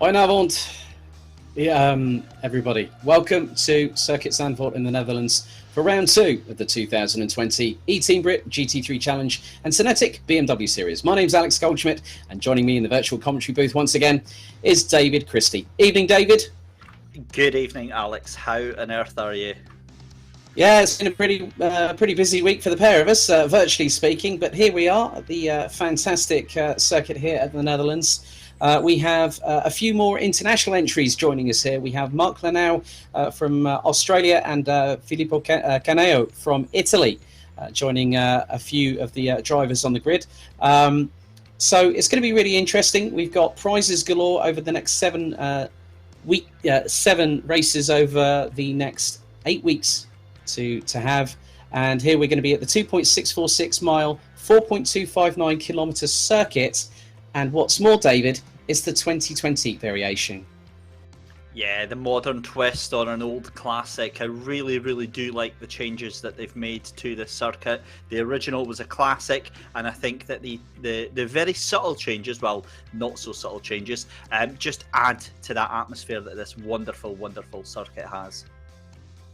Goedenavond, everybody. Welcome to Circuit Zandvoort in the Netherlands for round 2 of the 2020 eTeam BRIT GT3 Challenge and SYNETIQ BMW Series. My name's Alex Goldschmidt, and joining me in the virtual commentary booth once again is David Christie. Evening, David. Good evening, Alex. How on earth are you? Yeah, it's been a pretty busy week for the pair of us, virtually speaking. But here we are at the fantastic circuit here at the Netherlands. We have a few more international entries joining us here. We have Mark Lanau from Australia and Filippo Caneo from Italy joining a few of the drivers on the grid. So it's going to be really interesting. We've got prizes galore over the next 7 races over the next 8 weeks to have. And here we're going to be at the 2.646 mile, 4.259 kilometre circuit. And what's more, David, it's the 2020 variation. Yeah, the modern twist on an old classic. I really do like the changes that they've made to the circuit. The original was a classic, and I think that the very subtle changes, well, not so subtle changes, just add to that atmosphere that this wonderful circuit has.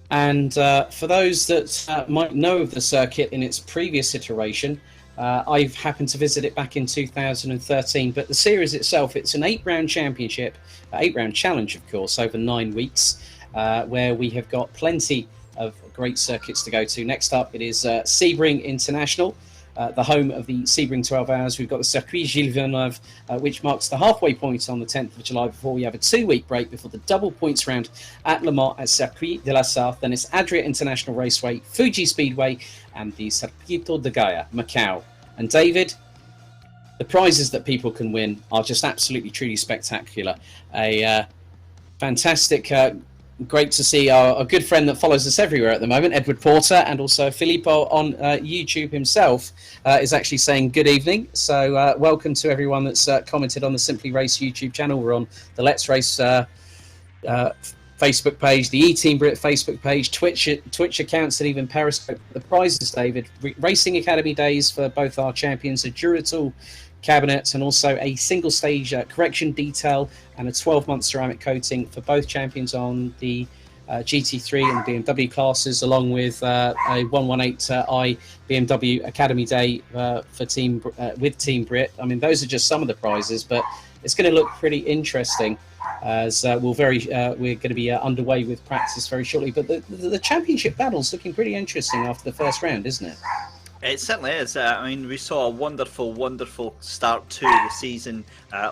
And for those that might know of the circuit in its previous iteration, I've happened to visit it back in 2013, but the series itself, it's an 8-round championship, 8-round challenge, of course, over 9 weeks, where we have got plenty of great circuits to go to. Next up, it is Sebring International, the home of the Sebring 12 Hours. We've got the Circuit Gilles Villeneuve, which marks the halfway point on the 10th of July before we have a 2-week break before the double points round at Le Mans at Circuit de la Sarthe. Then it's Adria International Raceway, Fuji Speedway, and the Circuito de Gaia, Macau. And David, the prizes that people can win are just absolutely, truly spectacular. A fantastic, great to see our good friend that follows us everywhere at the moment, Edward Porter, and also Filippo on YouTube himself is actually saying good evening. So welcome to everyone that's commented on the Simply Race YouTube channel. We're on the Let's Race Facebook page, the eTeam BRIT Facebook page, Twitch accounts, and even Periscope. The prizes, David, Racing Academy days for both our champions, a Duratul cabinet, and also a single stage correction detail and a 12-month ceramic coating for both champions on the GT3 and BMW classes, along with a 118i BMW Academy day for Team BRIT. I mean, those are just some of the prizes, but it's going to look pretty interesting, as we're going to be underway with practice very shortly. But the championship battle's looking pretty interesting after the first round, isn't it? It certainly is. I mean, we saw a wonderful start to the season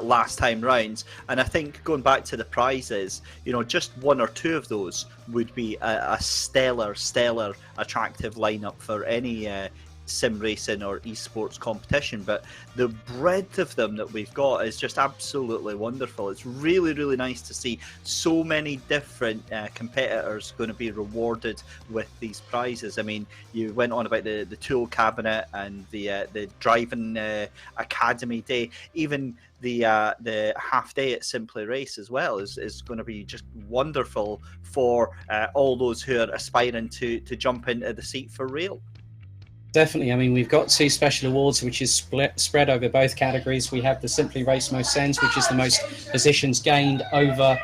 last time round, and I think going back to the prizes, you know, just 1 or 2 of those would be a stellar, attractive lineup for any sim racing or esports competition. But the breadth of them that we've got is just absolutely wonderful. It's really nice to see so many different competitors going to be rewarded with these prizes. I mean, you went on about the tool cabinet and the driving academy day, even the half day at Simply Race as well is going to be just wonderful for all those who are aspiring to jump into the seat for real. Definitely. I mean, we've got 2 special awards, which is spread over both categories. We have the Simply Race Most Sends, which is the most positions gained over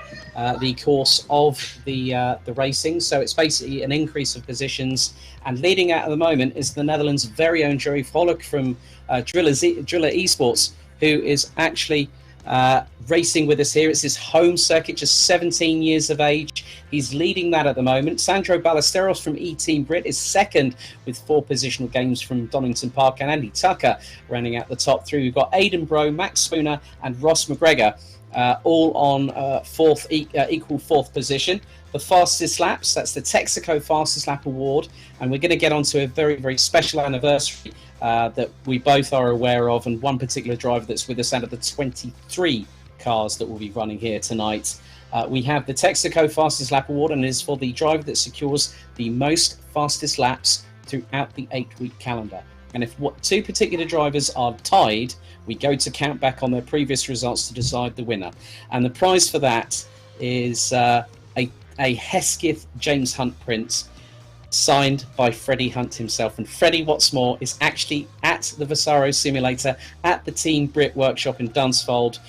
the course of the racing. So it's basically an increase of positions. And leading out at the moment is the Netherlands' very own Joey Volk from Driller Esports, who is actually racing with us here. It's his home circuit, just 17 years of age. He's leading that at the moment. Sandro Ballesteros from eTeam BRIT is second with 4 positional gains from Donington Park, and Andy Tucker rounding out the top 3. We've got Aidan Bro, Max Spooner, and Ross McGregor all on equal 4th position. The fastest laps, that's the Texaco Fastest Lap Award, and we're going to get onto a very special anniversary that we both are aware of, and one particular driver that's with us out of the 23 cars that will be running here tonight. We have the Texaco Fastest Lap Award, and it is for the driver that secures the most fastest laps throughout the 8-week calendar. And if 2 particular drivers are tied, we go to count back on their previous results to decide the winner. And the prize for that is a Hesketh James Hunt print, signed by Freddie Hunt himself. And Freddie, what's more, is actually at the Vasaro simulator at the Team BRIT workshop in Dunsfold,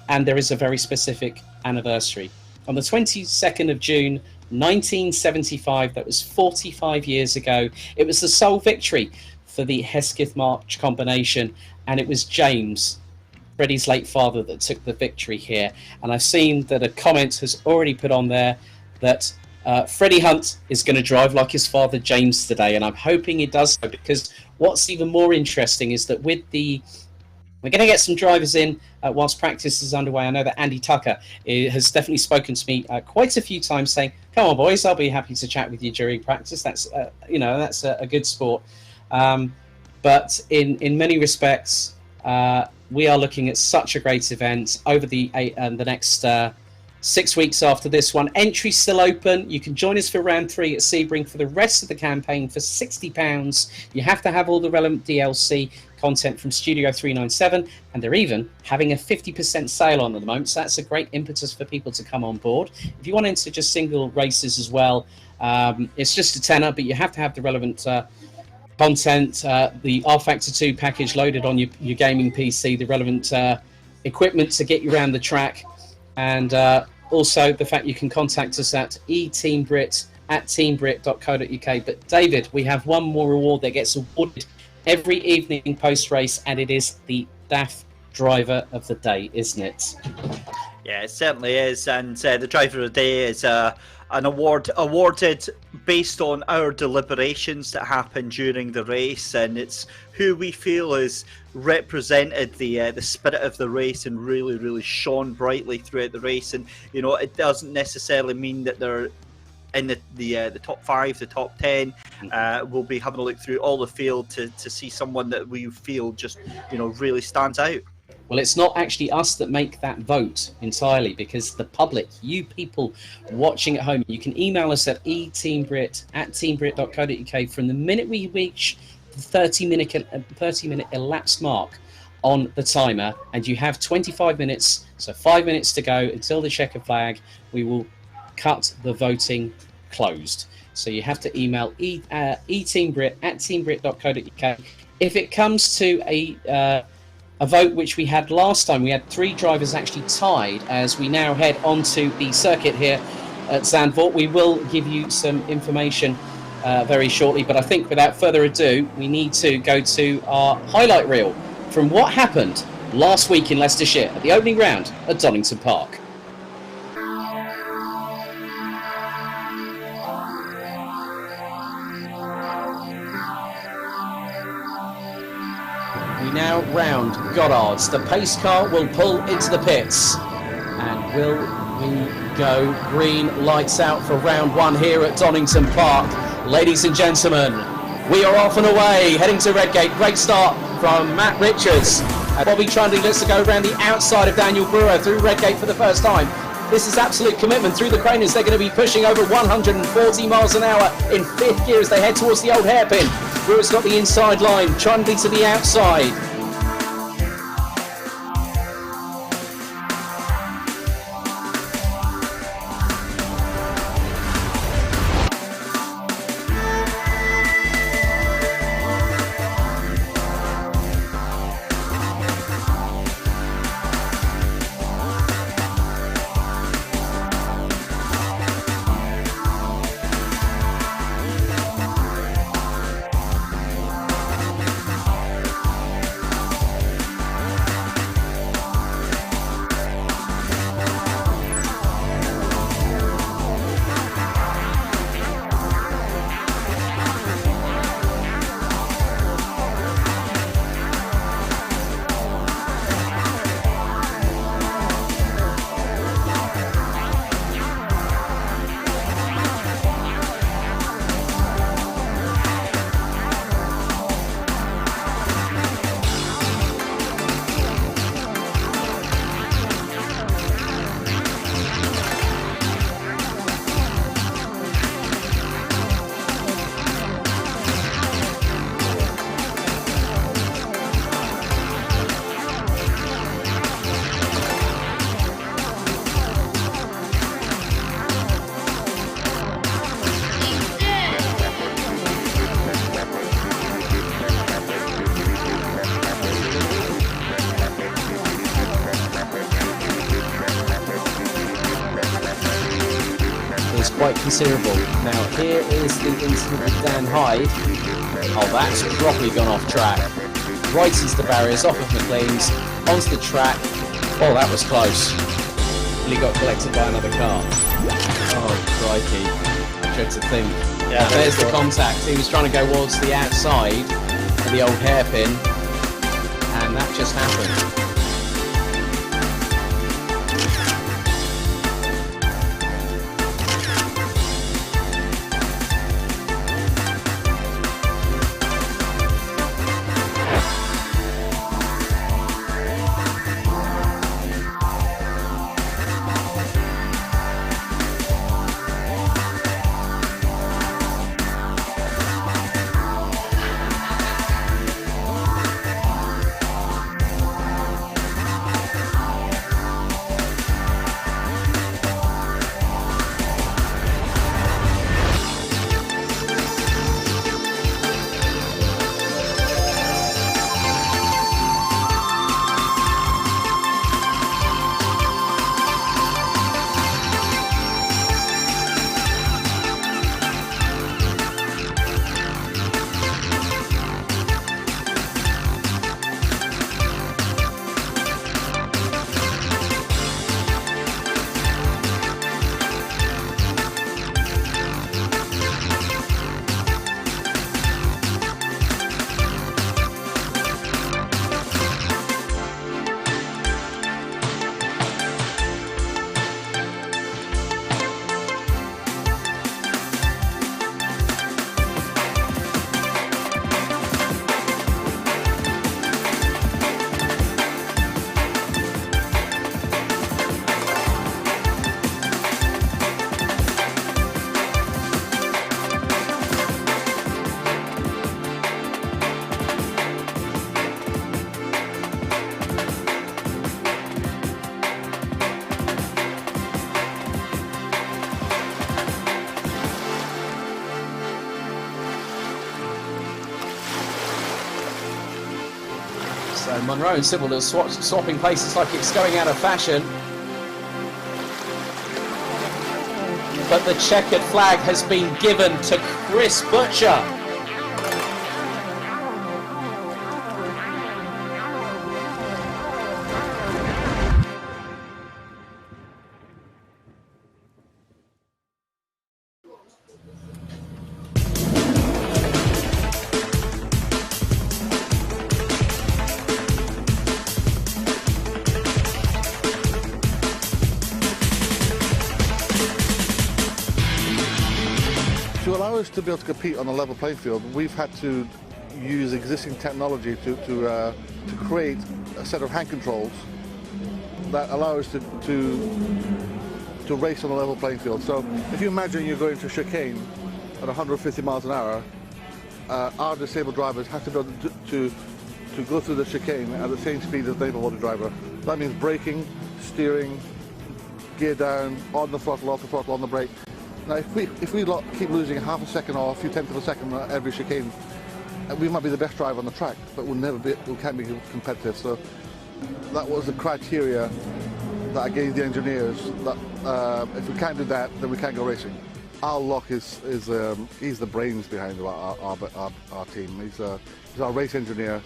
and there is a very specific anniversary. On the 22nd of June 1975, that was 45 years ago, it was the sole victory for the Hesketh March combination, and it was James, Freddie's late father, that took the victory here. And I've seen that a comment has already put on there that Freddie Hunt is going to drive like his father James today, and I'm hoping he does so, because what's even more interesting is that we're going to get some drivers in whilst practice is underway. I know that Andy Tucker has definitely spoken to me quite a few times saying, come on boys, I'll be happy to chat with you during practice. That's that's a good sport. But in many respects, we are looking at such a great event over the next 6 weeks after this one. Entry's still open. You can join us for round 3 at Sebring for the rest of the campaign for £60. You have to have all the relevant DLC content from Studio 397, and they're even having a 50% sale on at the moment, so that's a great impetus for people to come on board. If you want into just single races as well, it's just a tenner, but you have to have the relevant content, the R Factor 2 package loaded on your gaming PC, the relevant equipment to get you around the track, and also the fact you can contact us at eTeam BRIT at teambrit.co.uk. But David, we have one more reward that gets awarded every evening post-race, and it is the DAF Driver of the Day, isn't it? Yeah, it certainly is, and the Driver of the Day is an award awarded based on our deliberations that happen during the race, and it's who we feel has represented the spirit of the race and really shone brightly throughout the race. And it doesn't necessarily mean that they're in the top 5, the top 10. We'll be having a look through all the field to see someone that we feel just really stands out. Well, it's not actually us that make that vote entirely, because the public, you people watching at home, you can email us at eteambrit at teambrit.co.uk from the minute we reach the 30-minute elapsed mark on the timer, and you have 25 minutes, so 5 minutes to go until the checker flag. We will cut the voting closed. So you have to email eteambrit at teambrit.co.uk. If it comes to a vote which we had last time, we had 3 drivers actually tied. As we now head onto the circuit here at Zandvoort, we will give you some information very shortly, but I think without further ado, we need to go to our highlight reel from what happened last week in Leicestershire at the opening round at Donington Park. We now round Goddard's. The pace car will pull into the pits. And will we go? Green lights out for round 1 here at Donington Park. Ladies and gentlemen, we are off and away, heading to Redgate. Great start from Matt Richards. Bobby Trundy looks to go around the outside of Daniel Brewer through Redgate for the first time. This is absolute commitment through the craners. They're going to be pushing over 140 miles an hour in 5th gear as they head towards the old hairpin. Brewer's got the inside line, Trundy to the outside. considerable. Now here is the incident with Dan Hyde. Oh, that's properly gone off track. Right into the barriers, off of McLean's, onto the track. Oh, that was close. He got collected by another car. Oh, crikey. I dread to think. Yeah, there's the contact. He was trying to go towards the outside of the old hairpin, and that just happened. So Monroe and Sybil are swapping places like it's going out of fashion. But the checkered flag has been given to Chris Butcher. To allow us to be able to compete on a level playing field, we've had to use existing technology to create a set of hand controls that allow us to race on a level playing field. So if you imagine you're going to chicane at 150 miles an hour, our disabled drivers have to be able to go through the chicane at the same speed as the able-bodied driver. That means braking, steering, gear down, on the throttle, off the throttle, on the brake. Now, if we keep losing half a second or a few tenths of a second at every chicane, we might be the best driver on the track, but we can't be competitive. So that was the criteria that I gave the engineers. That if we can't do that, then we can't go racing. Al Locke is he's the brains behind our team. He's our race engineer.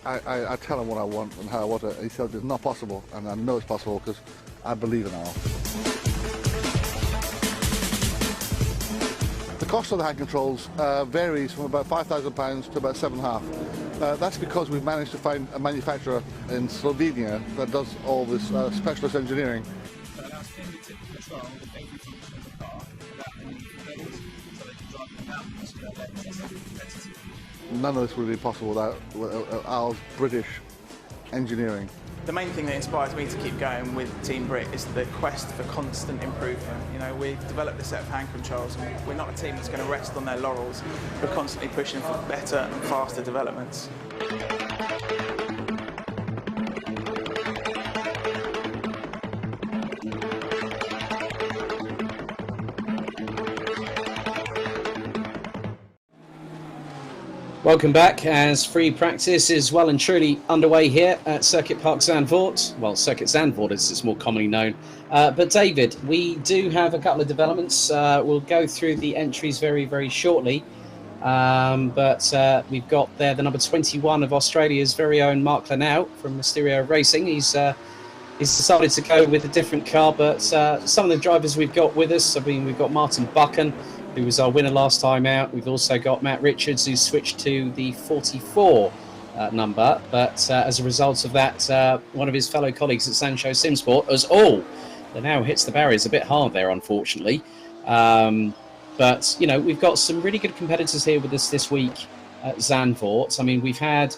I tell him what I want and how I want it. He said it's not possible, and I know it's possible because I believe in Al. The cost of the hand controls varies from about £5,000 to about £7,500. That's because we've managed to find a manufacturer in Slovenia that does all this specialist engineering. None of this would be possible without Al's British engineering. The main thing that inspires me to keep going with Team BRIT is the quest for constant improvement. You know, we've developed a set of hand controls, and we're not a team that's going to rest on their laurels. We're constantly pushing for better and faster developments. Welcome back, as free practice is well and truly underway here at Circuit Park Zandvoort. Well, Circuit Zandvoort as it's more commonly known. But David, we do have a couple of developments. We'll go through the entries very, very shortly. But we've got there the number 21 of Australia's very own Mark Lanau from Mysterio Racing. He's decided to go with a different car, but some of the drivers we've got with us, I mean, we've got Martin Buchan, who was our winner last time out. We've also got Matt Richards, who switched to the 44 number. But as a result of that, one of his fellow colleagues at Sancho Simsport now hits the barriers a bit hard there, unfortunately. But, you know, we've got some really good competitors here with us this week at Zandvoort. I mean, we've had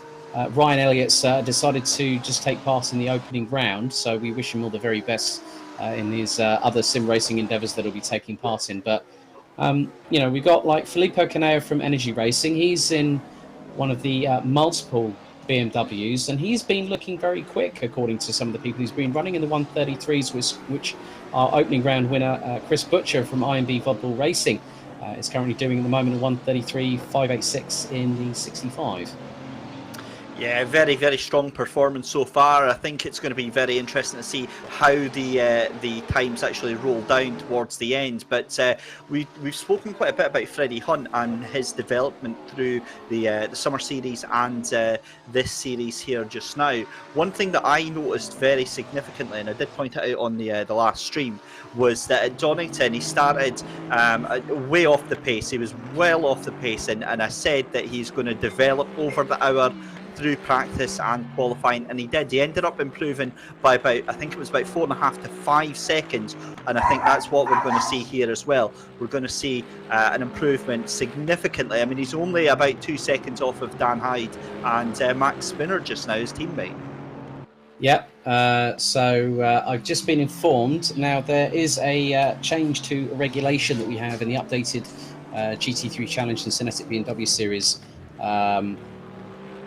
Ryan Elliott's decided to just take part in the opening round. So we wish him all the very best in his other sim racing endeavours that he'll be taking part in. But you know, we've got like Filippo Caneo from Energy Racing. He's in one of the multiple BMWs, and he's been looking very quick, according to some of the people. He's been running in the 133s, which our opening round winner, Chris Butcher from IMB Vodbull Racing, is currently doing at the moment a 133.586 in the 65. Yeah, very, very strong performance so far. I think it's going to be very interesting to see how the times actually roll down towards the end. But we've spoken quite a bit about Freddie Hunt and his development through the summer series and this series here just now. One thing that I noticed very significantly, and I did point it out on the last stream, was that at Donington he started way off the pace. He was well off the pace, and I said that he's going to develop over the hour through practice and qualifying, and he did. He ended up improving by about, I think it was about 4.5 to 5 seconds, and I think that's what we're going to see here as well. We're going to see an improvement significantly. I mean, he's only about 2 seconds off of Dan Hyde and Max Spinner just now, his teammate. Yep, so I've just been informed. Now, there is a change to a regulation that we have in the updated GT3 Challenge and SYNETIQ BMW Series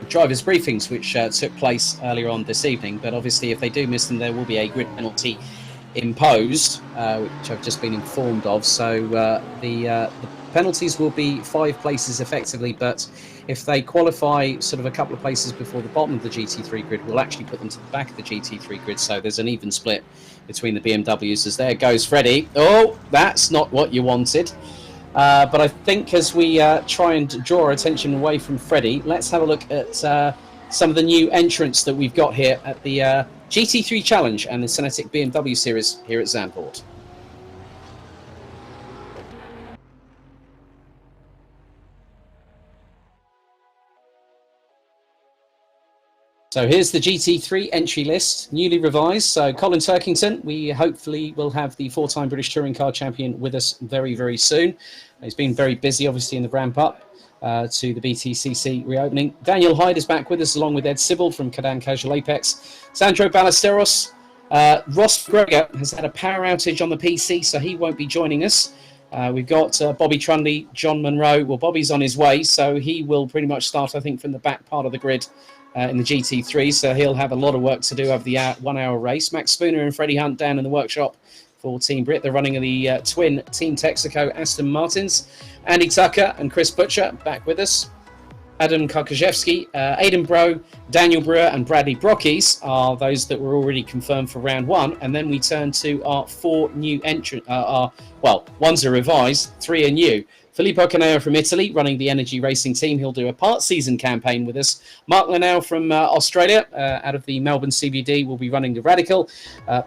drivers' briefings, which took place earlier on this evening. But obviously, if they do miss them, there will be a grid penalty imposed, which I've just been informed of. So the penalties will be 5 places effectively, but if they qualify sort of a couple of places before the bottom of the GT3 grid, we'll actually put them to the back of the GT3 grid. So there's an even split between the BMWs. As there goes Freddie. Oh, that's not what you wanted. But I think as we try and draw our attention away from Freddie, let's have a look at some of the new entrants that we've got here at the GT3 Challenge and the SYNETIQ BMW Series here at Zandvoort. So here's the GT3 entry list, newly revised. So Colin Turkington, we hopefully will have the 4-time British Touring Car Champion with us very, very soon. He's been very busy, obviously, in the ramp-up to the BTCC reopening. Daniel Hyde is back with us, along with Ed Sybil from Cadan Casual Apex. Sandro Ballesteros. Ross Greger has had a power outage on the PC, so he won't be joining us. We've got Bobby Trunley, John Munro. Well, Bobby's on his way, so he will pretty much start, I think, from the back part of the grid in the GT3, so he'll have a lot of work to do over the 1-hour race. Max Spooner and Freddie Hunt down in the workshop for Team Brit. They're running the twin Team Texaco Aston Martins. Andy Tucker and Chris Butcher back with us. Adam Karkaszewski, Aidan Bro, Daniel Brewer and Bradley Brockes are those that were already confirmed for round 1. And then we turn to our 4 new entrants. Well, one's a revised, 3 are new. Filippo Caneo from Italy, running the Energy Racing team. He'll do a part-season campaign with us. Mark Lanau from Australia, out of the Melbourne CBD, will be running the Radical,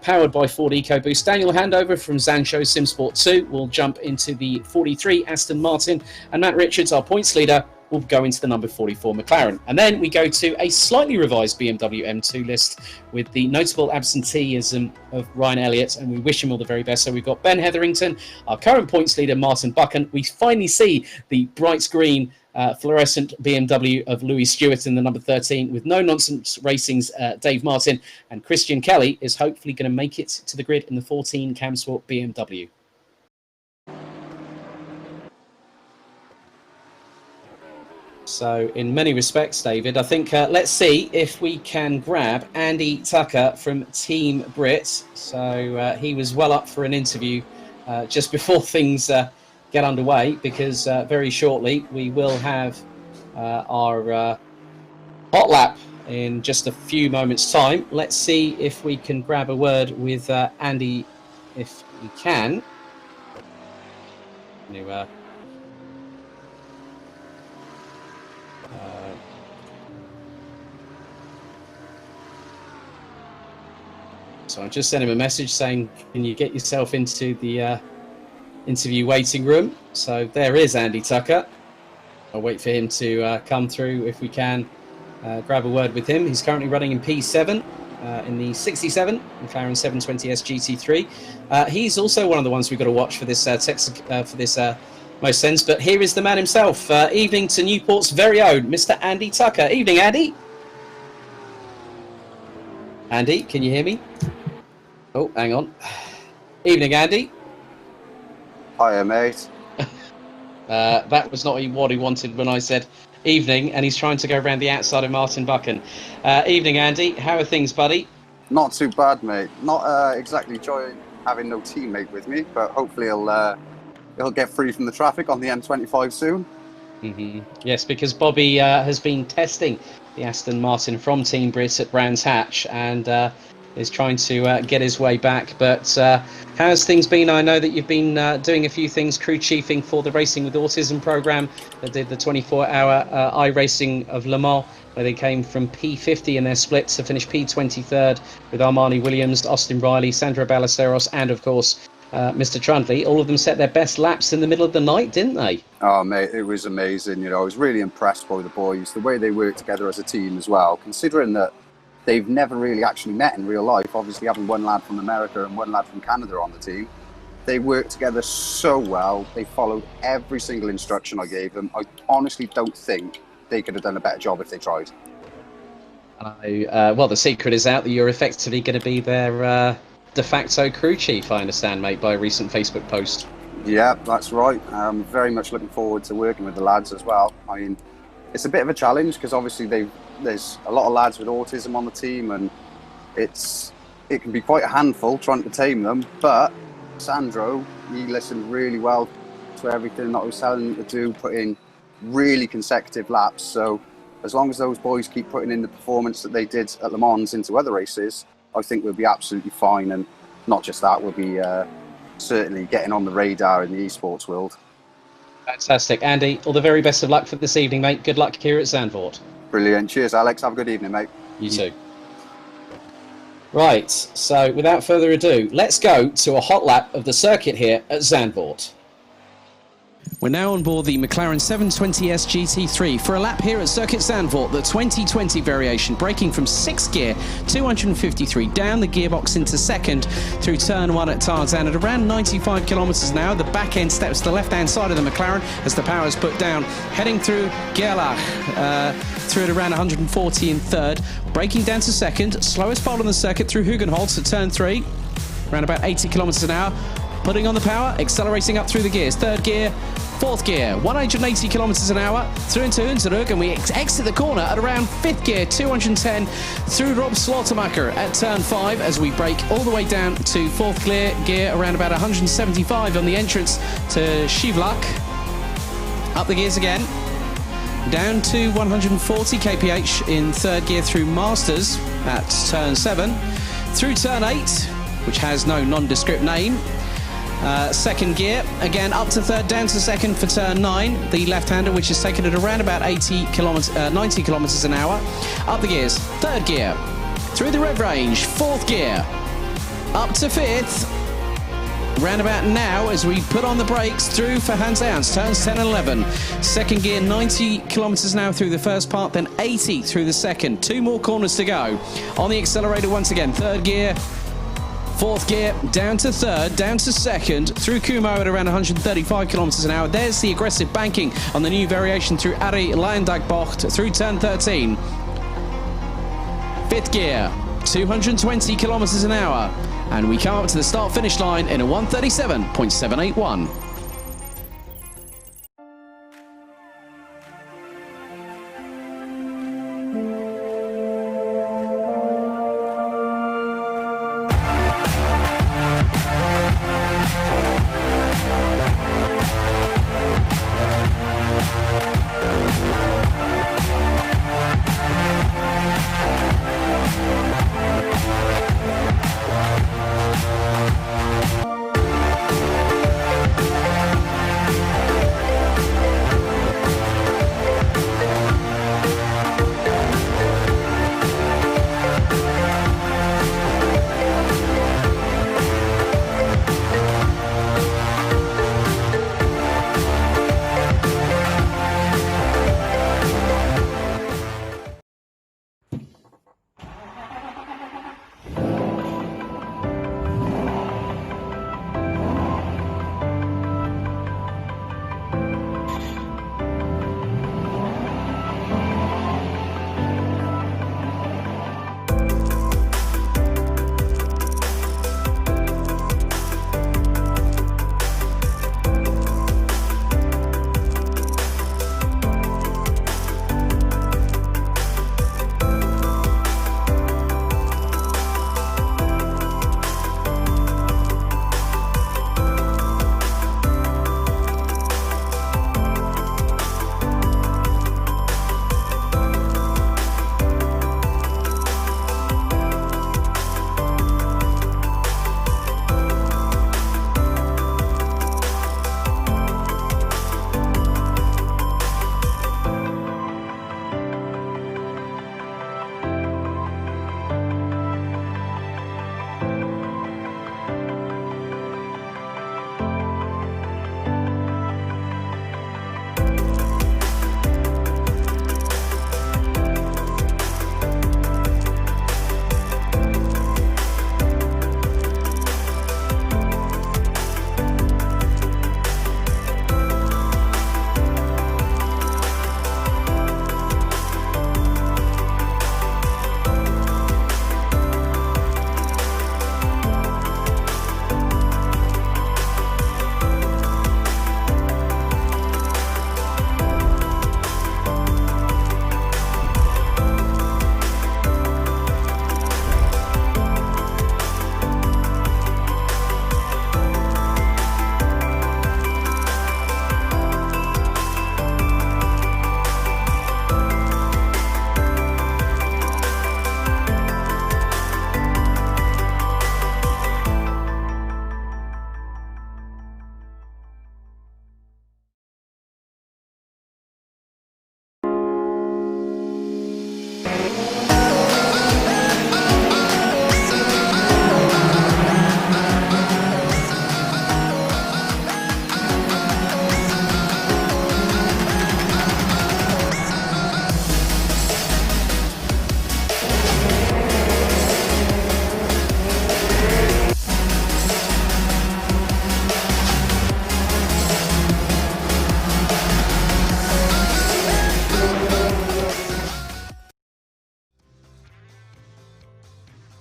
powered by Ford EcoBoost. Daniel Handover from Sancho Simsport 2 will jump into the 43 Aston Martin. And Matt Richards, our points leader, will go into the number 44 McLaren. And then we go to a slightly revised BMW M2 list with the notable absenteeism of Ryan Elliott, and we wish him all the very best. So we've got Ben Hetherington, our current points leader, Martin Buchan. We finally see the bright green fluorescent BMW of Louis Stewart in the number 13 with No Nonsense Racing's Dave Martin, and Christian Kelly is hopefully going to make it to the grid in the 14 Camsport BMW. So in many respects, David, I think let's see if we can grab Andy Tucker from Team Brit. So he was well up for an interview just before things get underway, because very shortly we will have our hot lap in just a few moments' time. Let's see if we can grab a word with Andy, if we can. So I just sent him a message saying, can you get yourself into the interview waiting room? So there is Andy Tucker. I'll wait for him to come through if we can grab a word with him. He's currently running in P7 in the 67 McLaren 720S GT3. He's also one of the ones we've got to watch for this most sense. But here is the man himself. Evening to Newport's very own Mr. Andy Tucker. Evening, Andy. Andy, can you hear me? Oh, hang on. Evening, Andy. Hiya, mate. That was not what he wanted when I said evening, and he's trying to go around the outside of Martin Buchan. Evening, Andy. How are things, buddy? Not too bad, mate. Not exactly enjoying having no teammate with me, but hopefully he'll get free from the traffic on the M25 soon. Mm-hmm. Yes, because Bobby has been testing the Aston Martin from Team Brit at Brands Hatch and is trying to get his way back. But how's things been? I know that you've been doing a few things, crew chiefing for the Racing with Autism programme that did the 24-hour iRacing of Le Mans, where they came from P50 in their split to finish P23rd with Armani Williams, Austin Riley, Sandro Ballesteros, and of course Mr. Trundley. All of them set their best laps in the middle of the night, didn't they? Oh, mate, it was amazing. You know, I was really impressed by the boys, the way they worked together as a team as well, considering that they've never really actually met in real life. Obviously, having one lad from America and one lad from Canada on the team, they worked together so well. They followed every single instruction I gave them. I honestly don't think they could have done a better job if they tried. Well, the secret is out that you're effectively going to be their de facto crew chief, I understand, mate, by a recent Facebook post. Yeah, that's right. I'm very much looking forward to working with the lads as well. I mean, it's a bit of a challenge because obviously there's a lot of lads with autism on the team, and it can be quite a handful trying to tame them. But Sandro, he listened really well to everything that I was telling him to do, put in really consecutive laps. So as long as those boys keep putting in the performance that they did at Le Mans into other races, I think we'll be absolutely fine. And not just that, we'll be certainly getting on the radar in the esports world. Fantastic. Andy, all the very best of luck for this evening, mate. Good luck here at Zandvoort. Brilliant. Cheers, Alex. Have a good evening, mate. You too. Right, so without further ado, let's go to a hot lap of the circuit here at Zandvoort. We're now on board the McLaren 720S GT3 for a lap here at Circuit Zandvoort, the 2020 variation, braking from 6th gear, 253, down the gearbox into second through turn 1 at Tarzan at around 95 kilometres an hour. The back end steps to the left-hand side of the McLaren as the power is put down, heading through Gerlach, through at around 140 in third, braking down to second, slowest pole on the circuit through Hugenholtz at turn 3, around about 80 kilometres an hour. Putting on the power, accelerating up through the gears. Third gear, fourth gear, 180 kilometres an hour through into Unserug, and we exit the corner at around fifth gear, 210 through Rob Slaughtermacher at turn 5 as we brake all the way down to fourth gear, around about 175 on the entrance to Schivlach. Up the gears again, down to 140 kph in third gear through Masters at turn 7, through turn 8, which has no nondescript name. Second gear, again up to third, down to second for turn 9, the left-hander, which is taken at around about 90 kilometres an hour. Up the gears, third gear, through the rev range, fourth gear, up to fifth, round about now as we put on the brakes through for Hans Ernst, turns 10 and 11. Second gear, 90 kilometres an hour through the first part, then 80 through the second. 2 more corners to go. On the accelerator once again, third gear, fourth gear, down to third, down to second, through Kumo at around 135 kilometres an hour. There's the aggressive banking on the new variation through Ari Leyendag-Bocht, through turn 13. Fifth gear, 220 kilometres an hour. And we come up to the start-finish line in a 137.781.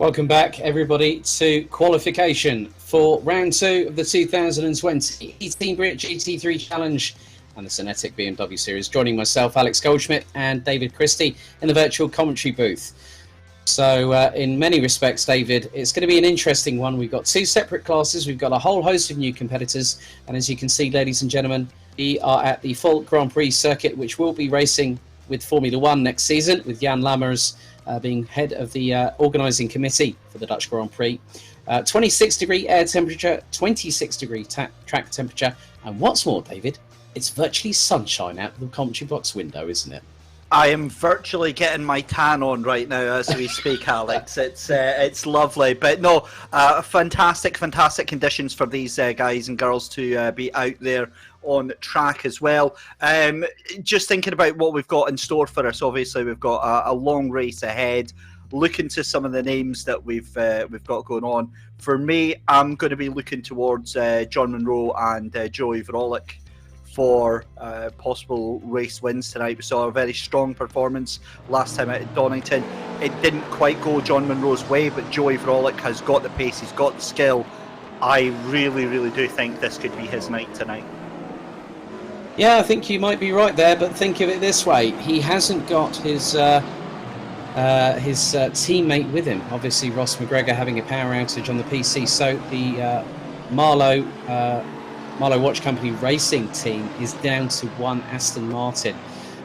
Welcome back, everybody, to qualification for round 2 of the 2020 eTeam BRIT GT3 Challenge and the SYNETIQ BMW Series. Joining myself, Alex Goldschmidt and David Christie in the virtual commentary booth. So, in many respects, David, it's going to be an interesting one. We've got 2 separate classes. We've got a whole host of new competitors. And as you can see, ladies and gentlemen, we are at the full Grand Prix circuit, which will be racing with Formula 1 next season, with Jan Lammers being head of the organising committee for the Dutch Grand Prix. 26-degree air temperature, 26-degree track temperature, and what's more, David, it's virtually sunshine out the commentary box window, isn't it? I am virtually getting my tan on right now as we speak, Alex. It's lovely, but no, fantastic conditions for these guys and girls to be out there on track as well. Just thinking about what we've got in store for us. Obviously, we've got a long race ahead. Looking to some of the names that we've got going on. For me, I'm going to be looking towards John Munro and Joey Vrolik for possible race wins tonight. We saw a very strong performance last time out at Donington. It didn't quite go John Munro's way, but Joey Vrolik has got the pace, he's got the skill. I really do think this could be his night tonight. Yeah, I think you might be right there, but think of it this way. He hasn't got his teammate with him. Obviously, Ross McGregor having a power outage on the PC, so the Marlow Watch Company racing team is down to 1 Aston Martin.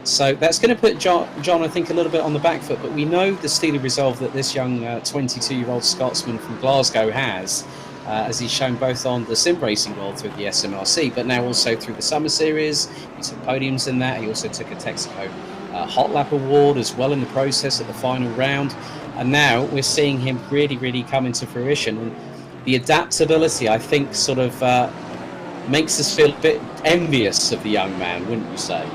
So that's going to put John, I think, a little bit on the back foot, but we know the steely resolve that this young 22-year-old Scotsman from Glasgow has, as he's shown both on the sim racing world through the SMRC, but now also through the Summer Series. He took podiums in that. He also took a Texaco Hot Lap Award as well in the process at the final round. And now we're seeing him really come into fruition. And the adaptability, I think, sort of makes us feel a bit envious of the young man, wouldn't you say?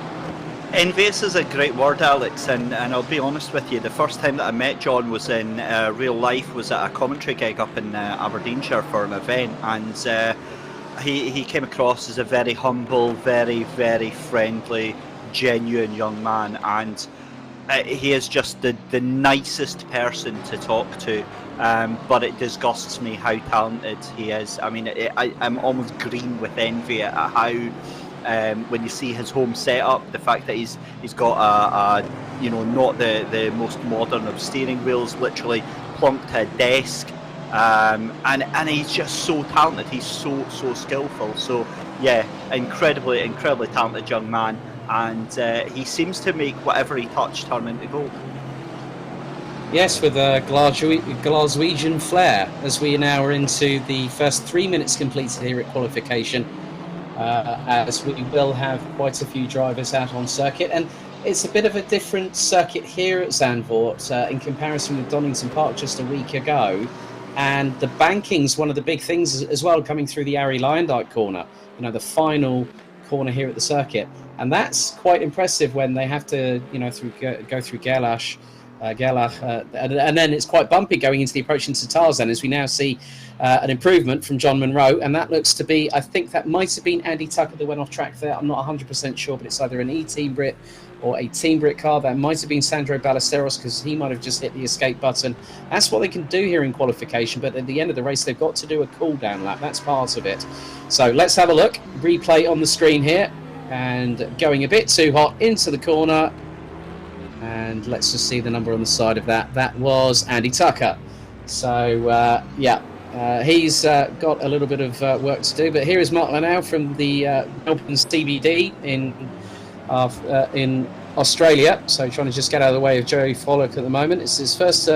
Envious is a great word, Alex, and I'll be honest with you, the first time that I met John was in real life, was at a commentary gig up in Aberdeenshire for an event, and he came across as a very humble, very friendly, genuine young man, and he is just the nicest person to talk to, but it disgusts me how talented he is. I mean, I'm almost green with envy at how when you see his home setup, the fact that he's got a not the most modern of steering wheels, literally plunked to a desk, and he's just so talented. He's so skillful. So yeah, incredibly talented young man, and he seems to make whatever he touched turn into gold. Yes, with a Glaswegian flair, as we now are into the first 3 minutes completed here at qualification. As we will have quite a few drivers out on circuit, and it's a bit of a different circuit here at Zandvoort in comparison with Donington Park just a week ago, and the banking's one of the big things as well, coming through the Arie Luijendijk corner, the final corner here at the circuit, and that's quite impressive when they have to go through Gerlach, and then it's quite bumpy going into the approach into Tarzan, as we now see an improvement from John Munro, and that looks to be, I think that might have been Andy Tucker that went off track there. I'm not 100% sure, but it's either an eTeam BRIT or a Team BRIT car. That might have been Sandro Ballesteros, because he might have just hit the escape button. That's what they can do here in qualification, but at the end of the race they've got to do a cool down lap. That's part of it. So let's have a look. Replay on the screen here, and going a bit too hot into the corner. And let's just see the number on the side of that. That was Andy Tucker. So, he's got a little bit of work to do. But here is Mark Lanau from the Melbourne CBD in Australia. So trying to just get out of the way of Joey Vrolik at the moment. It's his first...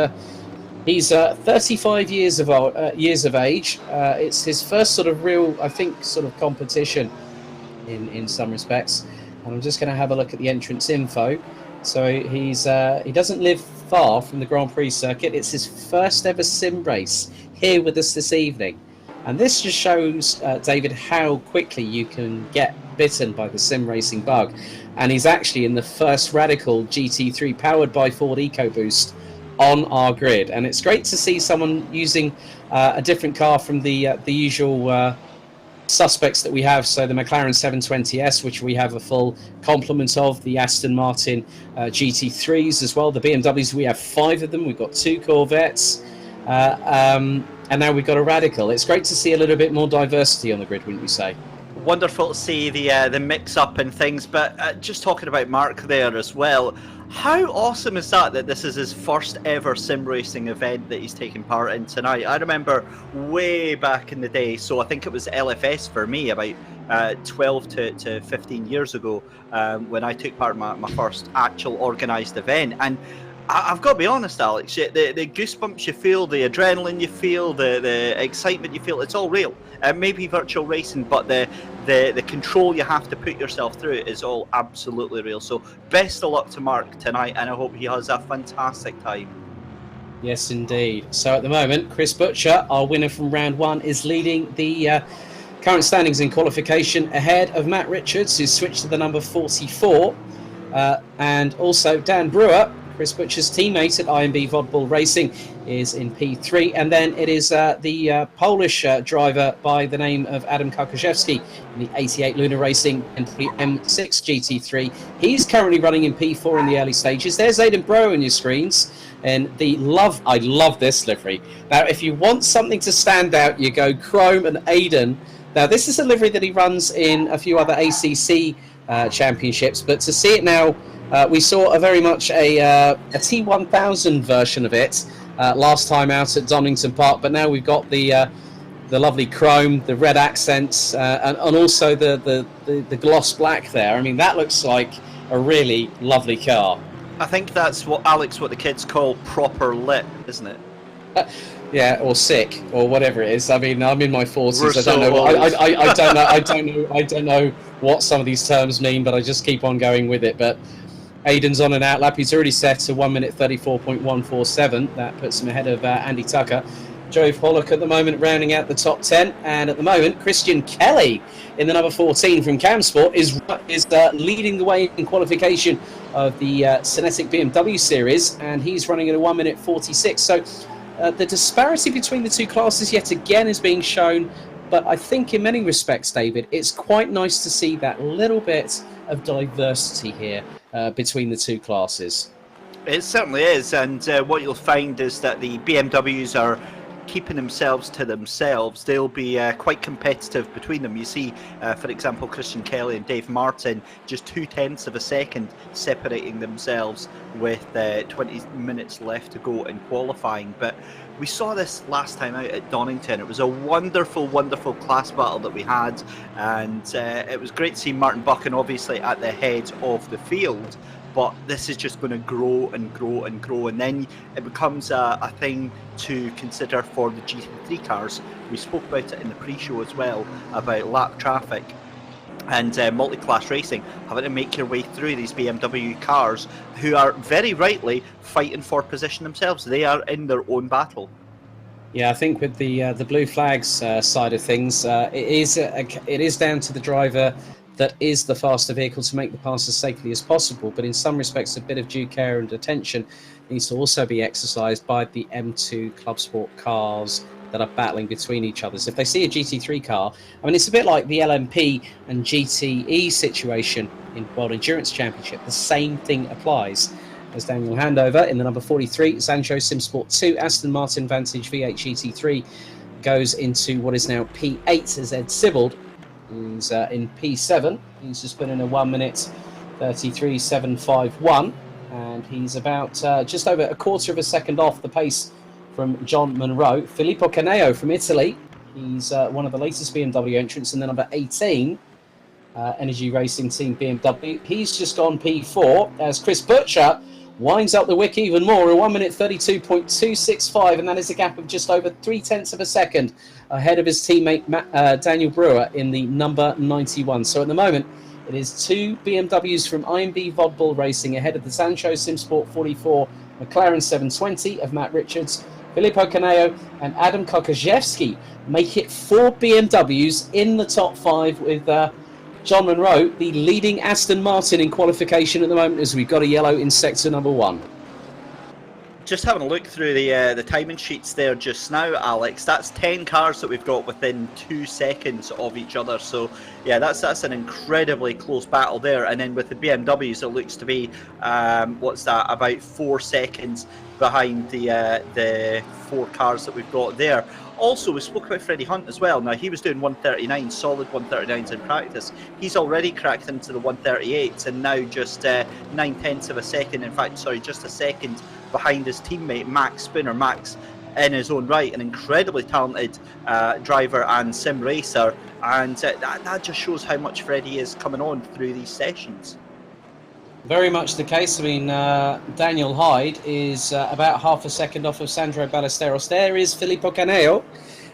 he's 35 years of age. It's his first sort of real, I think, sort of competition in some respects. And I'm just going to have a look at the entrance info. So he doesn't live far from the Grand Prix circuit. It's his first ever sim race here with us this evening. And this just shows, David, how quickly you can get bitten by the sim racing bug. And he's actually in the first Radical GT3 powered by Ford EcoBoost on our grid. And it's great to see someone using a different car from the usual suspects that we have. So the McLaren 720S, which we have a full complement of, the Aston Martin GT3s as well, the BMWs, we have 5 of them. We've got 2 Corvettes, And now we've got a Radical. It's great to see a little bit more diversity on the grid, wouldn't you say? Wonderful to see the mix-up and things, but just talking about Mark there as well, how awesome is that this is his first ever sim racing event that he's taking part in tonight? I remember way back in the day, so I think it was LFS for me about 12 to 15 years ago, when I took part in my first actual organised event. And I've got to be honest, Alex, the goosebumps you feel, the adrenaline you feel, the excitement you feel, it's all real. Maybe virtual racing, but the control you have to put yourself through is all absolutely real. So best of luck to Mark tonight, and I hope he has a fantastic time. Yes, indeed. So at the moment, Chris Butcher, our winner from round 1, is leading the current standings in qualification ahead of Matt Richards, who's switched to the number 44. And also Dan Brewer, Chris Butcher's teammate at IMB Vodbull Racing, is in P3, and then it is the Polish driver by the name of Adam Karkoszewski in the 88 Lunar Racing and the M6 GT3. He's currently running in P4 in the early stages. There's Aidan Brewer on your screens, and I love this livery. Now, if you want something to stand out, you go Chrome and Aidan. Now, this is a livery that he runs in a few other ACC championships, but to see it now, we saw a very much a T1000 version of it last time out at Donington Park, but now we've got the lovely chrome, the red accents, and also the gloss black there. I mean, that looks like a really lovely car. I think that's what the kids call proper lit, isn't it? Yeah, or sick, or whatever it is. I mean, I'm in my 40s. I don't know what some of these terms mean, but I just keep on going with it. But Aidan's on an outlap. He's already set to 1 minute 34.147. That puts him ahead of Andy Tucker. Jove Hollock at the moment rounding out the top 10. And at the moment, Christian Kelly in the number 14 from Camsport is leading the way in qualification of the SYNETIQ BMW series. And he's running at a 1 minute 46. So the disparity between the two classes yet again is being shown. But I think in many respects, David, it's quite nice to see that little bit of diversity here between the two classes. It certainly is, and what you'll find is that the BMWs are keeping themselves to themselves. They'll be quite competitive between them. You see, for example, Christian Kelly and Dave Martin just 0.2 of a second separating themselves with 20 minutes left to go in qualifying. But we saw this last time out at Donington. It was a wonderful, wonderful class battle that we had, and it was great to see Martin Buchan obviously at the head of the field. But this is just going to grow and grow and grow, and then it becomes a thing to consider for the GT3 cars. We spoke about it in the pre-show as well, about lap traffic and multi-class racing, having to make your way through these BMW cars who are very rightly fighting for position themselves. They are in their own battle. Yeah, I think with the blue flags side of things, it is down to the driver that is the faster vehicle to make the pass as safely as possible, but in some respects a bit of due care and attention needs to also be exercised by the M2 Club Sport cars that are battling between each other. So if they see a GT3 car, I mean, it's a bit like the LMP and GTE situation in World Endurance Championship. The same thing applies. As Daniel Handover in the number 43, Sancho Simsport 2, Aston Martin Vantage V8 GT3 goes into what is now P8 as Ed Sibbald. He's in P7. He's just put in a 1 minute 33.751, and he's about just over a quarter of a second off the pace from John Monroe. Filippo Caneo from Italy. He's one of the latest BMW entrants in the number 18 Energy Racing Team BMW. He's just gone P4 as Chris Butcher winds up the wick even more, a 1 minute 32.265, and that is a gap of just over 0.3 of a second ahead of his teammate Daniel Brewer in the number 91. So at the moment, it is two BMWs from IMB Vodbull Racing ahead of the Sancho Simsport 44 McLaren 720 of Matt Richards. Filippo Caneo and Adam Karkoszewski make it 4 BMWs in the top 5 with John Monroe, the leading Aston Martin in qualification at the moment, as we've got a yellow in sector number 1. Just having a look through the timing sheets there just now, Alex, that's 10 cars that we've got within 2 seconds of each other. So yeah, that's an incredibly close battle there. And then with the BMWs, it looks to be about 4 seconds behind the 4 cars that we've got there. Also, we spoke about Freddie Hunt as well. Now, he was doing 139, solid 139s in practice. He's already cracked into the 138s, and now just 9/10 of a second, just a second behind his teammate Max Spinner. Max, in his own right, an incredibly talented driver and sim racer, and that just shows how much Freddie is coming on through these sessions. Very much the case. I mean, Daniel Hyde is about half a second off of Sandro Ballesteros. There is Filippo Caneo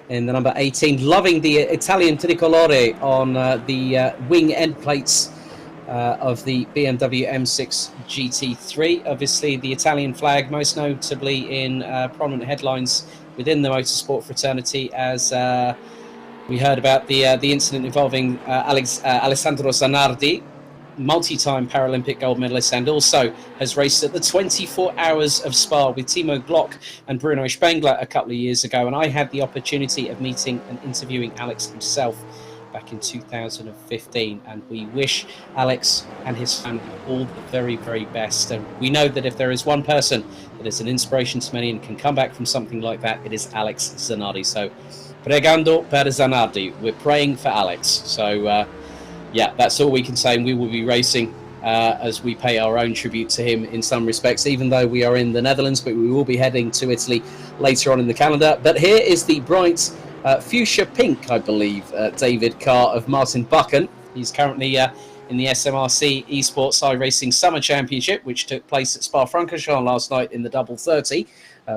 in the number 18, loving the Italian tricolore on the wing end plates of the BMW M6 GT3. Obviously, the Italian flag, most notably in prominent headlines within the motorsport fraternity, as we heard about the incident involving Alessandro Zanardi, multi-time Paralympic gold medalist, and also has raced at the 24 Hours of Spa with Timo Glock and Bruno Spengler a couple of years ago. And I had the opportunity of meeting and interviewing Alex himself back in 2015. And we wish Alex and his family all the very, very best. And we know that if there is one person that is an inspiration to many and can come back from something like that, it is Alex Zanardi. So, pregando per Zanardi. We're praying for Alex. So, yeah, that's all we can say, and we will be racing as we pay our own tribute to him in some respects, even though we are in the Netherlands, but we will be heading to Italy later on in the calendar. But here is the bright fuchsia pink, I believe, David, car of Martin Buchan. He's currently in the SMRC Esports iRacing Summer Championship, which took place at Spa-Francorchamps last night in the double 30,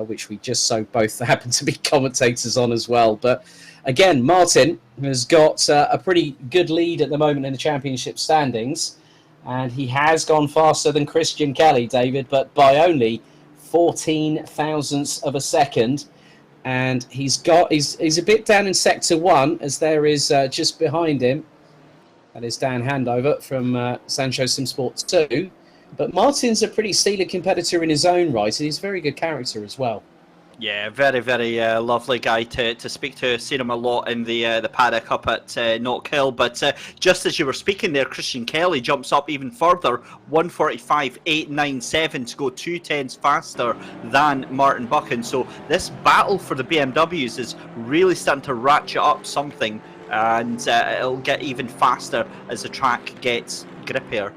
which we just so both happen to be commentators on as well. But again, Martin has got a pretty good lead at the moment in the championship standings, and he has gone faster than Christian Kelly, David, but by only 14 thousandths of a second. And he's a bit down in sector 1, as there is just behind him, that is Dan Handover from Sancho Simsport 2. But Martin's a pretty steely competitor in his own right, and he's a very good character as well. Yeah, very, very lovely guy to speak to. Seen him a lot in the paddock up at Knockhill. But just as you were speaking there, Christian Kelly jumps up even further, 1:45.897 to go 2/10 faster than Martin Buchan. So this battle for the BMWs is really starting to ratchet up something, and it'll get even faster as the track gets grippier.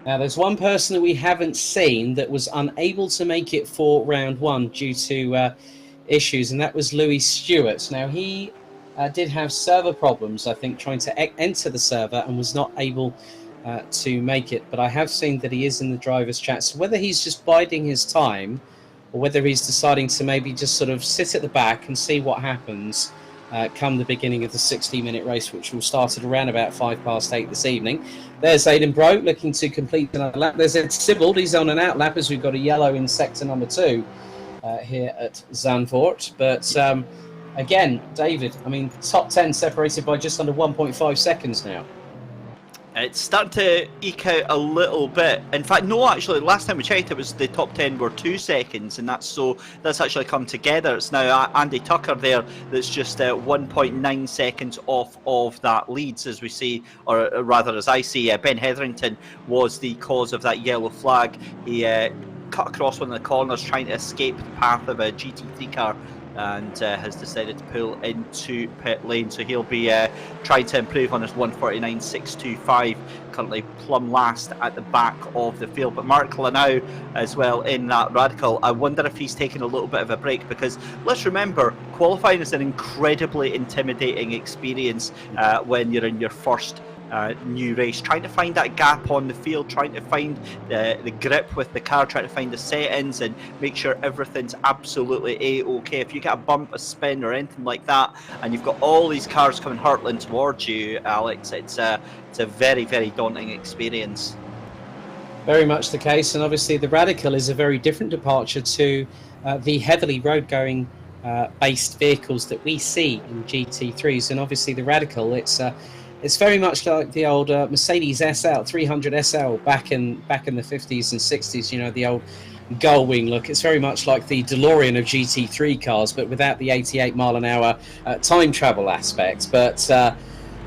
Now, there's one person that we haven't seen that was unable to make it for round 1 due to issues, and that was Louis Stewart. Now, he did have server problems, I think, trying to enter the server and was not able to make it. But I have seen that he is in the driver's chat. So whether he's just biding his time or whether he's deciding to maybe just sort of sit at the back and see what happens come the beginning of the 60-minute race, which will start at around about 8:05 this evening. There's Aidan Bro looking to complete another lap. There's Ed Sibbald. He's on an out lap as we've got a yellow in sector number 2 here at Zandvoort. But again, David, I mean, top 10 separated by just under 1.5 seconds now. It's starting to eke out a little bit. In fact, no, actually, last time we checked, it was the top 10 were 2 seconds, and that's actually come together. It's now Andy Tucker there that's just 1.9 seconds off of that leads, as we see, or rather, as I see, Ben Hetherington was the cause of that yellow flag. He cut across one of the corners trying to escape the path of a GT3 car, and has decided to pull into pit lane. So he'll be trying to improve on his 1:49.625, currently plumb last at the back of the field. But Mark Lanau as well in that Radical. I wonder if he's taking a little bit of a break, because let's remember, qualifying is an incredibly intimidating experience when you're in your first new race, trying to find that gap on the field, trying to find the grip with the car, trying to find the settings and make sure everything's absolutely A-OK. If you get a bump, a spin or anything like that, and you've got all these cars coming hurtling towards you, Alex, it's a very, very daunting experience. Very much the case, and obviously the Radical is a very different departure to the heavily road-going based vehicles that we see in GT3s. And obviously the Radical, it's very much like the old Mercedes SL 300 SL back in the 50s and 60s. You know, the old gull wing look. It's very much like the DeLorean of GT3 cars, but without the 88-mile-an-hour time travel aspect. But I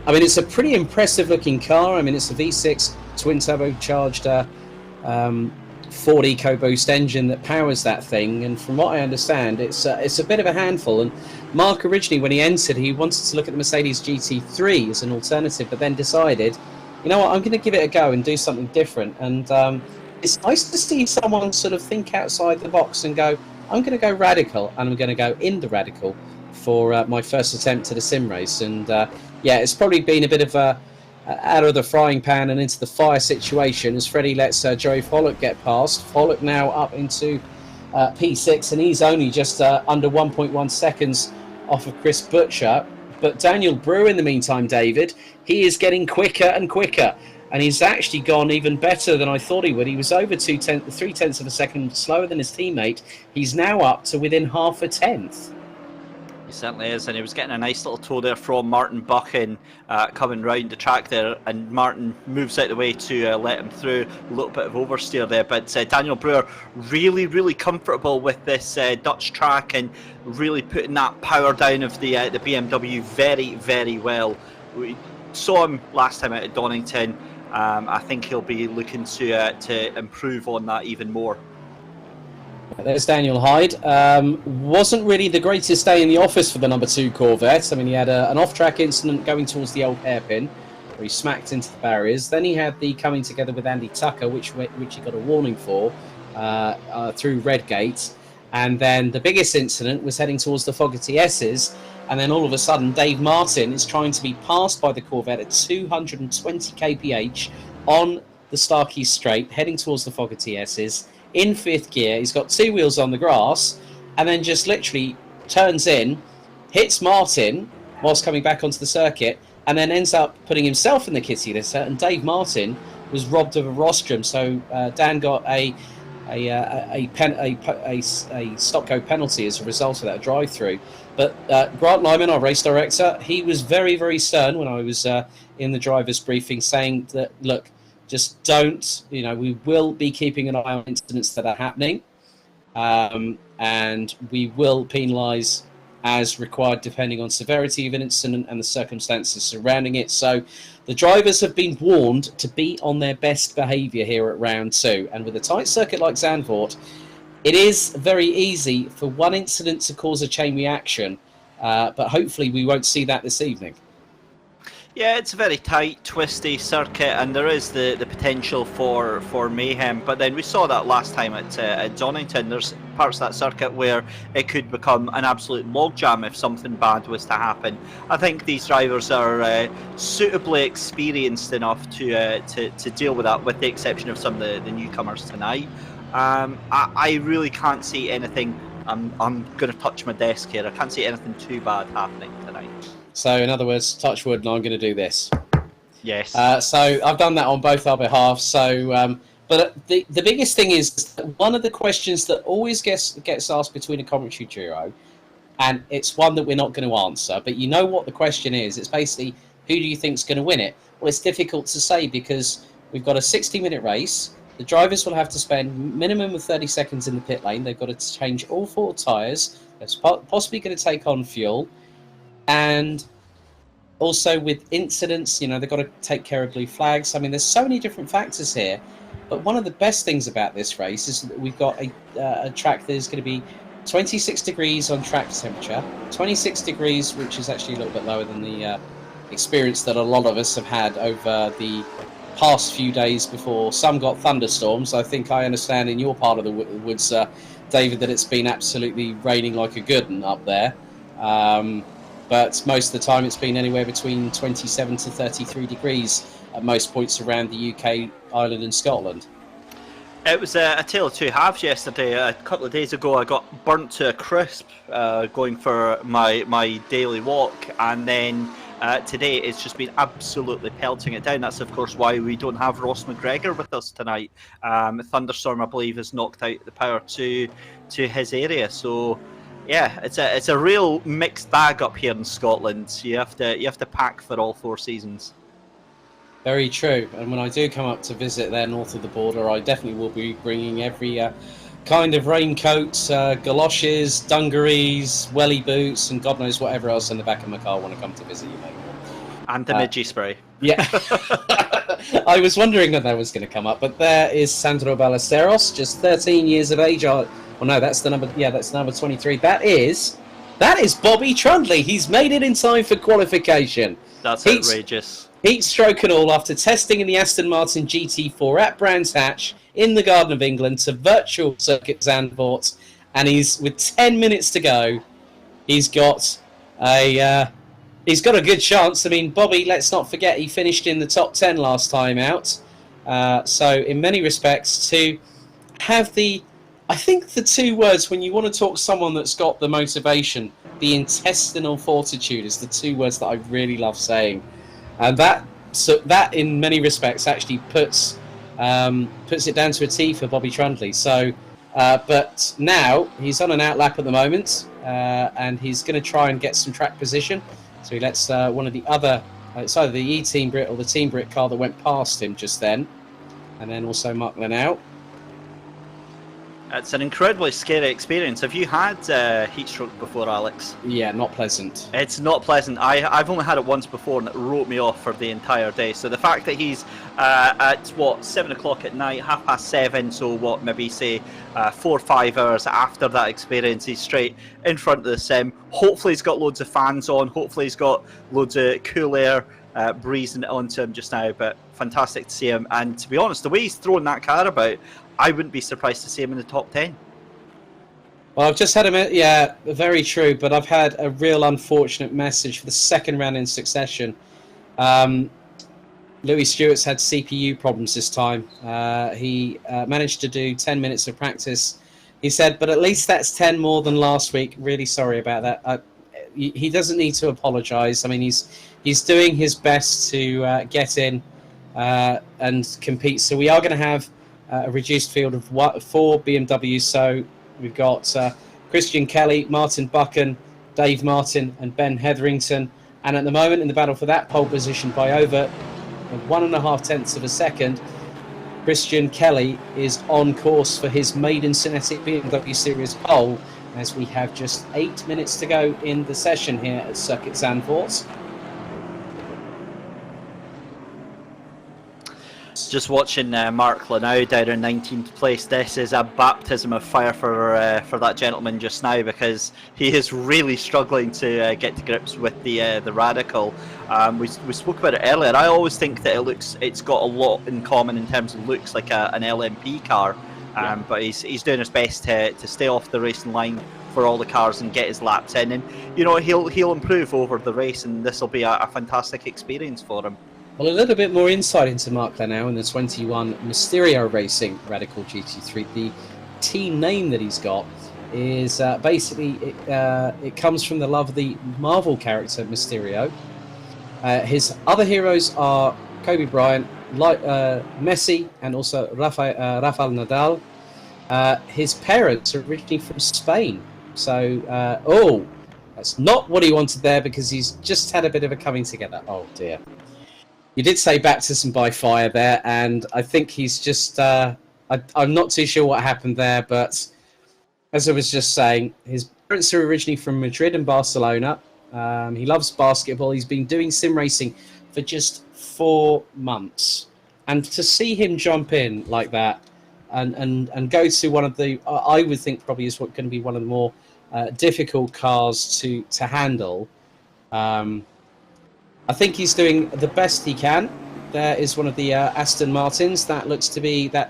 mean, it's a pretty impressive looking car. I mean, it's a V6 twin turbocharged Ford EcoBoost engine that powers that thing, and from what I understand, it's a bit of a handful. And Mark, originally when he entered, he wanted to look at the Mercedes GT3 as an alternative, but then decided, you know what, I'm going to give it a go and do something different. And it's nice to see someone sort of think outside the box and go, I'm going to go radical, and I'm going to go in the radical for my first attempt at a sim race. And yeah, it's probably been a bit of a out of the frying pan and into the fire situation as Freddie lets Joey Follock get past. Follock now up into P6, and he's only just under 1.1 seconds off of Chris Butcher. But Daniel Brewer, in the meantime, David, he is getting quicker and quicker, and he's actually gone even better than I thought he would. He was over 3/10 of a second slower than his teammate. He's now up to within half a tenth. He certainly is, and he was getting a nice little tow there from Martin Buchan coming round the track there, and Martin moves out the way to let him through. A little bit of oversteer there, but Daniel Brewer really, really comfortable with this Dutch track and really putting that power down of the BMW very, very well. We saw him last time out at Donington. I think he'll be looking to improve on that even more. There's Daniel Hyde. Wasn't really the greatest day in the office for the number 2 Corvette. I mean, he had an off-track incident going towards the old hairpin, where he smacked into the barriers. Then he had the coming together with Andy Tucker, which he got a warning for through Redgate. And then the biggest incident was heading towards the Fogarty S's. And then all of a sudden, Dave Martin is trying to be passed by the Corvette at 220 kph on the Starkey Straight, heading towards the Fogarty S's. In 5th gear, he's got 2 wheels on the grass, and then just literally turns in, hits Martin whilst coming back onto the circuit, and then ends up putting himself in the kitty litter. And Dave Martin was robbed of a rostrum, so Dan got a stop-go penalty as a result of that drive-through. But Grant Lyman, our race director, he was very, very stern when I was in the driver's briefing, saying that, look, just don't, we will be keeping an eye on incidents that are happening, and we will penalise as required depending on severity of an incident and the circumstances surrounding it. So the drivers have been warned to be on their best behaviour here at round 2. And with a tight circuit like Zandvoort, it is very easy for one incident to cause a chain reaction, but hopefully we won't see that this evening. Yeah, it's a very tight, twisty circuit, and there is the potential for mayhem. But then we saw that last time at Donington. There's parts of that circuit where it could become an absolute logjam if something bad was to happen. I think these drivers are suitably experienced enough to deal with that, with the exception of some of the newcomers tonight. I really can't see anything. I'm going to touch my desk here. I can't see anything too bad happening tonight. So, in other words, touch wood, and I'm going to do this. Yes. So I've done that on both our behalf. So, but the biggest thing is that one of the questions that always gets asked between a commentary duo, and it's one that we're not going to answer, but you know what the question is. It's basically, who do you think's going to win it? Well, it's difficult to say because we've got a 60-minute race. The drivers will have to spend a minimum of 30 seconds in the pit lane. They've got to change all 4 tyres. They're possibly going to take on fuel. And also with incidents, they've got to take care of blue flags. I mean, there's so many different factors here. But one of the best things about this race is that we've got a track that is going to be 26 degrees on track temperature, 26 degrees, which is actually a little bit lower than the experience that a lot of us have had over the past few days before some got thunderstorms. I think I understand in your part of the woods, David, that it's been absolutely raining like a good one up there. But most of the time it's been anywhere between 27 to 33 degrees at most points around the UK, Ireland and Scotland. It was a tale of two halves yesterday. A couple of days ago I got burnt to a crisp going for my daily walk, and then today it's just been absolutely pelting it down. That's of course why we don't have Ross McGregor with us tonight. A thunderstorm, I believe, has knocked out the power to his area. So yeah, it's a real mixed bag up here in Scotland. You have to pack for all 4 seasons. Very true. And when I do come up to visit there north of the border, I definitely will be bringing every kind of raincoats, galoshes, dungarees, welly boots, and God knows whatever else in the back of my car when I come to visit you, mate. And the midgie spray. Yeah. I was wondering when that was going to come up, but there is Sandro Ballesteros, just 13 years of age. Well, no, that's the number. Yeah, that's number 23. That is Bobby Trundley. He's made it in time for qualification. That's outrageous. Heat stroke and all after testing in the Aston Martin GT4 at Brands Hatch in the Garden of England to virtual Circuit Zandvoort, and he's with 10 minutes to go. He's got a good chance. I mean, Bobby, let's not forget he finished in the top 10 last time out. So in many respects, to have I think the two words when you want to talk someone that's got the motivation, the intestinal fortitude, is the two words that I really love saying. And that in many respects actually puts it down to a T for Bobby Trundley. So, but now he's on an outlap at the moment, and he's going to try and get some track position. So he lets one of the other, it's either the eTeam BRIT or the Team BRIT car that went past him just then, and then also Mark Lenau. It's an incredibly scary experience. Have you had heat stroke before, Alex? Yeah, not pleasant. It's not pleasant. I've only had it once before, and it wrote me off for the entire day. So the fact that he's at 7 o'clock at night, 7:30, so maybe say 4 or 5 hours after that experience, he's straight in front of the sim. Hopefully he's got loads of fans on. Hopefully he's got loads of cool air breezing onto him just now. But fantastic to see him. And to be honest, the way he's throwing that car about, I wouldn't be surprised to see him in the top 10. Well, I've just had yeah, very true, but I've had a real unfortunate message for the second round in succession. Louis Stewart's had CPU problems this time. He managed to do 10 minutes of practice. He said, but at least that's 10 more than last week. Really sorry about that. He doesn't need to apologise. I mean, he's doing his best to get in and compete. So we are going to have a reduced field of 4 BMWs. So we've got Christian Kelly, Martin Buchan, Dave Martin and Ben Hetherington. And at the moment in the battle for that pole position by over 1.5 tenths of a second, Christian Kelly is on course for his maiden SYNETIQ BMW Series pole as we have just 8 minutes to go in the session here at Circuit Zandvoort. Just watching Mark Lenau down in 19th place. This is a baptism of fire for that gentleman just now, because he is really struggling to get to grips with the Radical. We spoke about it earlier. I always think that it's got a lot in common in terms of looks like an LMP car, but he's doing his best to stay off the racing line for all the cars and get his laps in, and he'll improve over the race, and this will be a fantastic experience for him. Well, a little bit more insight into Mark Lenau and the 21 Mysterio Racing Radical GT3. The team name that he's got is basically, it comes from the love of the Marvel character Mysterio. His other heroes are Kobe Bryant, Messi, and also Rafael Nadal. His parents are originally from Spain. So, that's not what he wanted there, because he's just had a bit of a coming together. Oh, dear. You did say baptism by fire there, and I think he's just... I'm not too sure what happened there, but as I was just saying, his parents are originally from Madrid and Barcelona. He loves basketball. He's been doing sim racing for just 4 months. And to see him jump in like that and go to one of the... I would think probably is going to be one of the more difficult cars to handle. I think he's doing the best he can. There is one of the Aston Martins. That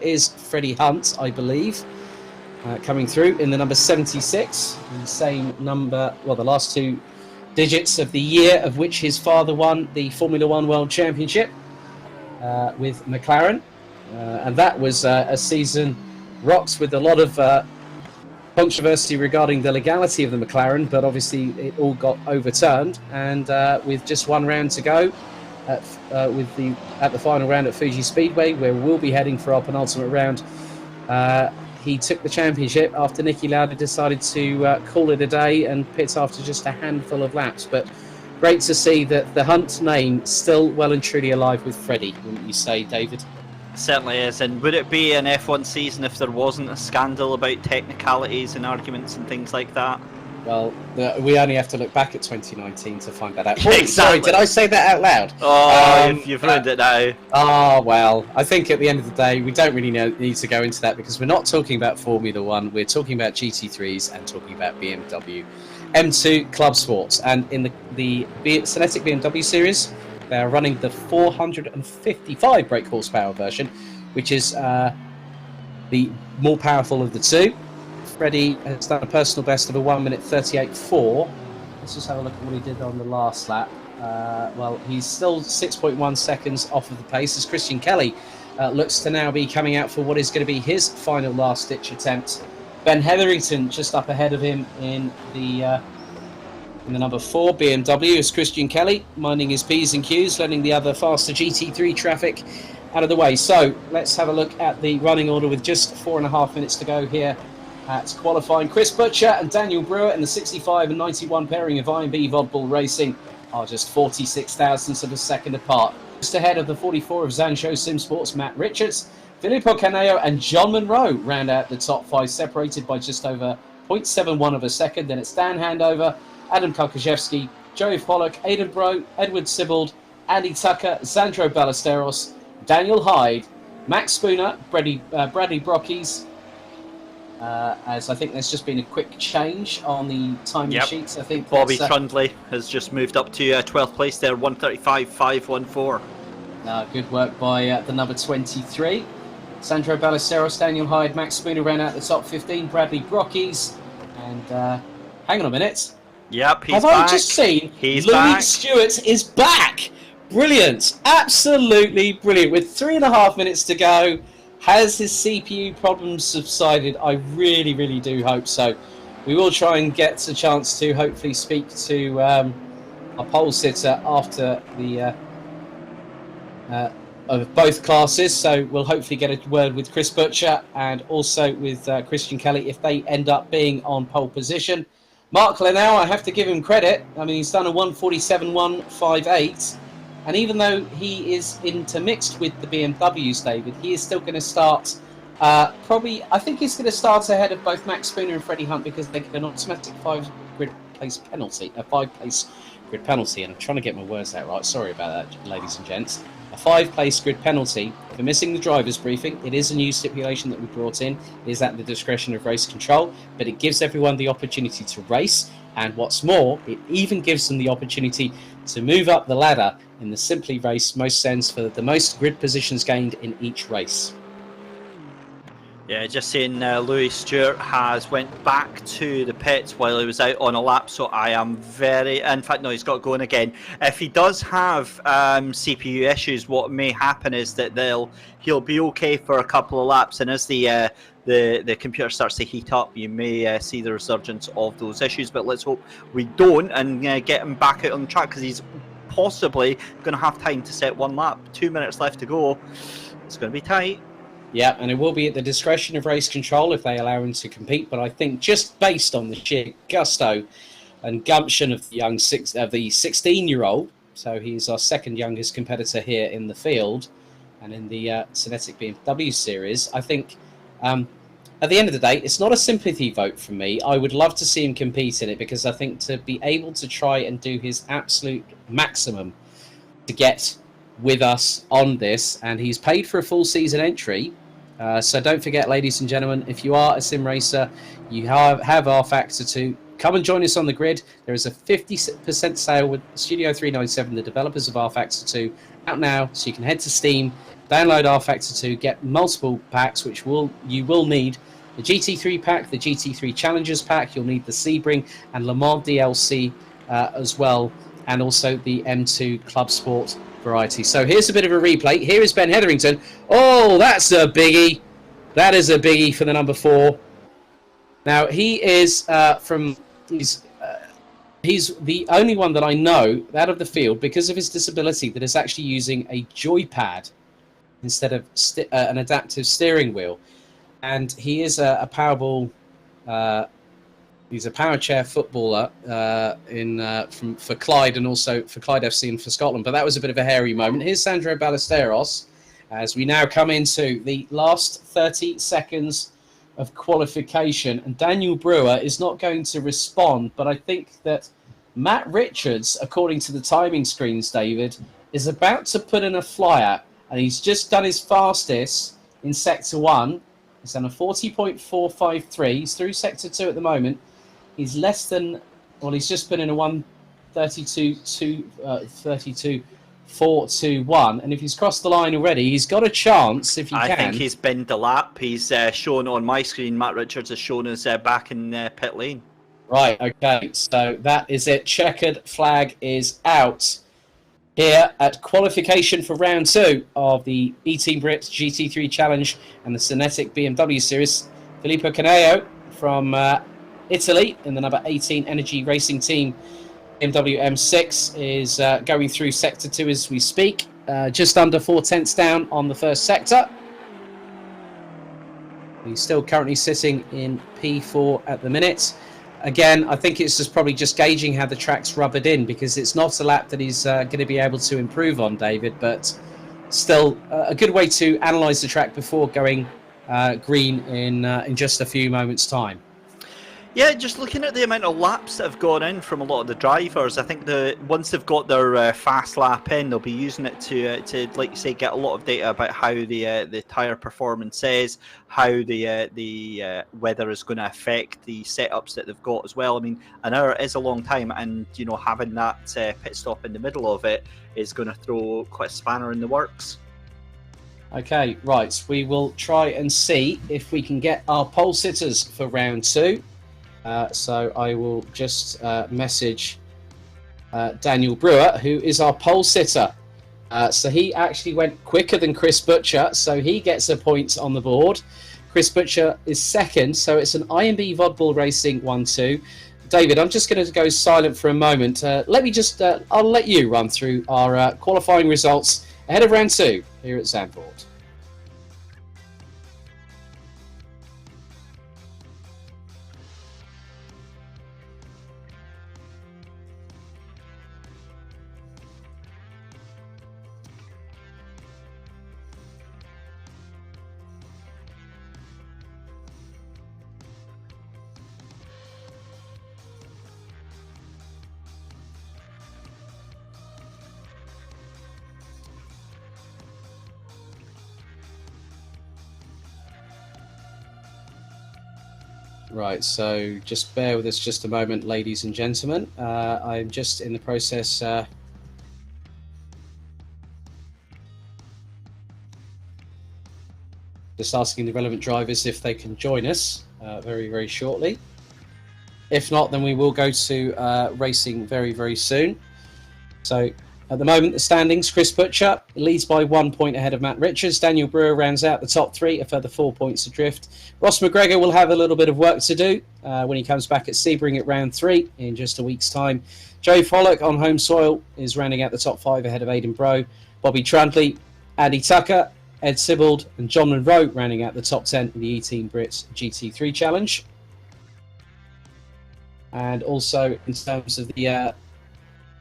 is Freddie Hunt, I believe, coming through in the number 76. The same number, well, the last 2 digits of the year of which his father won the Formula One World Championship with McLaren. And that was a season rocked with a lot of controversy regarding the legality of the McLaren, but obviously it all got overturned, and with just 1 round to go at the final round at Fuji Speedway, where we'll be heading for our penultimate round, he took the championship after Niki Lauda decided to call it a day and pit after just a handful of laps. But great to see that the Hunt name still well and truly alive with Freddie, wouldn't you say, David? Certainly is. And would it be an F1 season if there wasn't a scandal about technicalities and arguments and things like that? Well, we only have to look back at 2019 to find that out. Exactly. Sorry, did I say that out loud? Oh, you've ruined it now. Oh, well, I think at the end of the day, we don't really need to go into that because we're not talking about Formula One. We're talking about GT3s and talking about BMW M2 Club Sports. And in the SYNETIQ BMW series, they're running the 455 brake horsepower version, which is the more powerful of the two. Freddie has done a personal best of a 1 minute 38.4. Let's just have a look at what he did on the last lap. Well, he's still 6.1 seconds off of the pace as Christian Kelly looks to now be coming out for what is going to be his final last-ditch attempt. Ben Hetherington just up ahead of him in the number 4 BMW as Christian Kelly minding his P's and Q's, letting the other faster GT3 traffic out of the way. So let's have a look at the running order with just 4.5 minutes to go here at qualifying. Chris Butcher and Daniel Brewer in the 65 and 91 pairing of IMB Vodbull Racing are just 46 thousandths of a second apart. Just ahead of the 44 of Zancho Sim Sports, Matt Richards, Filippo Caneo and John Monroe round out the top 5, separated by just over 0.71 of a second. Then it's Dan Handover, Adam Karkaszewski, Joey Pollock, Aidan Bro, Edward Sibbald, Andy Tucker, Sandro Ballesteros, Daniel Hyde, Max Spooner, Bradley Brockies, as I think there's just been a quick change on the timing sheets. I think Bobby Trundley has just moved up to 12th place there, 1:35.514. Good work by the number 23. Sandro Ballesteros, Daniel Hyde, Max Spooner ran out the top 15, Bradley Brockies, and hang on a minute. Yep, he's Have back. I just seen He's Louis back. Stewart is back? Brilliant. Absolutely brilliant. With 3.5 minutes to go, has his CPU problems subsided? I really, really do hope so. We will try and get a chance to hopefully speak to a pole sitter after the of both classes. So we'll hopefully get a word with Chris Butcher and also with Christian Kelly if they end up being on pole position. Mark Lenau, I have to give him credit. I mean, he's done a 1:47.158. And even though he is intermixed with the BMWs, David, he is still going to start probably, I think he's going to start ahead of both Max Spooner and Freddie Hunt because they get an automatic 5-place penalty. And I'm trying to get my words out right. Sorry about that, ladies and gents. A 5-place grid penalty for missing the driver's briefing. It is a new stipulation that we brought in. It is at the discretion of race control, but it gives everyone the opportunity to race. And what's more, it even gives them the opportunity to move up the ladder in the Simply Race most sense for the most grid positions gained in each race. Yeah, just saying Louis Stewart has went back to the pits while he was out on a lap, so I am very... In fact, no, he's got going again. If he does have CPU issues, what may happen is that he'll be okay for a couple of laps, and as the computer starts to heat up, you may see the resurgence of those issues, but let's hope we don't and get him back out on the track because he's possibly going to have time to set one lap. 2 minutes left to go. It's going to be tight. Yeah, and it will be at the discretion of race control if they allow him to compete. But I think just based on the sheer gusto and gumption of the young 16-year-old, so he's our second youngest competitor here in the field and in the SYNETIQ BMW series, I think at the end of the day, it's not a sympathy vote from me. I would love to see him compete in it because I think to be able to try and do his absolute maximum to get with us on this, and he's paid for a full season entry. So don't forget, ladies and gentlemen, if you are a sim racer, you have R Factor 2, come and join us on the grid. There is a 50% sale with Studio 397, the developers of R Factor 2, out now, so you can head to Steam, download R Factor 2, get multiple packs, which you will need. The GT3 pack, the GT3 Challengers pack, you'll need the Sebring and Le Mans DLC as well, and also the M2 Club Sport variety. So here's a bit of a replay. Here is Ben Hetherington. Oh, that's a biggie. That is a biggie for the number 4. Now he is he's the only one that I know out of the field because of his disability that is actually using a joypad instead of an adaptive steering wheel, and he is a Powerball. He's a power chair footballer for Clyde and also for Clyde FC and for Scotland. But that was a bit of a hairy moment. Here's Sandro Ballesteros as we now come into the last 30 seconds of qualification. And Daniel Brewer is not going to respond, but I think that Matt Richards, according to the timing screens, David, is about to put in a flyer, and he's just done his fastest in Sector 1. He's done a 40.453. He's through Sector 2 at the moment. He's less than, well, he's just put in a 1:32.421, and if he's crossed the line already, he's got a chance if he can. I think he's binned the lap. He's shown on my screen, Matt Richards has shown us back in pit lane. Right, okay, so that is it. Checkered flag is out here at qualification for round 2 of the eTeam BRIT GT3 Challenge and the SYNETIQ BMW Series. Filippo Caneo from Italy in the number 18 Energy Racing Team BMW M6 is going through Sector 2 as we speak. Just under 4/10 down on the first sector. He's still currently sitting in P4 at the minute. Again, I think it's probably just gauging how the track's rubbered in, because it's not a lap that he's going to be able to improve on, David, but still a good way to analyse the track before going green in just a few moments' time. Yeah, just looking at the amount of laps that have gone in from a lot of the drivers, I think once they've got their fast lap in, they'll be using it to like you say, get a lot of data about how the tyre performance is, how the weather is going to affect the setups that they've got as well. I mean, an hour is a long time, and you know, having that pit stop in the middle of it is going to throw quite a spanner in the works. Okay, right, we will try and see if we can get our pole sitters for round 2. So I will just message Daniel Brewer, who is our pole sitter. So he actually went quicker than Chris Butcher, so he gets a point on the board. Chris Butcher is second, so it's an IMB Vodbull Racing 1-2. David, I'm just going to go silent for a moment. Let me just, I'll let you run through our qualifying results ahead of round 2 here at Zandvoort. Right, so just bear with us just a moment, ladies and gentlemen. I'm just in the process just asking the relevant drivers if they can join us very, very shortly. If not, then we will go to racing very, very soon. So at the moment, the standings, Chris Butcher leads by 1 point ahead of Matt Richards. Daniel Brewer rounds out the top 3, a further 4 points adrift. Ross McGregor will have a little bit of work to do when he comes back at Sebring at round 3 in just a week's time. Joe Follock on home soil is rounding out the top 5 ahead of Aidan Bro. Bobby Trundley, Andy Tucker, Ed Sibbald and John Monroe rounding out the top 10 in the eTeam BRIT GT3 Challenge. And also in terms of the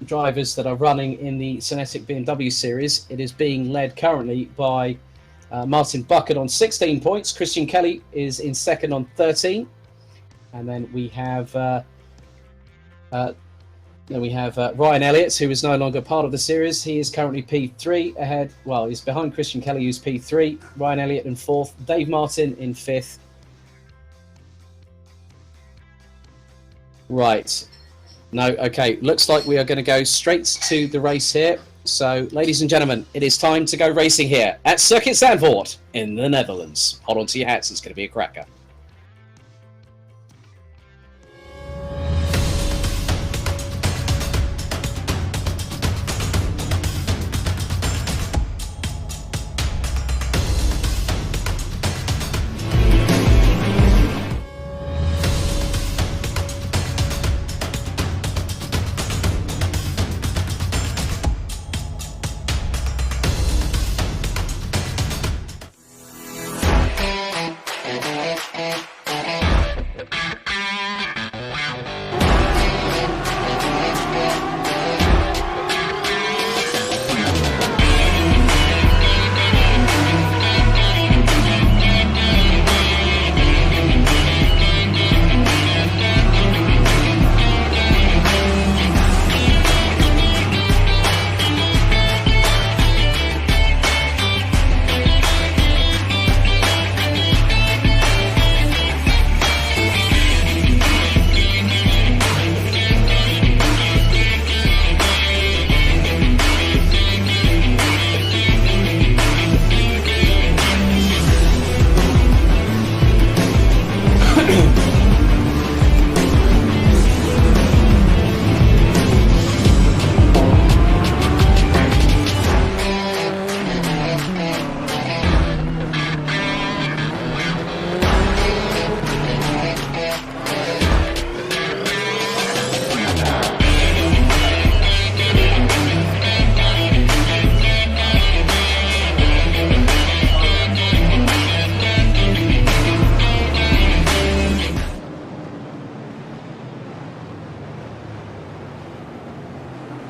drivers that are running in the SYNETIQ BMW Series, it is being led currently by Martin Bucket on 16 points. Christian Kelly is in second on 13, and then we have Ryan Elliott, who is no longer part of the series. He is currently P3 ahead. Well, he's behind Christian Kelly, who's P3. Ryan Elliott in 4th. Dave Martin in 5th. Right. No, okay. Looks like we are going to go straight to the race here. So, ladies and gentlemen, it is time to go racing here at Circuit Zandvoort in the Netherlands. Hold on to your hats. It's going to be a cracker.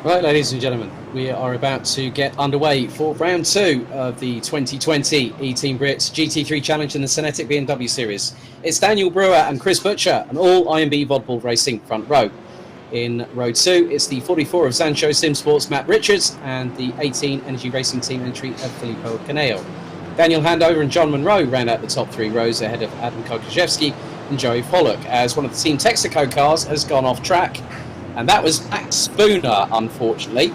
Right, ladies and gentlemen, we are about to get underway for round 2 of the 2020 eTeam BRIT GT3 Challenge in the SYNETIQ BMW Series. It's Daniel Brewer and Chris Butcher, an all IMB Vodball Racing front row. In row 2, it's the 44 of Zancho Sim Sports Matt Richards and the 18 Energy Racing Team entry of Filippo Caneo. Daniel Handover and John Monroe round out the top 3 rows ahead of Adam Kokoszewski and Joey Pollock, as one of the Team Texaco cars has gone off track. And that was Max Spooner, unfortunately.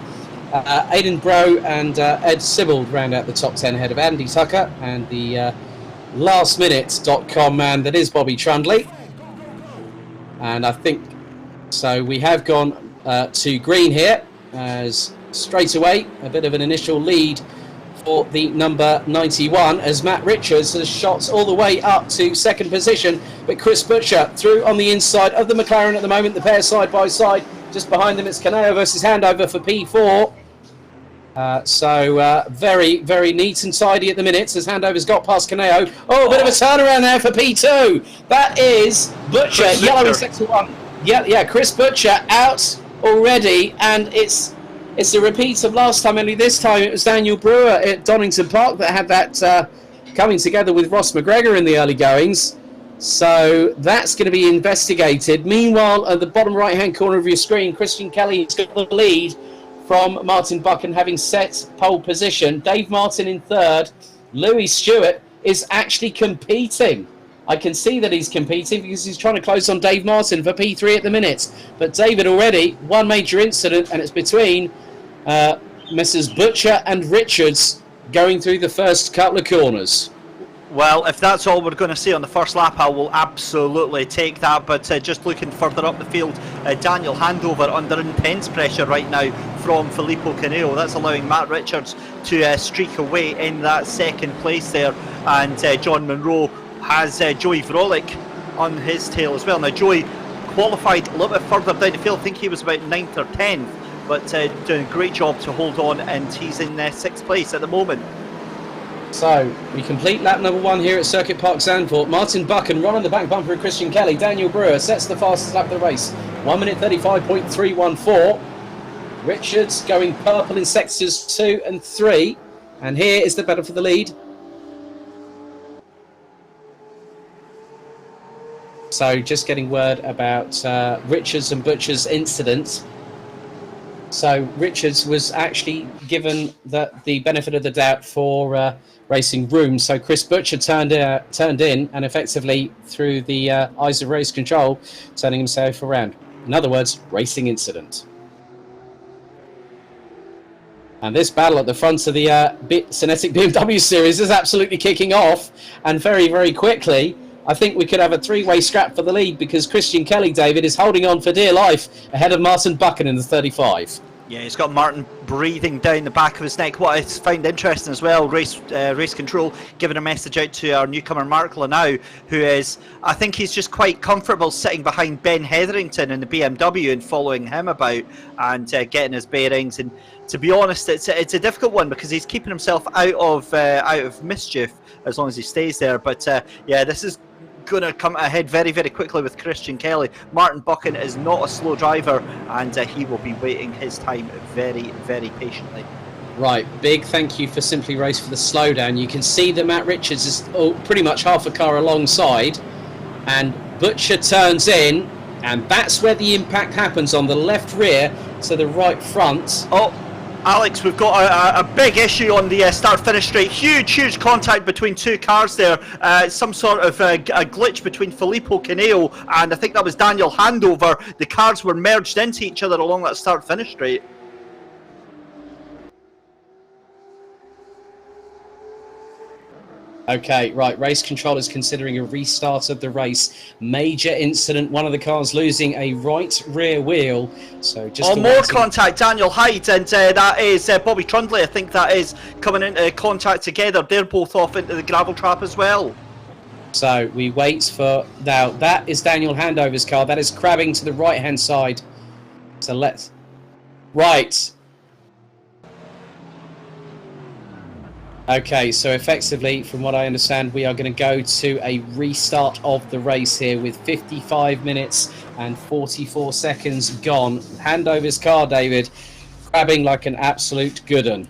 Aidan Brough and Ed Sibbald round out the top 10 ahead of Andy Tucker and the lastminute.com man that is Bobby Trundley. And I think, so we have gone to green here, as straight away a bit of an initial lead for the number 91, as Matt Richards has shot all the way up to second position, but Chris Butcher through on the inside of the McLaren at the moment, the pair side by side. Just behind them it's Caneo versus Handover for P4. So very, very neat and tidy at the minute as Handover's got past Caneo. Oh, a bit of a turnaround there for P2. That is Butcher, yellow in sector 1. Yeah, Chris Butcher out already, and it's a repeat of last time, only this time it was Daniel Brewer at Donington Park that had that coming together with Ross McGregor in the early goings. So that's going to be investigated. Meanwhile, at the bottom right-hand corner of your screen, Christian Kelly has got the lead from Martin Buchan, having set pole position. Dave Martin in third. Louis Stewart is actually competing. I can see that he's competing because he's trying to close on Dave Martin for P3 at the minute. But David already, one major incident, and it's between Messrs. Butcher and Richards going through the first couple of corners. Well, if that's all we're going to see on the first lap, I will absolutely take that. But just looking further up the field, Daniel Handover under intense pressure right now from Filippo Caneo. That's allowing Matt Richards to streak away in that second place there. And John Monroe has Joey Vrolik on his tail as well. Now, Joey qualified a little bit further down the field. I think he was about 9th or 10th. But doing a great job to hold on, and he's in 6th place at the moment. So we complete lap number 1 here at Circuit Park Zandvoort. Martin Buchan run on the back bumper of Christian Kelly. Daniel Brewer sets the fastest lap of the race, 1 minute 35.314. Richards going purple in sectors 2 and 3, and here is the battle for the lead. So just getting word about Richards and Butcher's incident. So Richards was actually given the benefit of the doubt for racing room. So Chris Butcher turned in and effectively, through the eyes of race control, turning himself around. In other words, racing incident. And this battle at the front of the SYNETIQ BMW Series is absolutely kicking off, and very, very quickly. I think we could have a 3-way scrap for the lead, because Christian Kelly, David, is holding on for dear life ahead of Martin Buchan in the 35. Yeah, he's got Martin breathing down the back of his neck. What I find interesting as well, race control giving a message out to our newcomer Mark Lanau, who is, I think he's just quite comfortable sitting behind Ben Hetherington in the BMW and following him about and getting his bearings. And to be honest, it's a difficult one, because he's keeping himself out of mischief as long as he stays there. But yeah, this is going to come ahead very, very quickly with Christian Kelly. Martin Buchan is not a slow driver, and he will be waiting his time very, very patiently. Right, big thank you for Simply Race for the slowdown. You can see that Matt Richards is pretty much half a car alongside, and Butcher turns in, and that's where the impact happens, on the left rear to the right front. Oh, Alex, we've got a big issue on the start-finish straight. Huge contact between two cars there. Some sort of a glitch between Filippo Caneo and I think that was Daniel Handover. The cars were merged into each other along that start-finish straight. Okay, right, race control is considering a restart of the race. Major incident, one of the cars losing a right rear wheel. So just more contact, Daniel Hyde, and that is Bobby Trundley. I think that is coming into contact together. They're both off into the gravel trap as well. So we wait for, now that is Daniel Handover's car. That is crabbing to the right-hand side. So let's, right. Okay, so effectively, from what I understand, we are going to go to a restart of the race here with 55 minutes and 44 seconds gone. Handover's car, David, grabbing like an absolute good one.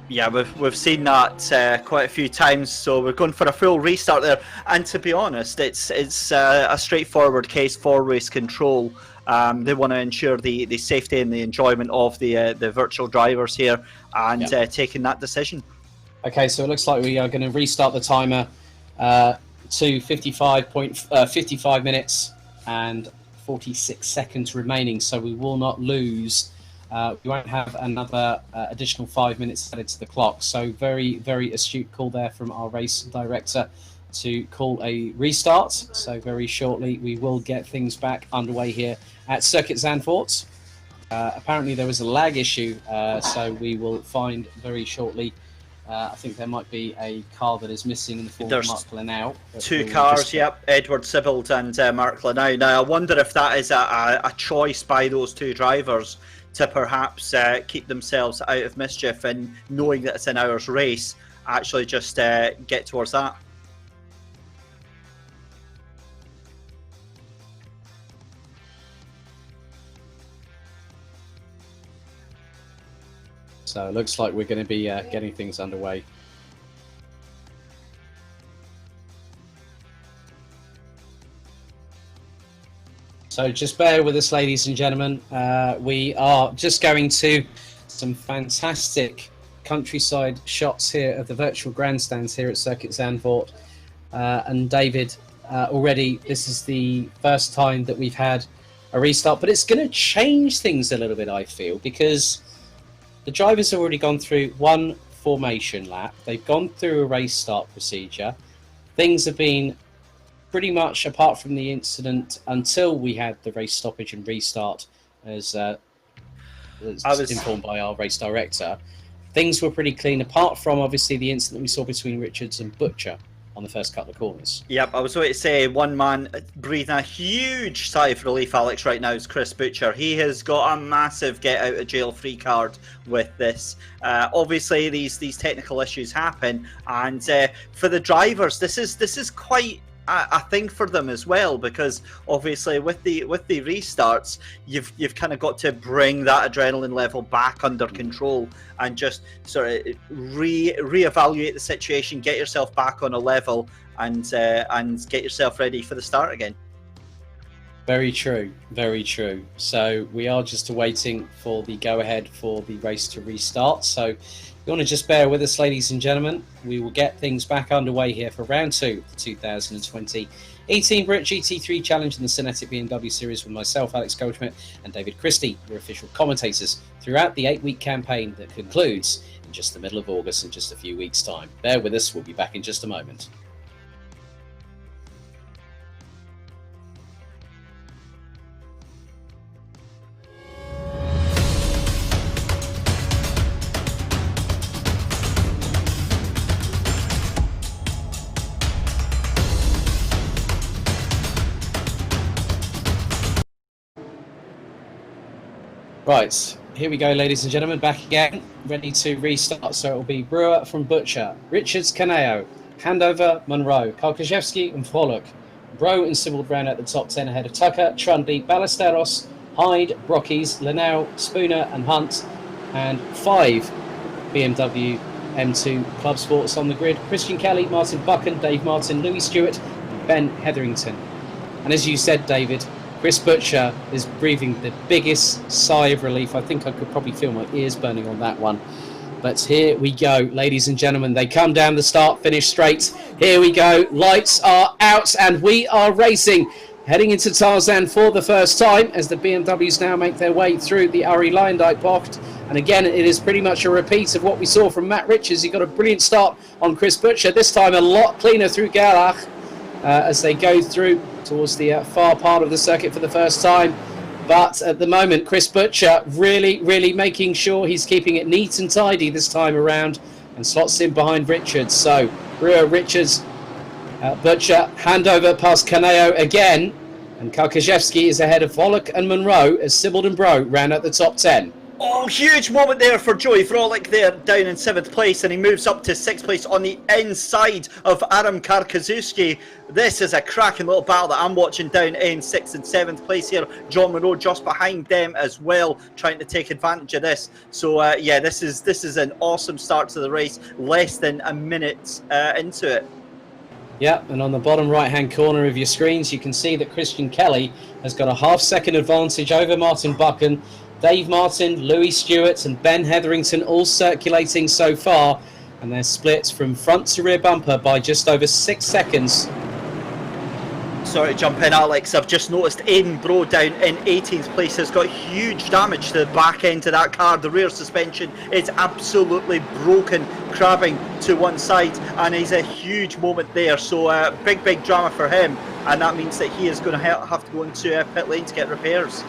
Yeah, we've seen that quite a few times, so we're going for a full restart there. And to be honest, it's a straightforward case for race control. They want to ensure the safety and the enjoyment of the virtual drivers here, and taking that decision. Okay, so it looks like we are going to restart the timer to 55 minutes and 46 seconds remaining, so we will not lose. We won't have another additional 5 minutes added to the clock. So very, very astute call there from our race director to call a restart. So very shortly we will get things back underway here at Circuit Zandvoort. Apparently there was a lag issue, so we will find very shortly. I think there might be a car that is missing in the form of Mark Lanau. Two cars, yep, Edward Sibbald and Mark Lanau. Now, I wonder if that is a choice by those two drivers to perhaps keep themselves out of mischief, and knowing that it's an hour's race, actually just get towards that. So it looks like we're going to be getting things underway. So just bear with us, ladies and gentlemen. We are just going to some fantastic countryside shots here of the virtual grandstands here at Circuit Zandvoort. And David, already this is the first time that we've had a restart, but it's going to change things a little bit, I feel, because the drivers have already gone through one formation lap. They've gone through a race start procedure. Things have been pretty much, apart from the incident until we had the race stoppage and restart, as informed by our race director, things were pretty clean, apart from obviously the incident we saw between Richards and Butcher on the first couple of corners. Yep, I was going to say, one man breathing a huge sigh of relief, Alex, right now is Chris Butcher. He has got a massive get out of jail free card with this. Obviously these technical issues happen, and for the drivers this is quite a thing for them as well, because obviously with the restarts you've kind of got to bring that adrenaline level back under control and just sort of reevaluate the situation, get yourself back on a level, and get yourself ready for the start again. Very true, very true. So we are just awaiting for the go-ahead for the race to restart. So if you want to just bear with us, ladies and gentlemen, we will get things back underway here for round 2 of the 2020 eTeam BRIT GT3 Challenge in the SYNETIQ BMW Series with myself, Alex Goldschmidt, and David Christie, your official commentators throughout the 8-week campaign that concludes in just the middle of August in just a few weeks' time. Bear with us, we'll be back in just a moment. Right, here we go, ladies and gentlemen, back again, ready to restart. So it will be Brewer from Butcher, Richards, Caneo, Handover, Monroe, Kalkaszewski and Frolic. Bro and Sibbald round at the top 10 ahead of Tucker, Trundy, Ballesteros, Hyde, Brockies, Lanau, Spooner and Hunt, and 5 BMW M2 Club Sports on the grid. Christian Kelly, Martin Buchan, Dave Martin, Louis Stewart and Ben Hetherington. And as you said, David, Chris Butcher is breathing the biggest sigh of relief. I think I could probably feel my ears burning on that one. But here we go, ladies and gentlemen. They come down the start, finish straight. Here we go. Lights are out and we are racing. Heading into Tarzan for the first time as the BMWs now make their way through the Uri Lyndike box. And again, it is pretty much a repeat of what we saw from Matt Richards. He got a brilliant start on Chris Butcher. This time a lot cleaner through Gerlach as they go through towards the far part of the circuit for the first time. But at the moment, Chris Butcher really making sure he's keeping it neat and tidy this time around and slots in behind Richards. So Brewer, Richards, Butcher, handover past Caneo again. And Kalkaszewski is ahead of Volok and Monroe as Sibbald and Bro round out the top 10. Oh, huge moment there for Joey Vrolik there, down in 7th place, and he moves up to 6th place on the inside of Aram Karkazuski. This is a cracking little battle that I'm watching down in 6th and 7th place here. John Monroe just behind them as well, trying to take advantage of this. So yeah, this is an awesome start to the race, less than a minute into it. Yeah, and on the bottom right-hand corner of your screens, you can see that Christian Kelly has got a half-second advantage over Martin Buchan. Dave Martin, Louis Stewart and Ben Hetherington all circulating so far, and they're split from front to rear bumper by just over 6 seconds. Sorry to jump in, Alex. I've just noticed Aidan Bro down in 18th place has got huge damage to the back end of that car. The rear suspension is absolutely broken, crabbing to one side, and he's a huge moment there. So big drama for him, and that means that he is going to have to go into pit lane to get repairs.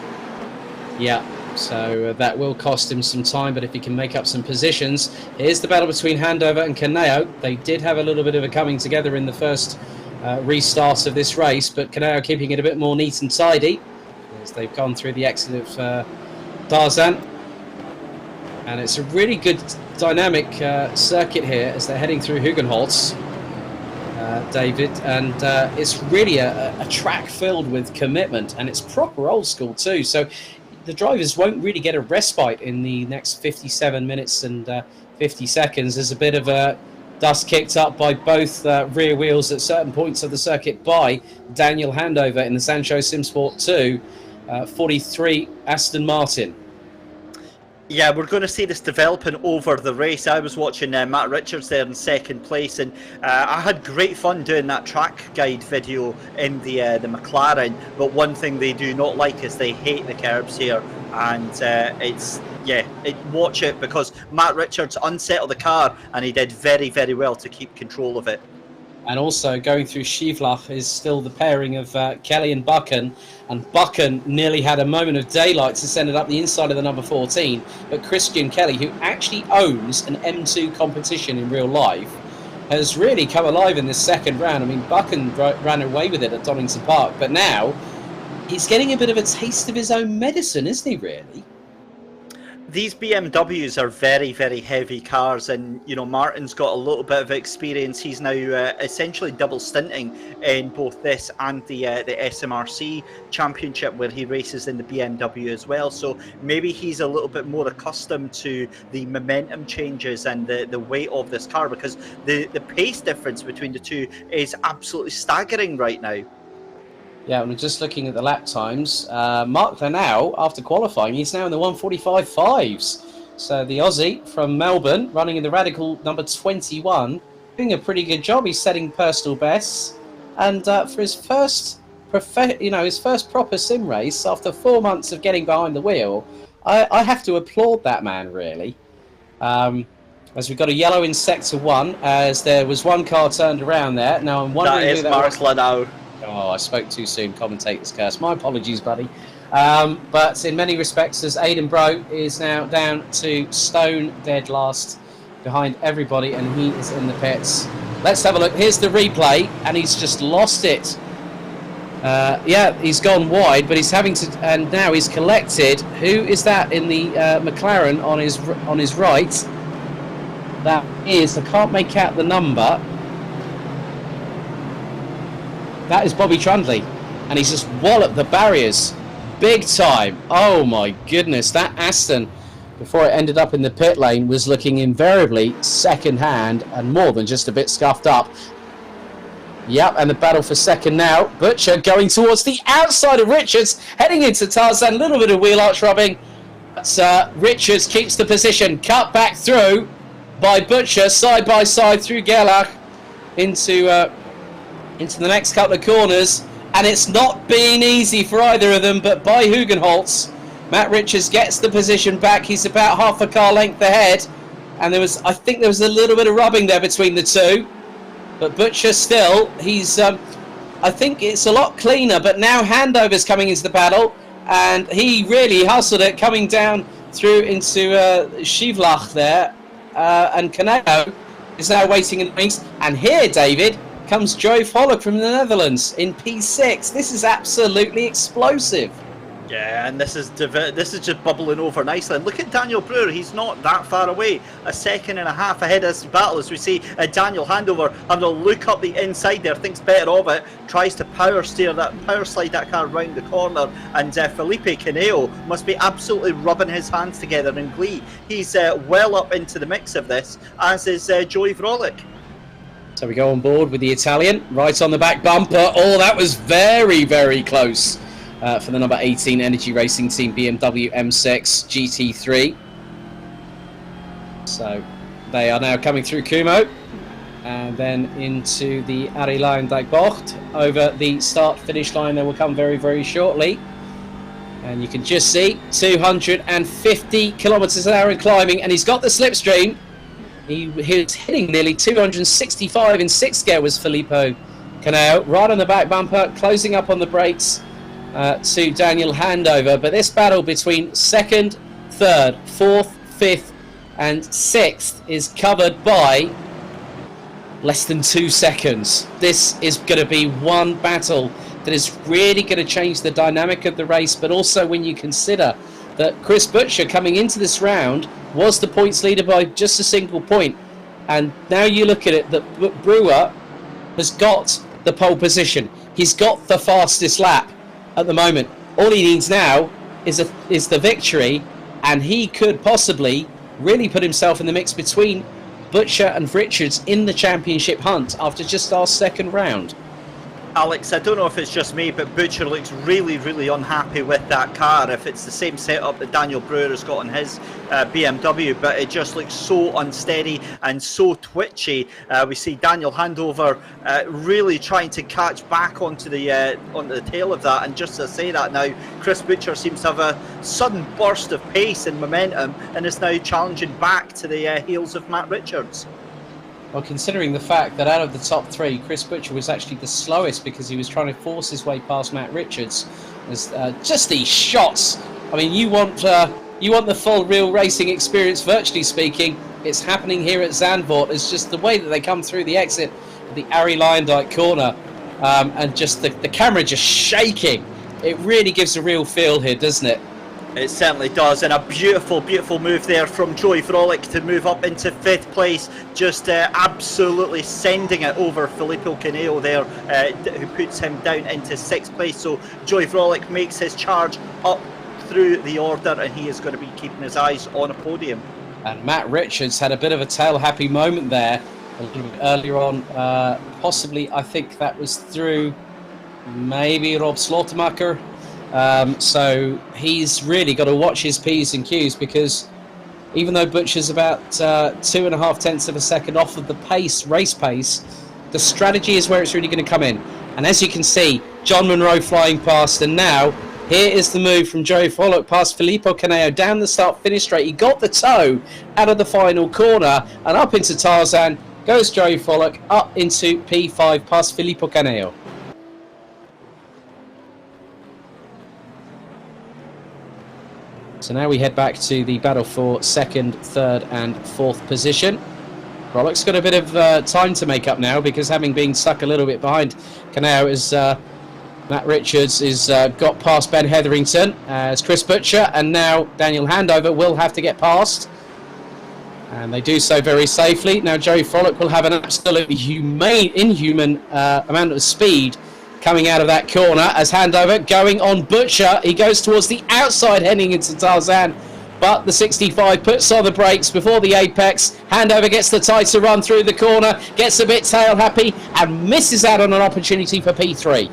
Yeah. So that will cost him some time, but if he can make up some positions. Here's the battle between Handover and Caneo. They did have a little bit of a coming together in the first restart of this race, but Caneo keeping it a bit more neat and tidy as they've gone through the exit of Tarzan. And it's a really good dynamic circuit here as they're heading through Hugenholz, David, and it's really a track filled with commitment, and it's proper old school too. So the drivers won't really get a respite in the next 57 minutes and 50 seconds. There's a bit of a dust kicked up by both rear wheels at certain points of the circuit by Daniel Handover in the Sancho Simsport 2 43 Aston Martin. Yeah, we're going to see this developing over the race. I was watching Matt Richards there in 2nd place, and I had great fun doing that track guide video in the McLaren. But one thing they do not like is they hate the curbs here, and watch it, because Matt Richards unsettled the car, and he did very well to keep control of it. And also going through Schieflach is still the pairing of Kelly and Buchan. And Buchan nearly had a moment of daylight to send it up the inside of the number 14. But Christian Kelly, who actually owns an M2 competition in real life, has really come alive in this second round. I mean, Buchan ran away with it at Donington Park, but now he's getting a bit of a taste of his own medicine, isn't he, really? These BMWs are very heavy cars, and you know, Martin's got a little bit of experience. He's now essentially double stinting in both this and the SMRC championship, where he races in the BMW as well. So maybe he's a little bit more accustomed to the momentum changes and the weight of this car, because the pace difference between the two is absolutely staggering right now. Yeah, and just looking at the lap times, Mark Lanau, after qualifying, he's now in the 1:45.5s. So the Aussie from Melbourne, running in the Radical number 21, doing a pretty good job. He's setting personal bests, and for his first proper sim race after 4 months of getting behind the wheel, I have to applaud that man, really. As we've got a yellow in sector 1, as there was one car turned around there. Now I'm wondering that is Mark Lanau. Oh, I spoke too soon. Commentator's curse. My apologies, buddy. But in many respects, as Aidan Bro is now down to stone dead last behind everybody, and he is in the pits. Let's have a look. Here's the replay, and he's just lost it. Yeah, he's gone wide, but he's having to, and now he's collected. Who is that in the McLaren on his right? That is, I can't make out the number. That is Bobby Trundley, and he's just walloped the barriers big time. Oh my goodness, that Aston, before it ended up in the pit lane, was looking invariably second hand and more than just a bit scuffed up. Yep, and the battle for second now. Butcher going towards the outside of Richards, heading into Tarzan, a little bit of wheel arch rubbing. But Richards keeps the position, cut back through by Butcher, side by side through Gerlach into the next couple of corners, and it's not been easy for either of them, but by Hugenholz, Matt Richards gets the position back. He's about half a car length ahead, and I think there was a little bit of rubbing there between the two, but Butcher still, I think it's a lot cleaner, but now Handover's coming into the battle, and he really hustled it, coming down through into Schieflach there, and Caneo is now waiting in the wings, and here, David, comes Joe Volk from the Netherlands in P6. This is absolutely explosive. Yeah, and this is just bubbling over nicely. And look at Daniel Brewer; he's not that far away. A second and a half ahead of this battle, as we see Daniel Handover having a look up the inside there, thinks better of it, tries to power slide that car round the corner, and Felipe Caneo must be absolutely rubbing his hands together in glee. He's well up into the mix of this, as is Joey Vrolik. So we go on board with the Italian, right on the back bumper. Oh, that was very, very close. For the number 18 Energy Racing Team BMW M6 GT3. So they are now coming through Kumo and then into the Unrelenting over the start-finish line. They will come very, very shortly. And you can just see 250 kilometers an hour in climbing, and he's got the slipstream. He's hitting nearly 265 in 6th gear was Filippo Canao, right on the back bumper, closing up on the brakes. To Daniel Handover, but this battle between 2nd, 3rd, 4th, 5th and 6th is covered by less than 2 seconds. This is going to be one battle that is really going to change the dynamic of the race, but also when you consider that Chris Butcher coming into this round was the points leader by just a single point, and now you look at it that Brewer has got the pole position, he's got the fastest lap at the moment. All he needs now is the victory, and he could possibly really put himself in the mix between Butcher and Richards in the championship hunt after just our 2nd round. Alex, I don't know if it's just me, but Butcher looks really, really unhappy with that car. If it's the same setup that Daniel Brewer has got on his BMW, but it just looks so unsteady and so twitchy. We see Daniel Handover really trying to catch back onto the tail of that. And just to say that now, Chris Butcher seems to have a sudden burst of pace and momentum and is now challenging back to the heels of Matt Richards. Well, considering the fact that out of the top 3, Chris Butcher was actually the slowest because he was trying to force his way past Matt Richards. There's just these shots. I mean, you want the full real racing experience, virtually speaking. It's happening here at Zandvoort. It's just the way that they come through the exit of the Arie Luijendijk corner, and just the camera just shaking. It really gives a real feel here, doesn't it? It certainly does, and a beautiful, beautiful move there from Joey Vrolik to move up into 5th place, just absolutely sending it over Filippo Caneo there, who puts him down into 6th place. So Joey Vrolik makes his charge up through the order, and he is going to be keeping his eyes on a podium. And Matt Richards had a bit of a tail-happy moment there a little bit earlier on, possibly, I think that was through maybe Rob Slaughtermacher. So he's really got to watch his P's and Q's, because even though Butcher's about 2.5 tenths of a second off of the race pace, the strategy is where it's really going to come in. And as you can see, John Munro flying past, and now here is the move from Joey Vrolik past Filippo Caneo down the start-finish straight. He got the toe out of the final corner, and up into Tarzan goes Joey Vrolik up into P5 past Filippo Caneo. So now we head back to the battle for 2nd, 3rd and 4th position. Vrolik's got a bit of time to make up now, because having been stuck a little bit behind Canao, is Matt Richards is got past Ben Hetherington as Chris Butcher, and now Daniel Handover will have to get past. And they do so very safely. Now Joey Vrolik will have an absolutely inhuman amount of speed coming out of that corner as Handover going on Butcher. He goes towards the outside heading into Tarzan, but the 65 puts on the brakes before the apex. Handover gets the tighter run through the corner, gets a bit tail happy and misses out on an opportunity for P3.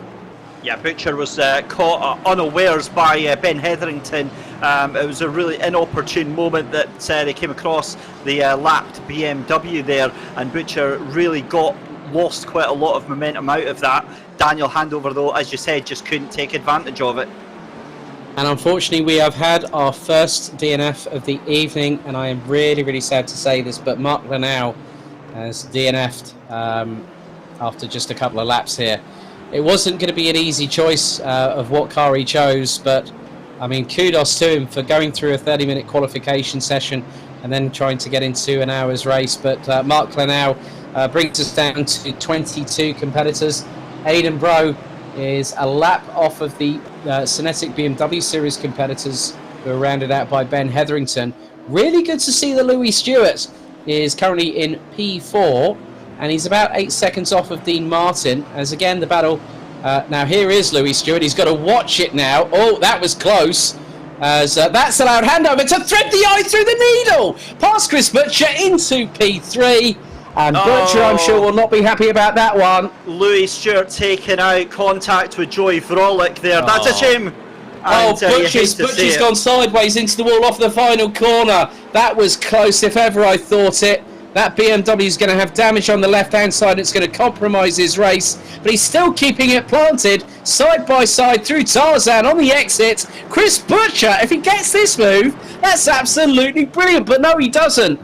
Yeah, Butcher was caught unawares by Ben Hetherington. It was a really inopportune moment that they came across the lapped BMW there, and Butcher really lost quite a lot of momentum out of that. Daniel Handover, though, as you said, just couldn't take advantage of it. And unfortunately, we have had our first DNF of the evening, and I am really, really sad to say this, but Mark Lanau has DNF'd after just a couple of laps here. It wasn't going to be an easy choice of what car he chose, but I mean, kudos to him for going through a 30-minute qualification session and then trying to get into an hour's race. But Mark Lanau brings us down to 22 competitors. Aidan Bro is a lap off of the SYNETIQ BMW Series competitors who are rounded out by Ben Hetherington. Really good to see that Louis Stewart is currently in P4, and he's about 8 seconds off of Dean Martin. As again, the battle. Now here is Louis Stewart. He's got to watch it now. Oh, that was close. As that's allowed handover to thread the eye through the needle. Past Chris Butcher into P3. And Butcher, I'm sure, will not be happy about that one. Louis Stewart taking out contact with Joey Vrolik there. That's a shame. And, Butcher's gone sideways into the wall off the final corner. That was close if ever I thought it. That BMW is going to have damage on the left-hand side. It's going to compromise his race. But he's still keeping it planted side by side through Tarzan on the exit. Chris Butcher, if he gets this move, that's absolutely brilliant. But no, he doesn't.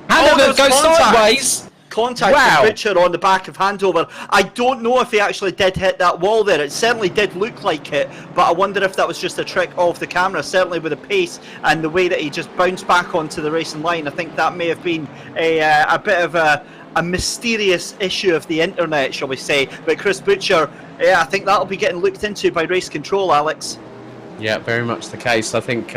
Handover goes sideways. Contact with Butcher on the back of handover. I don't know if he actually did hit that wall there. It certainly did look like it, but I wonder if that was just a trick of the camera. Certainly with the pace and the way that he just bounced back onto the racing line, I think that may have been a bit of a mysterious issue of the internet, shall we say. But Chris Butcher, I think that'll be getting looked into by race control, Alex. Yeah, very much the case. I think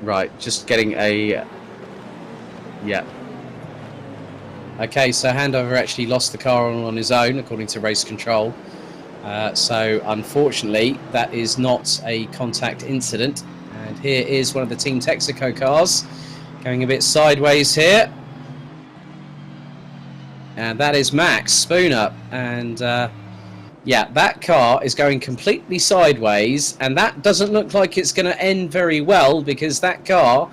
right, just getting a yeah. Okay, so Handover actually lost the car on his own, according to race control. So unfortunately, that is not a contact incident. And here is one of the Team Texaco cars going a bit sideways here. And that is Max Spooner. And yeah, that car is going completely sideways. And that doesn't look like it's going to end very well, because that car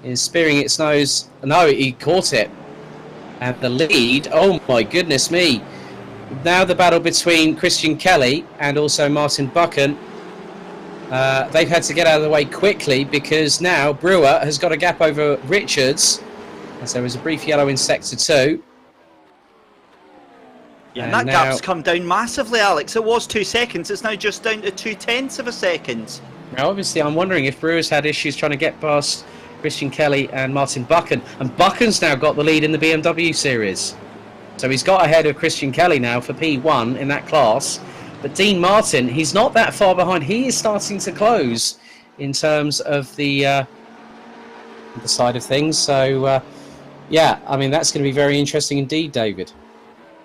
is spearing its nose. No, he caught it. And the lead, oh my goodness me. Now the battle between Christian Kelly and also Martin Buchan. They've had to get out of the way quickly, because now Brewer has got a gap over Richards, as there was a brief yellow in Sector 2. Yeah, and that gap's come down massively, Alex. It was 2 seconds. It's now just down to 0.2 of a second. Now, obviously, I'm wondering if Brewer's had issues trying to get past Christian Kelly and Martin Buchan. And Buchan's now got the lead in the BMW series. So he's got ahead of Christian Kelly now for P1 in that class. But Dean Martin, he's not that far behind. He is starting to close in terms of the side of things. So, yeah, I mean, that's going to be very interesting indeed, David.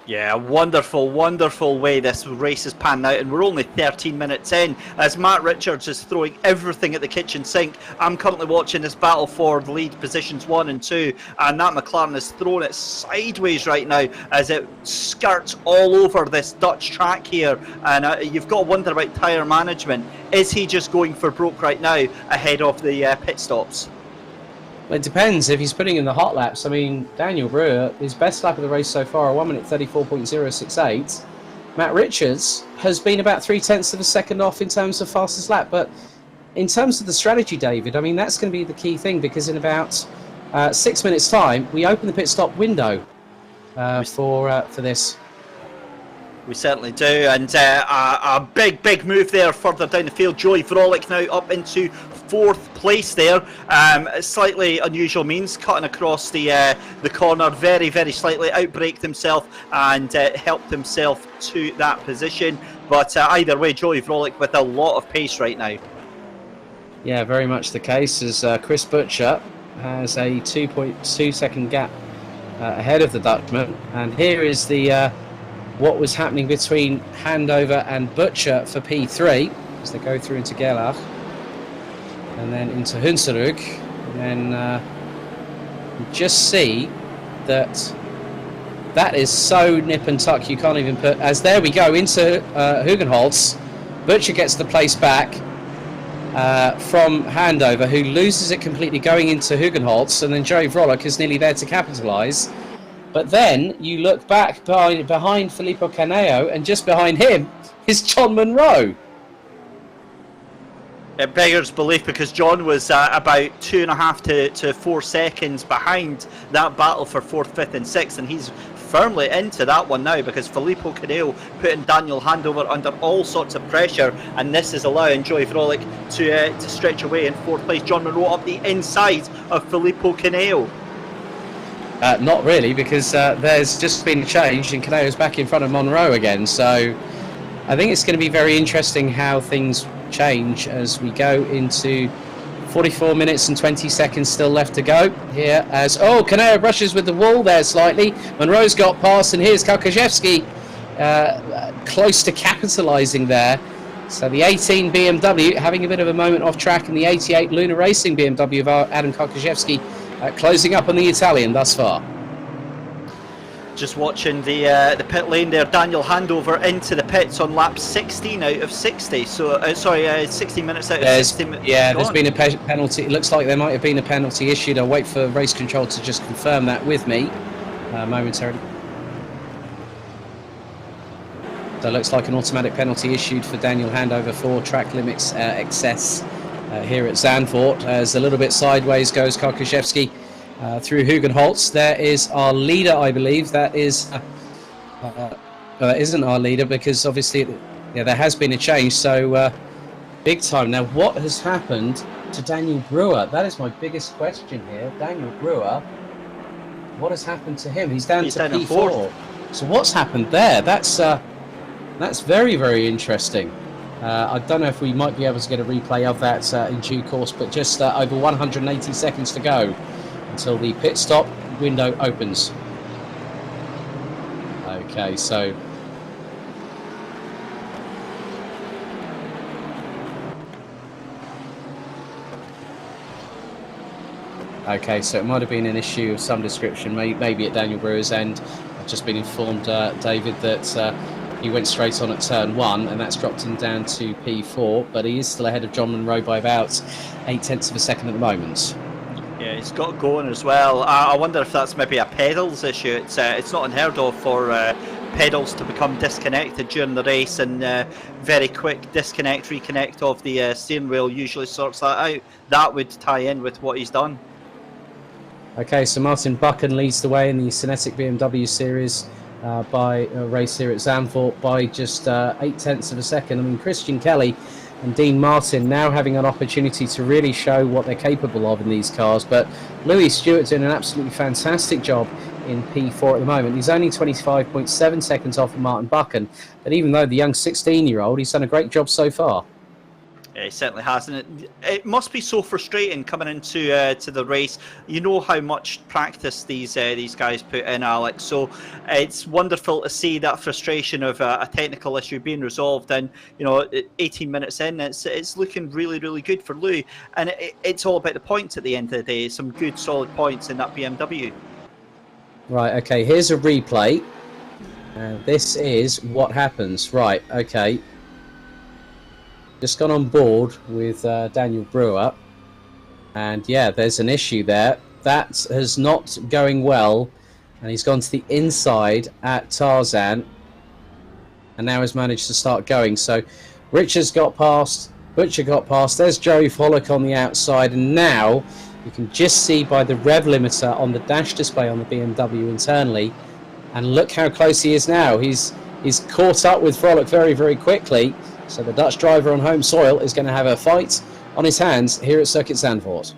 Yeah, wonderful, wonderful way this race is panning out, and we're only 13 minutes in as Matt Richards is throwing everything at the kitchen sink. I'm currently watching this battle for the lead positions 1 and 2, and that McLaren is throwing it sideways right now as it skirts all over this Dutch track here, and you've got to wonder about tyre management. Is he just going for broke right now ahead of the pit stops? Well, it depends if he's putting in the hot laps. I mean, Daniel Brewer, his best lap of the race so far, 1 minute 34.068. Matt Richards has been about 0.3 of a second off in terms of fastest lap. But in terms of the strategy, David, I mean, that's going to be the key thing, because in about 6 minutes' time, we open the pit stop window for this. We certainly do, and a big move there further down the field. Joey Vrolik now up into 4th place there. Slightly unusual means, cutting across the corner very slightly, outbraked himself and helped himself to that position. But either way, Joey Vrolik with a lot of pace right now. Yeah, very much the case, as Chris Butcher has a 2.2 second gap ahead of the Dutchman. And here is the what was happening between Handover and Butcher for P3 as they go through into Gerlach and then into Hunsrück, and then you just see that is so nip and tuck you can't even put, as there we go into Hugenholz. Butcher gets the place back from Handover, who loses it completely going into Hugenholz, and then Joey Vrolik is nearly there to capitalise. But then you look back behind Filippo Caneo, and just behind him is John Munro. It beggars belief, because John was about 2.5 to 4 seconds behind that battle for 4th, 5th and 6th, and he's firmly into that one now, because Filippo Caneo putting Daniel Handover under all sorts of pressure, and this is allowing Joey Vrolik to stretch away in 4th place. John Munro up the inside of Filippo Caneo. Not really, because there's just been a change and Caneo's back in front of Monroe again. So I think it's going to be very interesting how things change as we go into 44 minutes and 20 seconds still left to go here as, Kanea brushes with the wall there slightly. Monroe's got past, and here's Kokoszewski close to capitalising there. So the 18 BMW having a bit of a moment off track, and the 88 Luna Racing BMW of Adam Kokoszewski closing up on the Italian thus far. Just watching the pit lane there, Daniel handover into the pits on lap 16 out of 60. So 16 minutes out of 60 minutes. Yeah, there's been a penalty. It looks like there might have been a penalty issued. I'll wait for race control to just confirm that with me momentarily. So it looks like an automatic penalty issued for Daniel handover for track limits excess here at Zandvoort. As a little bit sideways goes Kokoszewski. Through Hugenholtz. There is our leader, I believe. That is isn't our leader, because obviously there has been a change, so big time. Now what has happened to Daniel Brewer? That is my biggest question here. Daniel Brewer, what has happened to him? He's down to P4. So what's happened there? That's very, very interesting. I don't know if we might be able to get a replay of that in due course, but just over 180 seconds to go until the pit stop window opens. Okay, so it might have been an issue of some description, maybe at Daniel Brewer's end. I've just been informed, David, that he went straight on at turn 1, and that's dropped him down to P4, but he is still ahead of John Monroe by about 0.8 of a second at the moment. Yeah, he's got going as well. I wonder if that's maybe a pedals issue. It's not unheard of for pedals to become disconnected during the race, and very quick disconnect, reconnect of the steering wheel usually sorts that out. That would tie in with what he's done. Okay, so Martin Buchan leads the way in the SYNETIQ BMW series by a race here at Zandvoort by just 0.8 of a second. I mean, Christian Kelly and Dean Martin now having an opportunity to really show what they're capable of in these cars, but Louis Stewart doing an absolutely fantastic job in P4 at the moment. He's only 25.7 seconds off of Martin Buchan, but even though the young 16-year-old, he's done a great job so far. Yeah, he certainly has, and it must be so frustrating coming into to the race. You know how much practice these guys put in, Alex. So it's wonderful to see that frustration of a technical issue being resolved. And 18 minutes in, it's looking really, really good for Louis. And it's all about the points at the end of the day. Some good, solid points in that BMW. Right. Okay. Here's a replay. This is what happens. Right. Okay. Just gone on board with Daniel Brewer, and yeah, there's an issue there. That is not going well, and he's gone to the inside at Tarzan, and now has managed to start going. So Richards got past, Butcher got past, there's Joey Follock on the outside, and now you can just see by the rev limiter on the dash display on the BMW internally, and look how close he is now. He's caught up with Follock very, very quickly. So the Dutch driver on home soil is going to have a fight on his hands here at Circuit Zandvoort.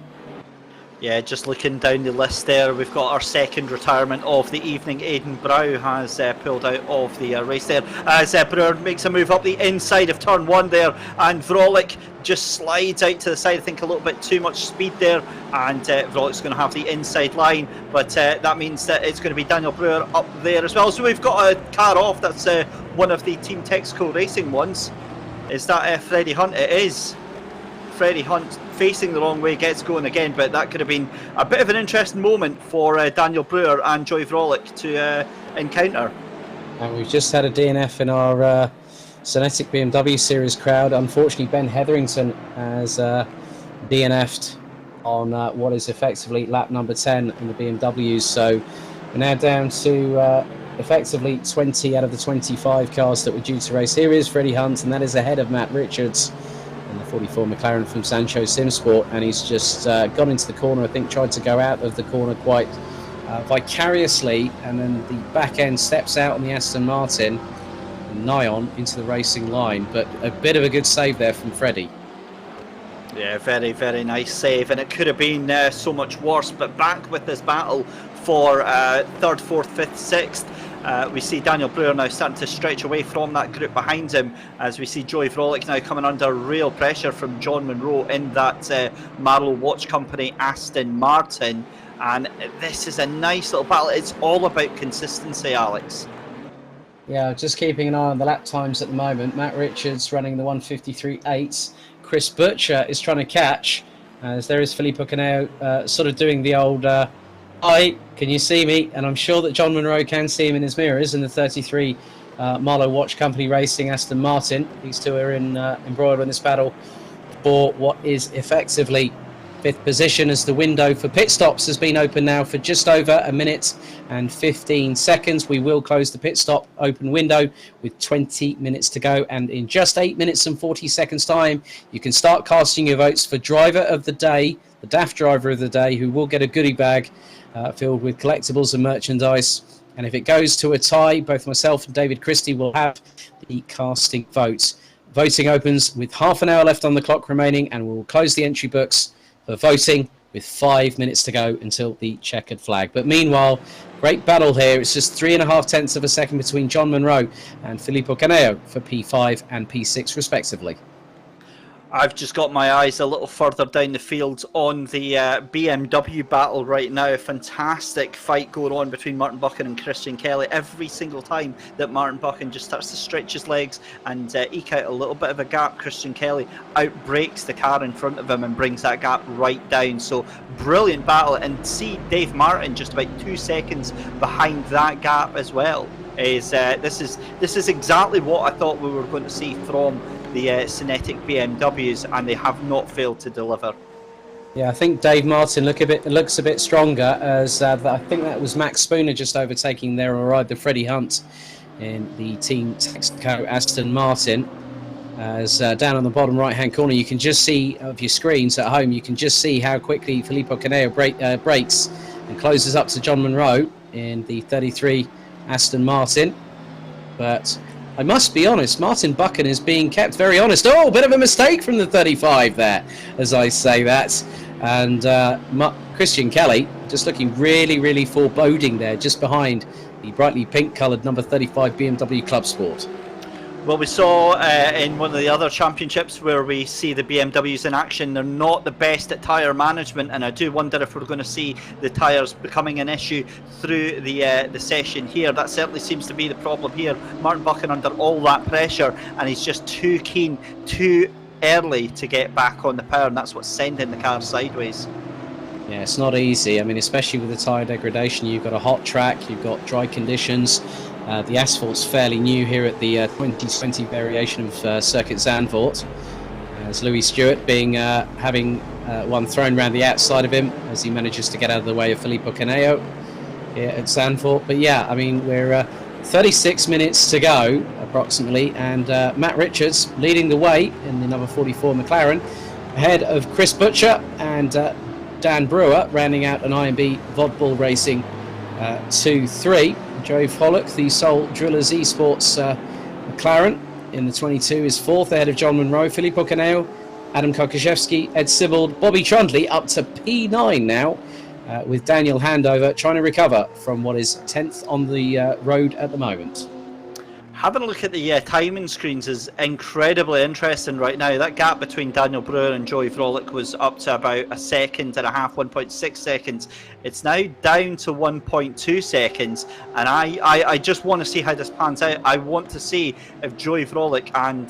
Yeah, just looking down the list there, we've got our second retirement of the evening. Aidan Brow has pulled out of the race there as Brewer makes a move up the inside of turn 1 there, and Vrolik just slides out to the side. I think a little bit too much speed there, and Vrolik's going to have the inside line, but that means that it's going to be Daniel Brewer up there as well. So we've got a car off. That's one of the Team Texaco Racing ones. Is that Freddie Hunt? It is. Freddie Hunt facing the wrong way, gets going again, but that could have been a bit of an interesting moment for Daniel Brewer and Joey Vrolik to encounter. And we've just had a DNF in our SYNETIQ BMW Series crowd. Unfortunately, Ben Hetherington has DNF'd on what is effectively lap number 10 in the BMWs. So we're now down to effectively 20 out of the 25 cars that were due to race. Here is Freddie Hunt, and that is ahead of Matt Richards in the 44 McLaren from Sancho Simsport, and he's just gone into the corner. I think tried to go out of the corner quite vicariously, and then the back end steps out on the Aston Martin and nigh on into the racing line, but a bit of a good save there from Freddie. Yeah, very, very nice save, and it could have been so much worse, but back with this battle for 3rd, 4th, 5th, 6th. We see Daniel Brewer now starting to stretch away from that group behind him, as we see Joey Frolic now coming under real pressure from John Munro in that Marlow Watch Company Aston Martin. And this is a nice little battle. It's all about consistency, Alex. Yeah, just keeping an eye on the lap times at the moment. Matt Richards running the 1:53.8. Chris Butcher is trying to catch, as there is Filippo Caneo sort of doing the old, hi, can you see me? And I'm sure that John Munro can see him in his mirrors in the 33 Marlow Watch Company Racing Aston Martin. These two are embroiled in this battle for what is effectively fifth position, as the window for pit stops has been open now for just over a minute and 15 seconds. We will close the pit stop open window with 20 minutes to go, and in just 8 minutes and 40 seconds time, you can start casting your votes for driver of the day, the DAF driver of the day, who will get a goodie bag filled with collectibles and merchandise. And if it goes to a tie, both myself and David Christie will have the casting votes. Voting opens with half an hour left on the clock remaining, and we'll close the entry books for voting with 5 minutes to go until the checkered flag. But meanwhile, great battle here. It's just 3.5 tenths of a second between John Munro and Filippo Caneo for P5 and P6 respectively. I've just got my eyes a little further down the field on the BMW battle right now. A fantastic fight going on between Martin Buchan and Christian Kelly. Every single time that Martin Buchan just starts to stretch his legs and eke out a little bit of a gap, Christian Kelly outbreaks the car in front of him and brings that gap right down. So brilliant battle, and see Dave Martin just about 2 seconds behind that gap as well. This is exactly what I thought we were going to see from the SYNETIQ BMWs, and they have not failed to deliver. Yeah, I think Dave Martin looks a bit stronger, as I think that was Max Spooner just overtaking there on ride the Freddie Hunt in the Team Texaco Aston Martin. As down on the bottom right hand corner, you can just see of your screens at home, you can just see how quickly Filippo Caneo brakes and closes up to John Munro in the 33 Aston Martin. But I must be honest, Martin Buchan is being kept very honest. Oh, a bit of a mistake from the 35 there, as I say that. And Christian Kelly just looking really, really foreboding there, just behind the brightly pink-coloured number 35 BMW Club Sport. Well, we saw in one of the other championships where we see the BMWs in action, they're not the best at tyre management, and I do wonder if we're going to see the tyres becoming an issue through the session here. That certainly seems to be the problem here. Martin Buchan under all that pressure, and he's just too keen, too early to get back on the power, and that's what's sending the car sideways. Yeah, it's not easy. I mean, especially with the tyre degradation, you've got a hot track, you've got dry conditions. The asphalt's fairly new here at the 2020 variation of Circuit Zandvoort. As Louis Stewart having one thrown around the outside of him as he manages to get out of the way of Filippo Caneo here at Zandvoort. But yeah, I mean, we're 36 minutes to go approximately, and Matt Richards leading the way in the number 44 McLaren, ahead of Chris Butcher and Dan Brewer, rounding out an IMB Vodbull Racing 2-3. Joey Frolic, the sole Drillers Esports McLaren in the 22, is fourth ahead of John Munro, Filippo Caneo, Adam Kokoszewski, Ed Sibbald, Bobby Trundley up to P9 now, with Daniel Handover trying to recover from what is 10th on the road at the moment. Having a look at the timing screens is incredibly interesting right now. That gap between Daniel Brewer and Joey Frolic was up to about 1.5 seconds, 1.6 seconds. It's now down to 1.2 seconds, and I just want to see how this pans out. I want to see if Joey Frolic and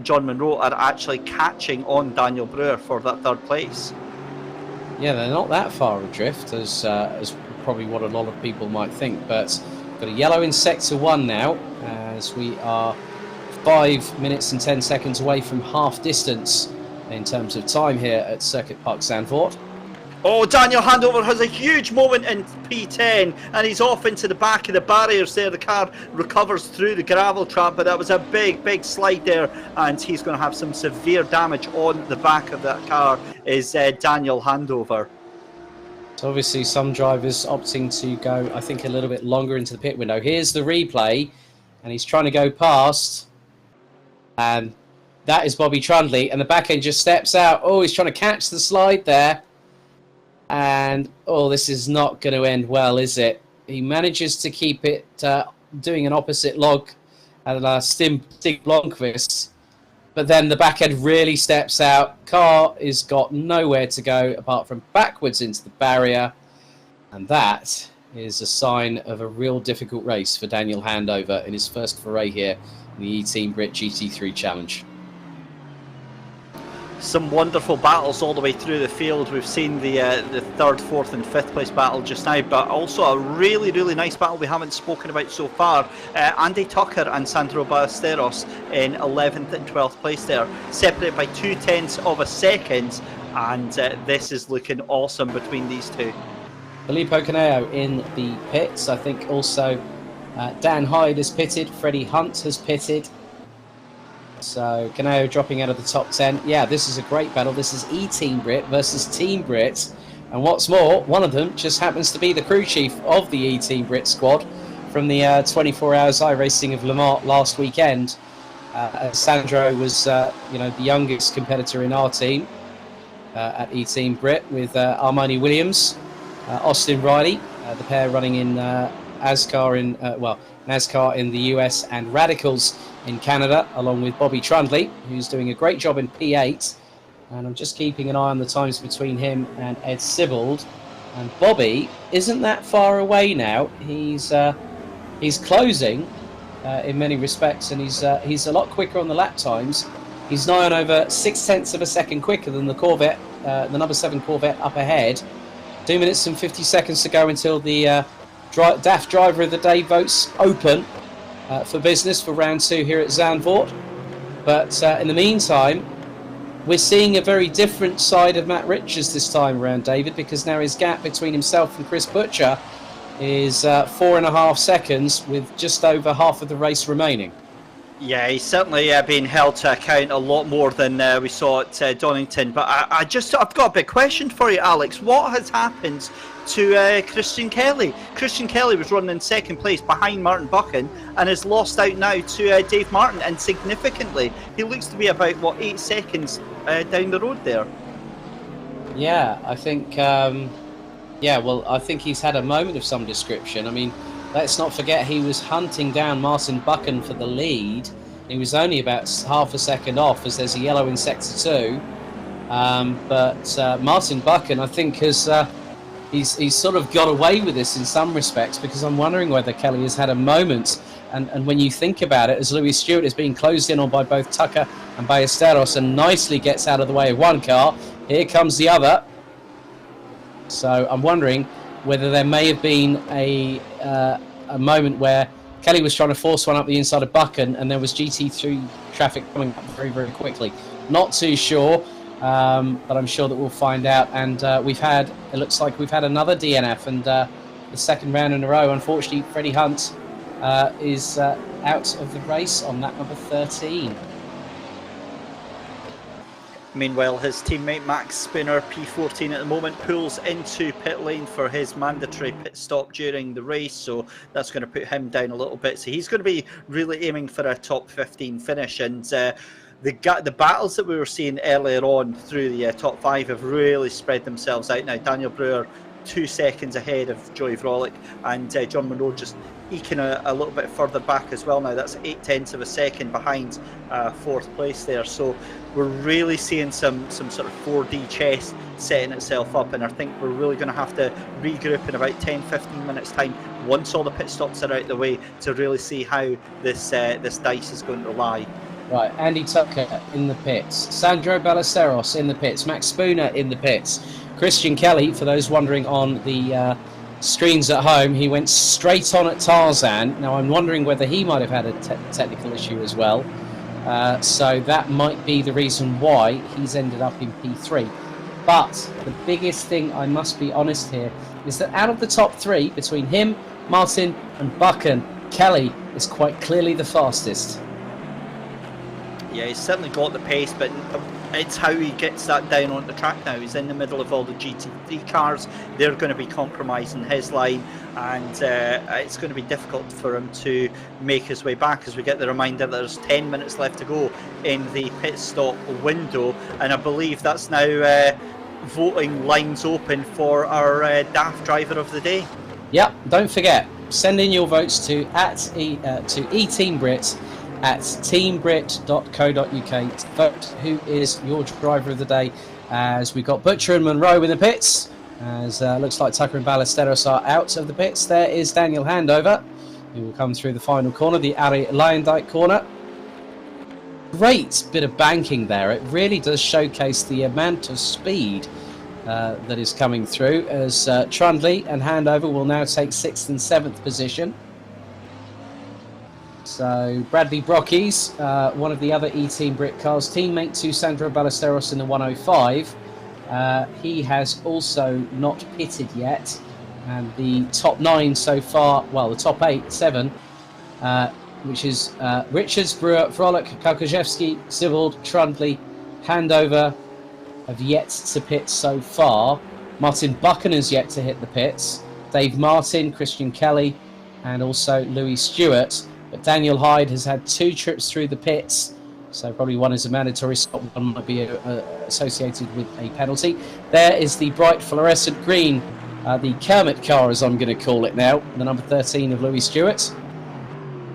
John Munro are actually catching on Daniel Brewer for that third place. Yeah, they're not that far adrift as probably what a lot of people might think, but got a yellow in sector 1 now, as we are 5 minutes and 10 seconds away from half distance in terms of time here at Circuit Park Zandvoort. Oh, Daniel Handover has a huge moment in P10, and he's off into the back of the barriers there. The car recovers through the gravel trap, but that was a big slide there, and he's going to have some severe damage on the back of that car, is Daniel Handover. So obviously some drivers opting to go, I think, a little bit longer into the pit window. Here's the replay, and he's trying to go past, and that is Bobby Trundley, and the back end just steps out. Oh, he's trying to catch the slide there, and oh, this is not going to end well, is it? He manages to keep it doing an opposite log at Stig Blomqvist. But then the back end really steps out. Car has got nowhere to go apart from backwards into the barrier. And that is a sign of a real difficult race for Daniel Handover in his first foray here in the eTeam BRIT GT3 Challenge. Some wonderful battles all the way through the field. We've seen the 3rd, 4th and 5th place battle just now, but also a really, really nice battle we haven't spoken about so far. Andy Tucker and Sandro Ballesteros in 11th and 12th place there, separated by 0.2 of a second, and this is looking awesome between these two. Filippo Caneo in the pits. I think also Dan Hyde has pitted, Freddie Hunt has pitted. So Caneo dropping out of the top 10. Yeah, this is a great battle. This is eTeam BRIT versus Team BRIT. And what's more, one of them just happens to be the crew chief of the eTeam BRIT squad from the 24 Hours iRacing of Le Mans last weekend. Sandro was the youngest competitor in our team at eTeam BRIT with Armani Williams, Austin Riley, the pair running in NASCAR in the US and Radicals in Canada, along with Bobby Trundley, who's doing a great job in P8. And I'm just keeping an eye on the times between him and Ed Sibbald. And Bobby isn't that far away now. He's closing in many respects, and he's a lot quicker on the lap times. He's nigh on over 0.6 of a second quicker than the Corvette, the number 7 Corvette up ahead. 2 minutes and 50 seconds to go until the DAF Driver of the Day votes open for business for round 2 here at Zandvoort. But in the meantime, we're seeing a very different side of Matt Richards this time around, David, because now his gap between himself and Chris Butcher is 4.5 seconds with just over half of the race remaining. Yeah, he's certainly being held to account a lot more than we saw at Donington. But I've got a big question for you, Alex. What has happened to Christian Kelly? Christian Kelly was running in 2nd place behind Martin Buchan and has lost out now to Dave Martin, and significantly. He looks to be about, 8 seconds down the road there. Yeah, I think, I think he's had a moment of some description. I mean, let's not forget he was hunting down Martin Buchan for the lead. He was only about half a second off as there's a yellow in Sector 2. But Martin Buchan, I think, has he's sort of got away with this in some respects, because I'm wondering whether Kelly has had a moment. And when you think about it, as Louis Stewart is being closed in on by both Tucker and Ballesteros and nicely gets out of the way of one car, here comes the other. So I'm wondering whether there may have been a moment where Kelly was trying to force one up the inside of Buchan and there was GT3 traffic coming up very, very quickly. Not too sure, but I'm sure that we'll find out. And it looks like we've had another DNF, and the 2nd round in a row. Unfortunately, Freddie Hunt is out of the race on lap number 13. Meanwhile, his teammate Max Spinner, P14 at the moment, pulls into pit lane for his mandatory pit stop during the race, so that's going to put him down a little bit. So he's going to be really aiming for a top 15 finish, and the battles that we were seeing earlier on through the top 5 have really spread themselves out now. Daniel Brewer 2 seconds ahead of Joey Vrolic, and John Monroe just eking a little bit further back as well now. That's 0.8 of a second behind 4th place there. So we're really seeing some sort of 4D chess setting itself up, and I think we're really going to have to regroup in about 10-15 minutes time once all the pit stops are out the way to really see how this dice is going to lie. Right, Andy Tucker in the pits, Sandro Ballesteros in the pits, Max Spooner in the pits, Christian Kelly, for those wondering on the screens at home, he went straight on at Tarzan. Now I'm wondering whether he might have had a technical issue as well. So that might be the reason why he's ended up in P3. But the biggest thing, I must be honest here, is that out of the top 3, between him, Martin and Buchan, Kelly is quite clearly the fastest. Yeah, he's certainly got the pace, but it's how he gets that down on the track now. He's in the middle of all the GT3 cars. They're going to be compromising his line, and it's going to be difficult for him to make his way back, as we get the reminder that there's 10 minutes left to go in the pit stop window, and I believe that's now voting lines open for our DAF driver of the day. Yep, don't forget, send in your votes to eTeam BRIT at teambrit.co.uk to vote who is your driver of the day, as we've got Butcher and Monroe in the pits, as looks like Tucker and Ballesteros are out of the pits. There is Daniel Handover, who will come through the final corner, the Ari Lyondike corner. Great bit of banking there. It really does showcase the amount of speed that is coming through, as Trundley and Handover will now take 6th and 7th position. So Bradley Brockies, one of the other eTeam BRIT cars, teammate to Sandro Ballesteros in the 105. He has also not pitted yet, and the top 9 so far, well, the top 7, which is Richards, Brewer, Frolic, Kalkaszewski, Sivold, Trundley, Handover, have yet to pit so far. Martin Buchan has yet to hit the pits. Dave Martin, Christian Kelly, and also Louis Stewart. But Daniel Hyde has had 2 trips through the pits, so probably one is a mandatory stop, one might be associated with a penalty. There is the bright fluorescent green, the Kermit car, as I'm going to call it now, the number 13 of Louis Stewart,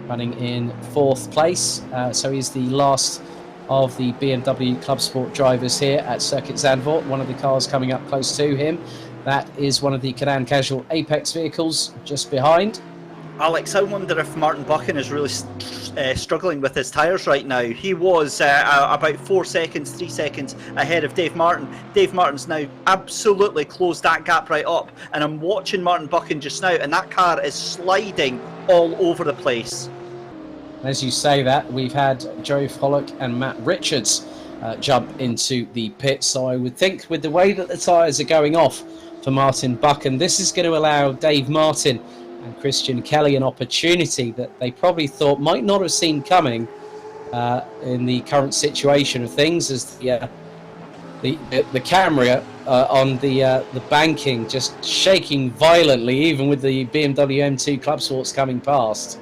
running in 4th place. So he's the last of the BMW Club Sport drivers here at Circuit Zandvoort. One of the cars coming up close to him, that is one of the Cadan Casual Apex vehicles just behind. Alex, I wonder if Martin Buchan is really struggling with his tyres right now. He was about 3 seconds ahead of Dave Martin. Dave Martin's now absolutely closed that gap right up, and I'm watching Martin Buchan just now, and that car is sliding all over the place. As you say that, we've had Joe Follock and Matt Richards jump into the pit, so I would think with the way that the tyres are going off for Martin Buchan, this is going to allow Dave Martin and Christian Kelly an opportunity that they probably thought might not have seen coming in the current situation of things, as the camera on the banking just shaking violently, even with the BMW M2 Club Sports coming past.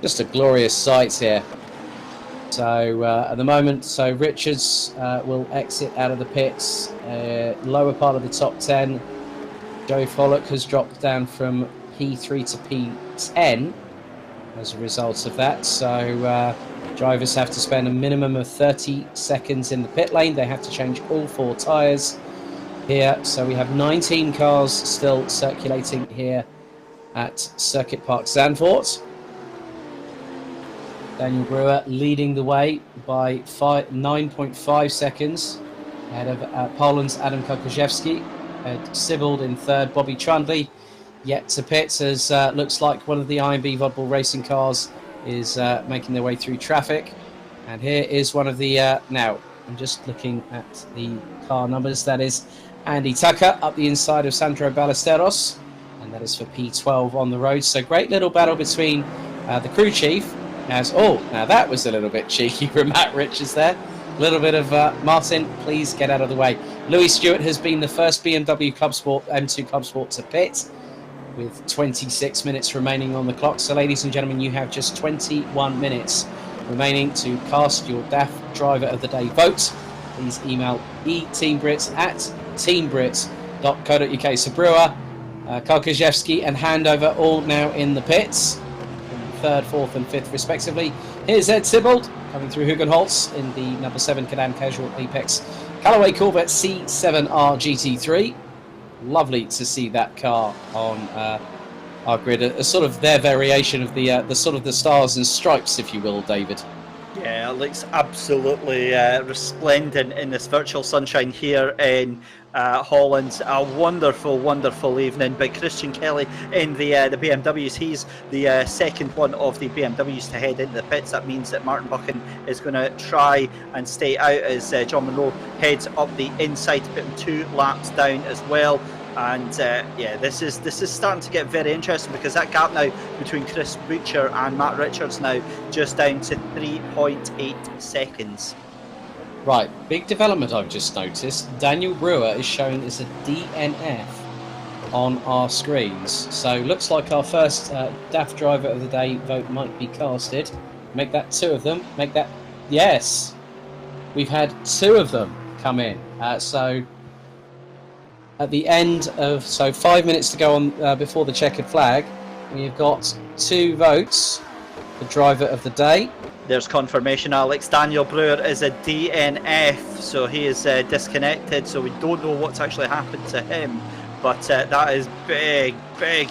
Just a glorious sight here. So at the moment, so Richards will exit out of the pits, lower part of the top 10. Joe Follock has dropped down from P3 to P10 as a result of that. So drivers have to spend a minimum of 30 seconds in the pit lane. They have to change all 4 tyres here. So we have 19 cars still circulating here at Circuit Park Zandvoort. Daniel Brewer leading the way by 9.5 seconds ahead of Poland's Adam Kalkaszewski. Sivold in 3rd, Bobby Trundley yet to pit, as looks like one of the IMB Vodbull racing cars is making their way through traffic. And here is one of the, now I'm just looking at the car numbers, that is Andy Tucker up the inside of Sandro Ballesteros, and that is for P12 on the road. So great little battle between the crew chief, as, oh, now that was a little bit cheeky from Matt Richards there. A little bit of Martin, please get out of the way. Louis Stewart has been the first BMW Club Sport, M2 Club Sport to pit, with 26 minutes remaining on the clock. So ladies and gentlemen, you have just 21 minutes remaining to cast your DAF Driver of the Day vote. Please email eTeamBrit at teambrit.co.uk. So Brewer, Kalkaszewski and Handover all now in the pits, in 3rd, 4th and 5th respectively. Here's Ed Sibold coming through Hugenholtz in the number 7 Cadan Casual Apex Callaway Corvette C7R GT3. Lovely to see that car on our grid, a sort of their variation of the sort of the stars and stripes, if you will, David. Yeah, it looks absolutely resplendent in this virtual sunshine here in Holland. A wonderful, wonderful evening by Christian Kelly in the BMWs. He's the second one of the BMWs to head into the pits. That means that Martin Buchan is going to try and stay out as John Monroe heads up the inside to put him 2 laps down as well. And yeah, this is starting to get very interesting, because that gap now between Chris Butcher and Matt Richards now just down to 3.8 seconds. Right, big development I've just noticed. Daniel Brewer is shown as a DNF on our screens. So looks like our first DAF Driver of the Day vote might be casted. Make that 2 of them. Make that, yes. We've had 2 of them come in. So at the end of, so 5 minutes to go on before the checkered flag, we've got 2 votes for driver of the day. There's confirmation, Alex. Daniel Brewer is a DNF, so he is disconnected, so we don't know what's actually happened to him. But that is big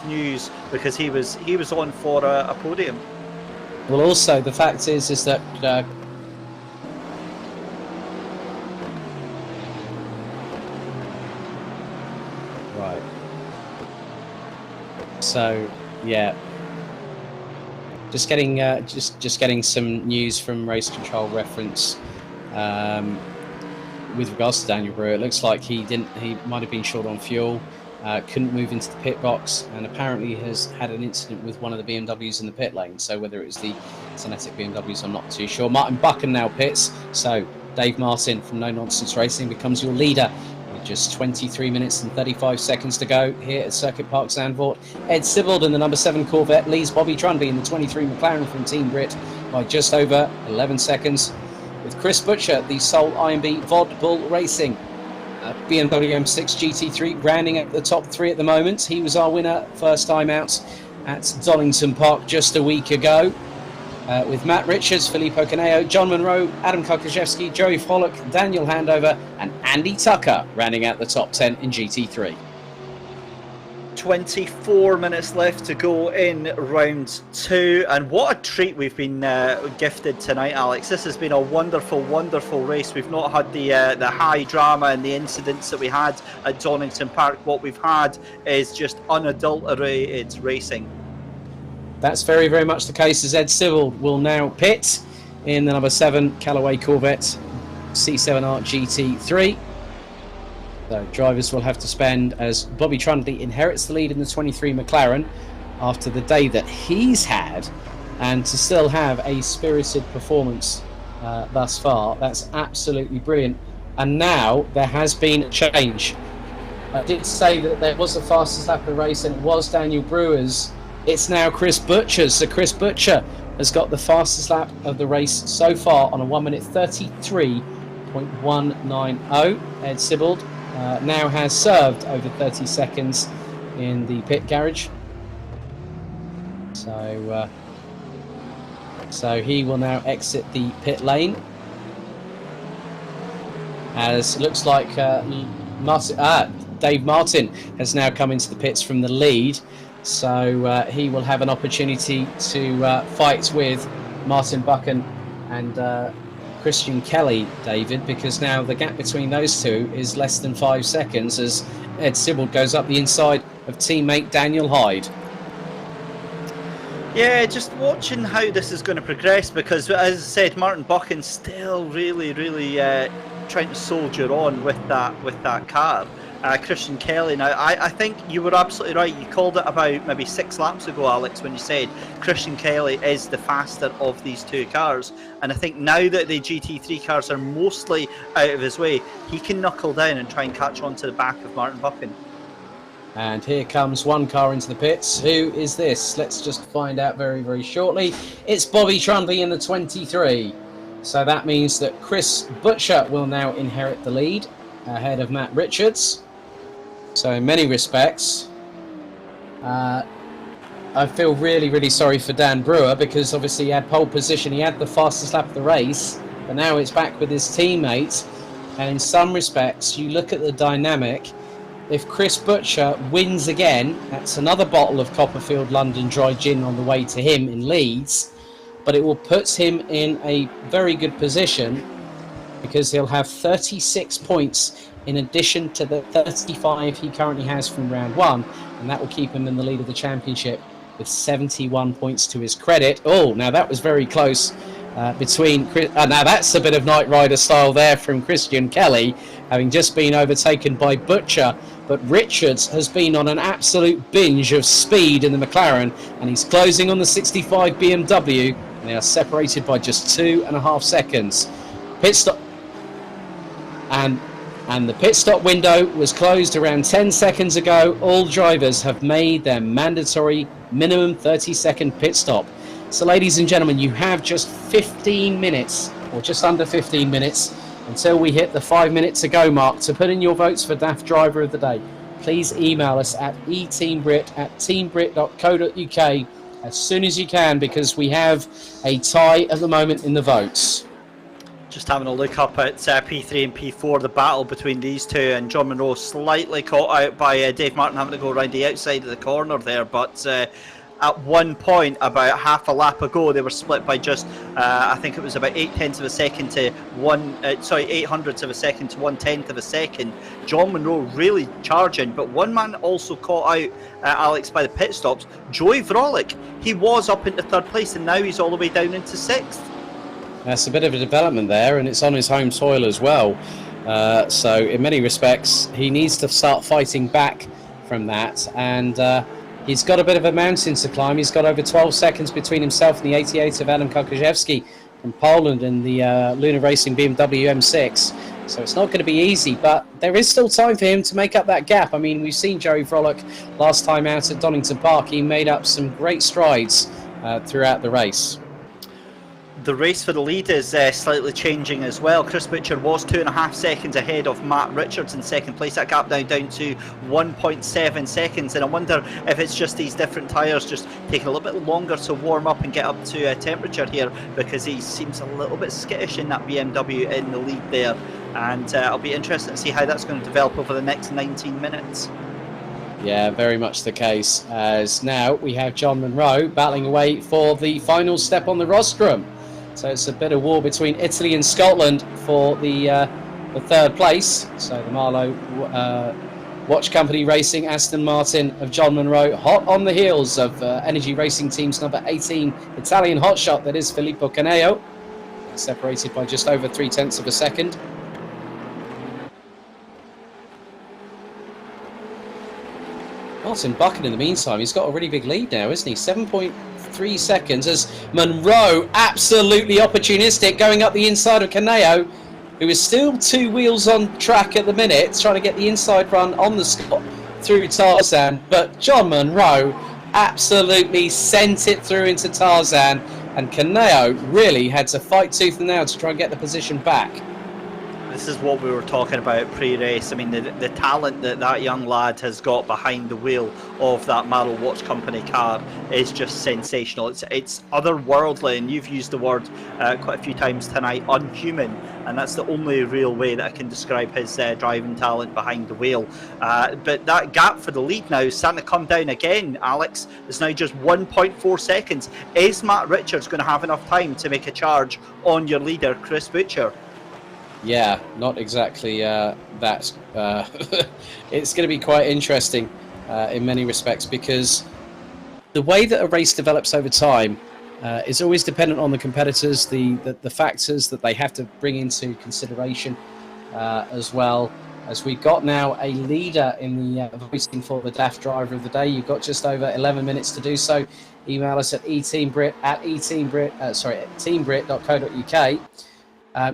news, because he was on for a podium. Well, also the fact is that right. So yeah, just getting just getting some news from Race Control Reference with regards to Daniel Brewer. It looks like he might have been short on fuel. Couldn't move into the pit box, and apparently has had an incident with one of the BMWs in the pit lane. So whether it was the SYNETIQ BMWs, I'm not too sure. Martin Buchan now pits, so Dave Martin from No Nonsense Racing becomes your leader with just 23 minutes and 35 seconds to go here at Circuit Park Zandvoort. Ed Sibbald in the number 7 Corvette leads Bobby Trunby in the 23 McLaren from Team Brit by just over 11 seconds, with Chris Butcher, the sole IMB VOD Bull Racing BMW M6 GT3 rounding up the top 3 at the moment. He was our winner first time out at Donington Park just a week ago, with Matt Richards, Filippo Caneo, John Monroe, Adam Kokaszewski, Joey Follock, Daniel Handover and Andy Tucker rounding out the top 10 in GT3. 24 minutes left to go in round 2, and what a treat we've been gifted tonight, Alex. This has been a wonderful race. We've not had the high drama and the incidents that we had at Donington Park. What we've had is just unadulterated racing. That's very much the case, as Ed Sibbald will now pit in the number 7 Callaway Corvette C7R GT3. So drivers will have to spend, as Bobby Trundley inherits the lead in the 23 McLaren after the day that he's had, and to still have a spirited performance thus far. That's absolutely brilliant. And now there has been a change. I did say that there was the fastest lap of the race, and it was Daniel Brewer's. It's now Chris Butcher's. So Chris Butcher has got the fastest lap of the race so far on a 1 minute 33.190. Ed Sibbald now has served over 30 seconds in the pit garage, so he will now exit the pit lane, as it looks like Dave Martin has now come into the pits from the lead, so he will have an opportunity to fight with Martin Buchan and Christian Kelly, David, because now the gap between those two is less than 5 seconds as Ed Sibbald goes up the inside of teammate Daniel Hyde. Yeah, just watching how this is going to progress, because as I said, Martin Buchan's still really trying to soldier on with that car. Christian Kelly, now I think you were absolutely right. You called it about maybe 6 laps ago, Alex, when you said Christian Kelly is the faster of these two cars, and I think now that the GT3 cars are mostly out of his way, he can knuckle down and try and catch on to the back of Martin Buchan. And here comes one car into the pits. Who is this? Let's just find out very shortly. It's Bobby Trunby in the 23. So that means that Chris Butcher will now inherit the lead ahead of Matt Richards. So in many respects, I feel really sorry for Dan Brewer, because obviously he had pole position, he had the fastest lap of the race, but now it's back with his teammates. And in some respects, you look at the dynamic. If Chris Butcher wins again, that's another bottle of Copperfield London Dry Gin on the way to him in Leeds, but it will put him in a very good position, because he'll have 36 points in addition to the 35 he currently has from round 1, and that will keep him in the lead of the championship with 71 points to his credit. Oh, now that was very close between now that's a bit of Knight Rider style there from Christian Kelly, having just been overtaken by Butcher, but Richards has been on an absolute binge of speed in the McLaren, and he's closing on the 65 BMW, and they are separated by just 2.5 seconds. Pit stop, and the pit stop window was closed around 10 seconds ago. All drivers have made their mandatory minimum 30-second pit stop. So ladies and gentlemen, you have just 15 minutes, or just under 15 minutes, until we hit the 5 minutes to go mark to put in your votes for DAF Driver of the Day. please email us at eteambrit@teambrit.co.uk as soon as you can, because we have a tie at the moment in the votes. Just having a look up at P3 and P4, the battle between these two, and John Munro slightly caught out by Dave Martin having to go around the outside of the corner there, but at one point, about half a lap ago, they were split by just, I think it was about 8/10 of a second to 800ths of a second to 1/10 of a second. John Munro really charging, but one man also caught out, Alex, by the pit stops. Joey Vrolik, he was up into third place, and now he's all the way down into sixth. That's a bit of a development there, and it's on his home soil as well. So in many respects, he needs to start fighting back from that, and he's got a bit of a mountain to climb. He's got over 12 seconds between himself and the 88 of Adam Kokoszewski from Poland in the Lunar Racing BMW M6. So it's not going to be easy, but there is still time for him to make up that gap. I mean, we've seen Joey Vrolik last time out at Donington Park. He made up some great strides throughout the race. The race for the lead is slightly changing as well. Chris Butcher was 2.5 seconds ahead of Matt Richards in second place. That gap now down to 1.7 seconds, and I wonder if it's just these different tyres just taking a little bit longer to warm up and get up to temperature here, because he seems a little bit skittish in that BMW in the lead there, and I'll be interested to see how that's going to develop over the next 19 minutes. Yeah, very much the case, as now we have John Munro battling away for the final step on the rostrum. So it's a bit of war between Italy and Scotland for the third place. So the Marlow Watch Company Racing, Aston Martin of John Munro, hot on the heels of Energy Racing Team's number 18 Italian hotshot, that is Filippo Caneo, separated by just over 0.3 of a second. Martin Buchan, in the meantime, he's got a really big lead now, isn't he? 7.3 seconds as Munro, absolutely opportunistic, going up the inside of Caneo, who is still 2 wheels on track at the minute, trying to get the inside run on the spot through Tarzan. But John Munro absolutely sent it through into Tarzan, and Caneo really had to fight tooth and nail to try and get the position back. This is what we were talking about pre-race. I mean, the talent that young lad has got behind the wheel of that Marlow Watch Company car is just sensational. It's otherworldly, and you've used the word quite a few times tonight, unhuman, and that's the only real way that I can describe his driving talent behind the wheel. But that gap for the lead now is starting to come down again, Alex. It's now just 1.4 seconds. Is Matt Richards going to have enough time to make a charge on your leader, Chris Butcher? Yeah, not exactly that. It's going to be quite interesting in many respects, because the way that a race develops over time is always dependent on the competitors, the factors that they have to bring into consideration, as well as we've got now a leader in the voting for the DAF driver of the day. You've got just over 11 minutes to do so. Email us at teambrit@teambrit.co.uk.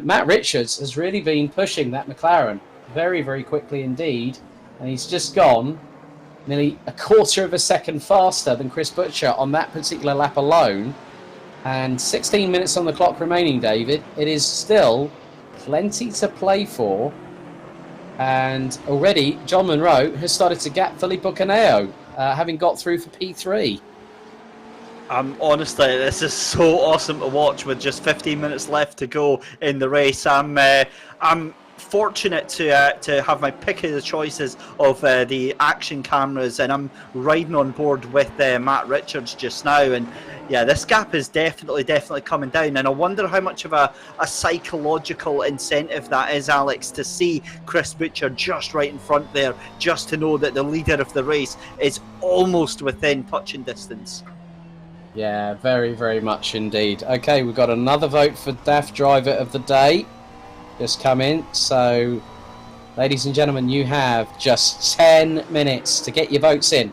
Matt Richards has really been pushing that McLaren very, very quickly indeed, and he's just gone nearly a quarter of a second faster than Chris Butcher on that particular lap alone, and 16 minutes on the clock remaining, David. It is still plenty to play for, and already John Munro has started to gap Filippo Caneo, having got through for P3. Honestly, this is so awesome to watch with just 15 minutes left to go in the race. I'm fortunate to have my pick of the choices of the action cameras, and I'm riding on board with Matt Richards just now. And yeah, this gap is definitely coming down, and I wonder how much of a psychological incentive that is, Alex, to see Chris Butcher just right in front there, just to know that the leader of the race is almost within touching distance. Yeah, very, very much indeed. Okay, we've got another vote for DAF Driver of the Day just come in. So, ladies and gentlemen, you have just 10 minutes to get your votes in.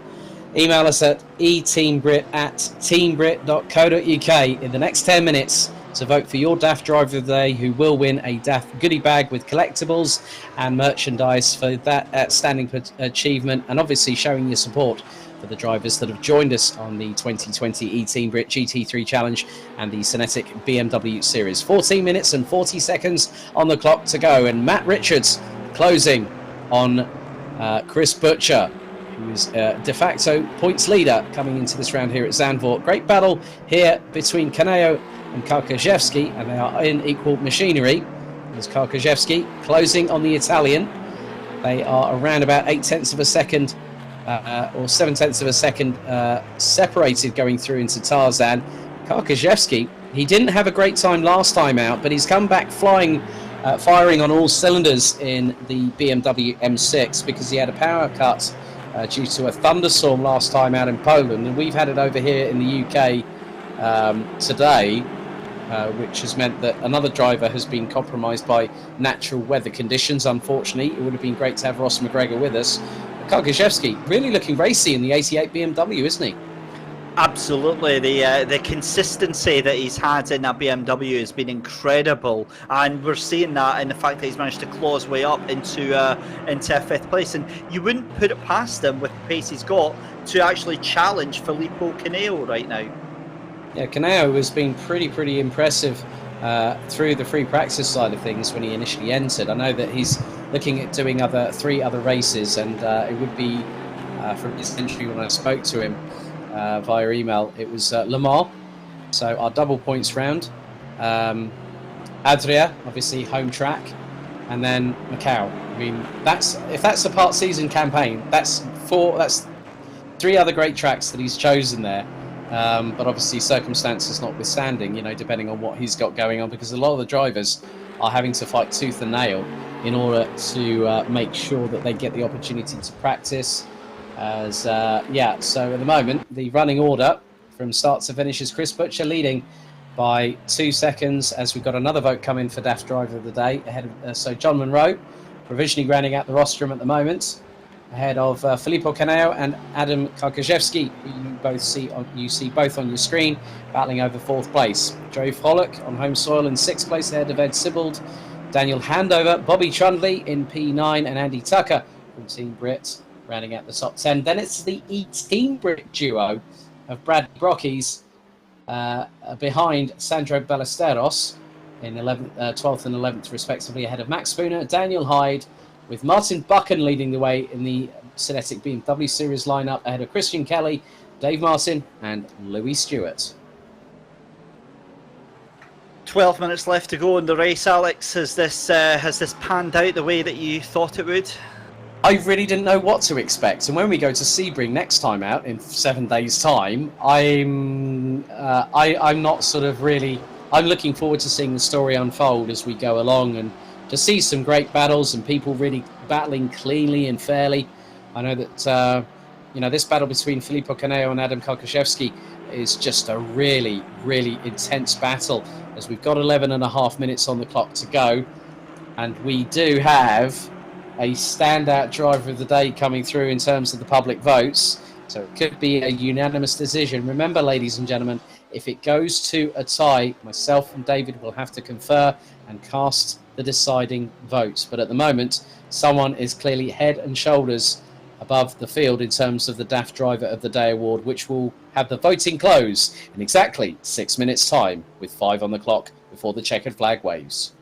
Email us at eteambrit@teambrit.co.uk in the next 10 minutes to vote for your DAF Driver of the Day, who will win a DAF goodie bag with collectibles and merchandise for that outstanding achievement, and obviously showing your support for the drivers that have joined us on the 2020 eTeam BRIT GT3 Challenge and the SYNETIQ BMW Series. 14 minutes and 40 seconds on the clock to go, and Matt Richards closing on Chris Butcher, who is de facto points leader coming into this round here at Zandvoort. Great battle here between Kaneo and Karkaszewski, and they are in equal machinery. There's Karkaszewski closing on the Italian. They are around about 0.8 of a second or 0.7 of a second separated going through into Tarzan. Karkaszewski, he didn't have a great time last time out, but he's come back firing on all cylinders in the BMW M6 because he had a power cut due to a thunderstorm last time out in Poland, and we've had it over here in the UK today, which has meant that another driver has been compromised by natural weather conditions. Unfortunately, it would have been great to have Ross McGregor with us. Karkaszewski really looking racy in the 88 BMW, isn't he? Absolutely, the consistency that he's had in that BMW has been incredible, and we're seeing that in the fact that he's managed to claw his way up into 5th place. And you wouldn't put it past him with the pace he's got to actually challenge Filippo Caneo right now. Yeah, Caneo has been pretty impressive through the free practice side of things when he initially entered. I know that he's looking at doing 3 other races, and it would be from his entry when I spoke to him via email, it was Le Mans, so our double points round, Adria, obviously home track, and then Macau. I mean, if that's a part season campaign, that's 3 other great tracks that he's chosen there. But obviously circumstances notwithstanding, depending on what he's got going on, because a lot of the drivers are having to fight tooth and nail in order to make sure that they get the opportunity to practice. So at the moment, the running order from start to finish is Chris Butcher leading by 2 seconds, as we've got another vote coming for DAF Driver of the Day ahead of so John Monroe provisionally rounding out the rostrum at the moment, ahead of Filippo Caneo and Adam Karkaszewski, who you see both on your screen, battling over 4th place. Joe Frolic on home soil in 6th place ahead of Ed Sibbald, Daniel Handover, Bobby Trundley in P9, and Andy Tucker from Team Brit rounding out the top 10. Then it's the eTeam BRIT duo of Brad Brockies behind Sandro Ballesteros in 12th and 11th respectively, ahead of Max Spooner, Daniel Hyde, with Martin Buchan leading the way in the SYNETIQ BMW Series lineup, ahead of Christian Kelly, Dave Martin and Louis Stewart. 12 minutes left to go in the race, Alex. Has this panned out the way that you thought it would? I really didn't know what to expect, and when we go to Sebring next time out in 7 days' time, I'm not sort of really. I'm looking forward to seeing the story unfold as we go along, and to see some great battles and people really battling cleanly and fairly. I know that this battle between Filippo Caneo and Adam Karkaszewski is just a really intense battle, as we've got 11.5 minutes on the clock to go, and we do have a standout driver of the day coming through in terms of the public votes, so it could be a unanimous decision. Remember, ladies and gentlemen, if it goes to a tie, myself and David will have to confer and cast the deciding votes, but at the moment someone is clearly head and shoulders above the field in terms of the DAF Driver of the Day award, which will have the voting close in exactly 6 minutes time, with 5 on the clock before the checkered flag waves.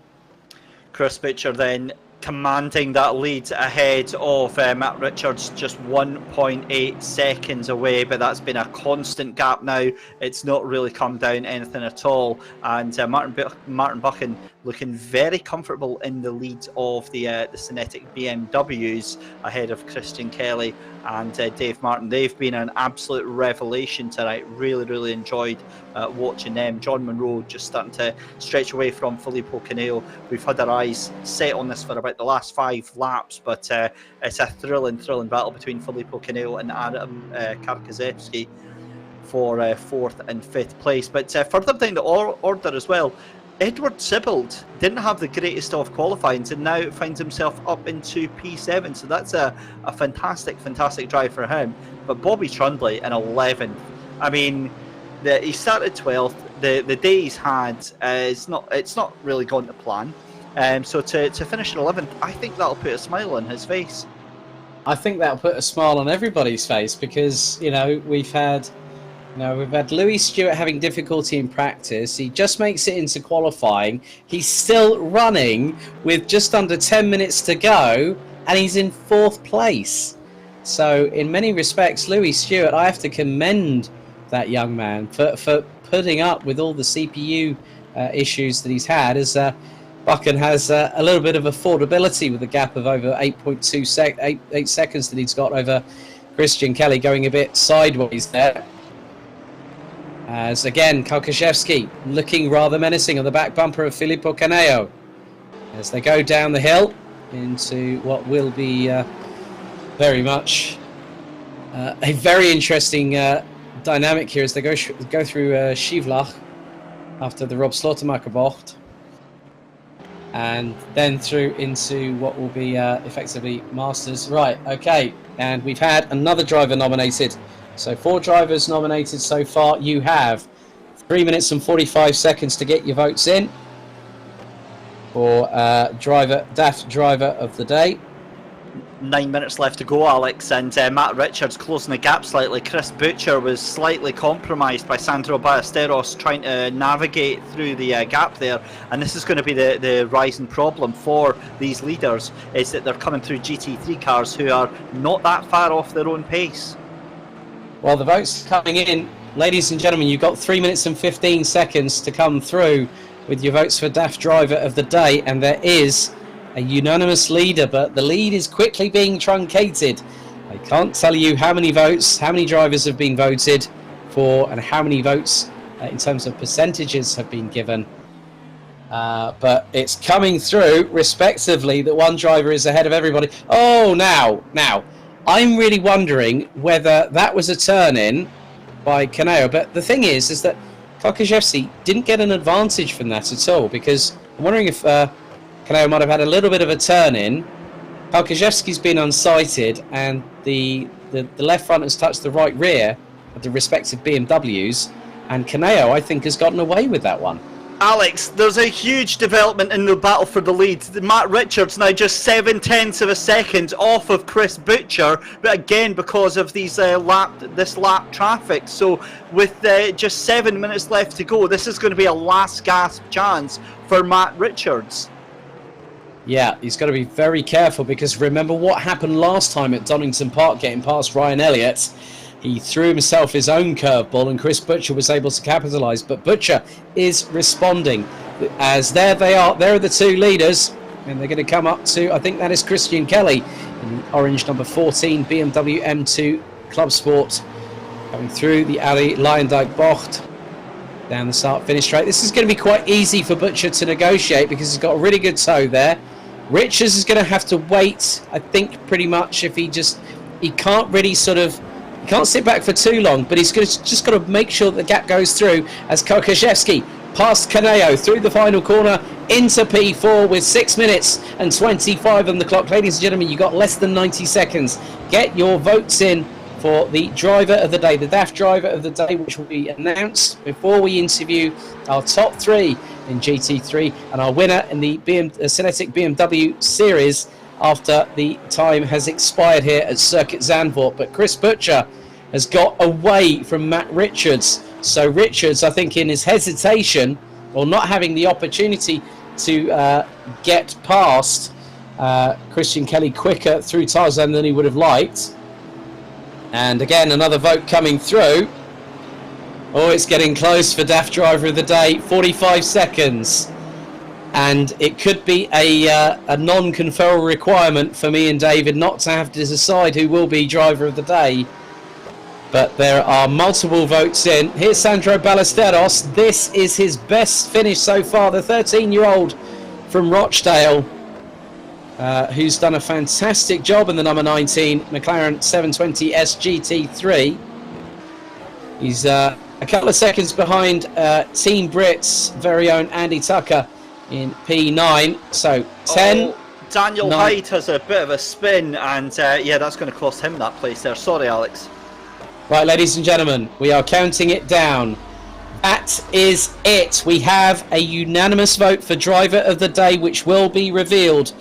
Chris Butcher then commanding that lead ahead of Matt Richards, just 1.8 seconds away, but that's been a constant gap now. It's not really come down anything at all, and Martin Buchan looking very comfortable in the lead of the SYNETIQ BMWs, ahead of Christian Kelly and Dave Martin. They've been an absolute revelation tonight. Really enjoyed watching them. John Monroe just starting to stretch away from Filippo Caneo. We've had our eyes set on this for about the last 5 laps, but it's a thrilling battle between Filippo Caneo and Adam Karkaszewski for 4th and 5th place. But further down the order as well, Edward Sibbald didn't have the greatest of qualifying, and now finds himself up into P7, so that's a fantastic drive for him. But Bobby Trundley in 11th, I mean, he started 12th. The day he's had, it's not really gone to plan. So to finish in 11th, I think that'll put a smile on his face. I think that'll put a smile on everybody's face, because we've had Louis Stewart having difficulty in practice. He just makes it into qualifying. He's still running with just under 10 minutes to go, and he's in 4th place. So in many respects, Louis Stewart, I have to commend that young man for putting up with all the CPU issues that he's had, as Buchan has a little bit of affordability with a gap of over 8 seconds that he's got over Christian Kelly, going a bit sideways there. As again, Kołkoszewski looking rather menacing on the back bumper of Filippo Caneo as they go down the hill into what will be very much a very interesting dynamic here as they go through Schivlach after the Rob Slaughtermacher bocht, and then through into what will be effectively Masters. Right, okay, and we've had another driver nominated. So 4 drivers nominated so far. You have 3 minutes and 45 seconds to get your votes in for DAF Driver of the Day. 9 minutes left to go, Alex, and Matt Richards closing the gap slightly. Chris Butcher was slightly compromised by Sandro Ballesteros trying to navigate through the gap there, and this is going to be the rising problem for these leaders, is that they're coming through GT3 cars who are not that far off their own pace. Well, the votes coming in, ladies and gentlemen, you've got 3 minutes and 15 seconds to come through with your votes for DAF Driver of the Day, and there is a unanimous leader, but the lead is quickly being truncated. I can't tell you how many votes, how many drivers have been voted for, and how many votes in terms of percentages have been given. But it's coming through, respectively, that one driver is ahead of everybody. Oh, now, I'm really wondering whether that was a turn-in by Caneo. But the thing is that Kołkoszewski didn't get an advantage from that at all, because I'm wondering if Caneo might have had a little bit of a turn-in. Kołkoszewski's been unsighted, and the left front has touched the right rear of the respective BMWs, and Caneo, I think, has gotten away with that one. Alex, there's a huge development in the battle for the lead. Matt Richards now just 0.7 of a second off of Chris Butcher, but again because of these this lap traffic. So with just 7 minutes left to go, this is going to be a last gasp chance for Matt Richards. Yeah, he's got to be very careful, because remember what happened last time at Donington Park, getting past Ryan Elliott. He threw himself his own curveball, and Chris Butcher was able to capitalise. But Butcher is responding, as there they are. There are the 2 leaders, and they're going to come up to, I think that is Christian Kelly in orange number 14 BMW M2 Club Sport, coming through the Ali Leyendijk bocht down the start-finish straight. This is going to be quite easy for Butcher to negotiate, because he's got a really good toe there. Richards is going to have to wait, I think, pretty much. If he can't really he can't sit back for too long, but he's just got to make sure that the gap goes through, as Kołkoszewski past Caneo through the final corner into P4 with 6 minutes and 25 on the clock. Ladies and gentlemen, you've got less than 90 seconds. Get your votes in for the driver of the day, the DAF driver of the day, which will be announced before we interview our top 3 in GT3 and our winner in the SYNETIQ BMW series after the time has expired here at Circuit Zandvoort. But Chris Butcher has got away from Matt Richards. So Richards, I think, in his hesitation or not having the opportunity to get past Christian Kelly quicker through Tarzan than he would have liked. And again, another vote coming through. Oh, it's getting close for DAF Driver of the Day. 45 seconds. And it could be a non-conferral requirement for me and David not to have to decide who will be Driver of the Day. But there are multiple votes in. Here's Sandro Ballesteros. This is his best finish so far. The 13-year-old from Rochdale, who's done a fantastic job in the number 19 McLaren 720 SGT3. He's a couple of seconds behind Team Brit's very own Andy Tucker in P9. So 10. Daniel Hyde has a bit of a spin, and yeah, that's going to cost him that place there. Sorry, Alex. Right, ladies and gentlemen, we are counting it down. That is it. We have a unanimous vote for Driver of the Day, which will be revealed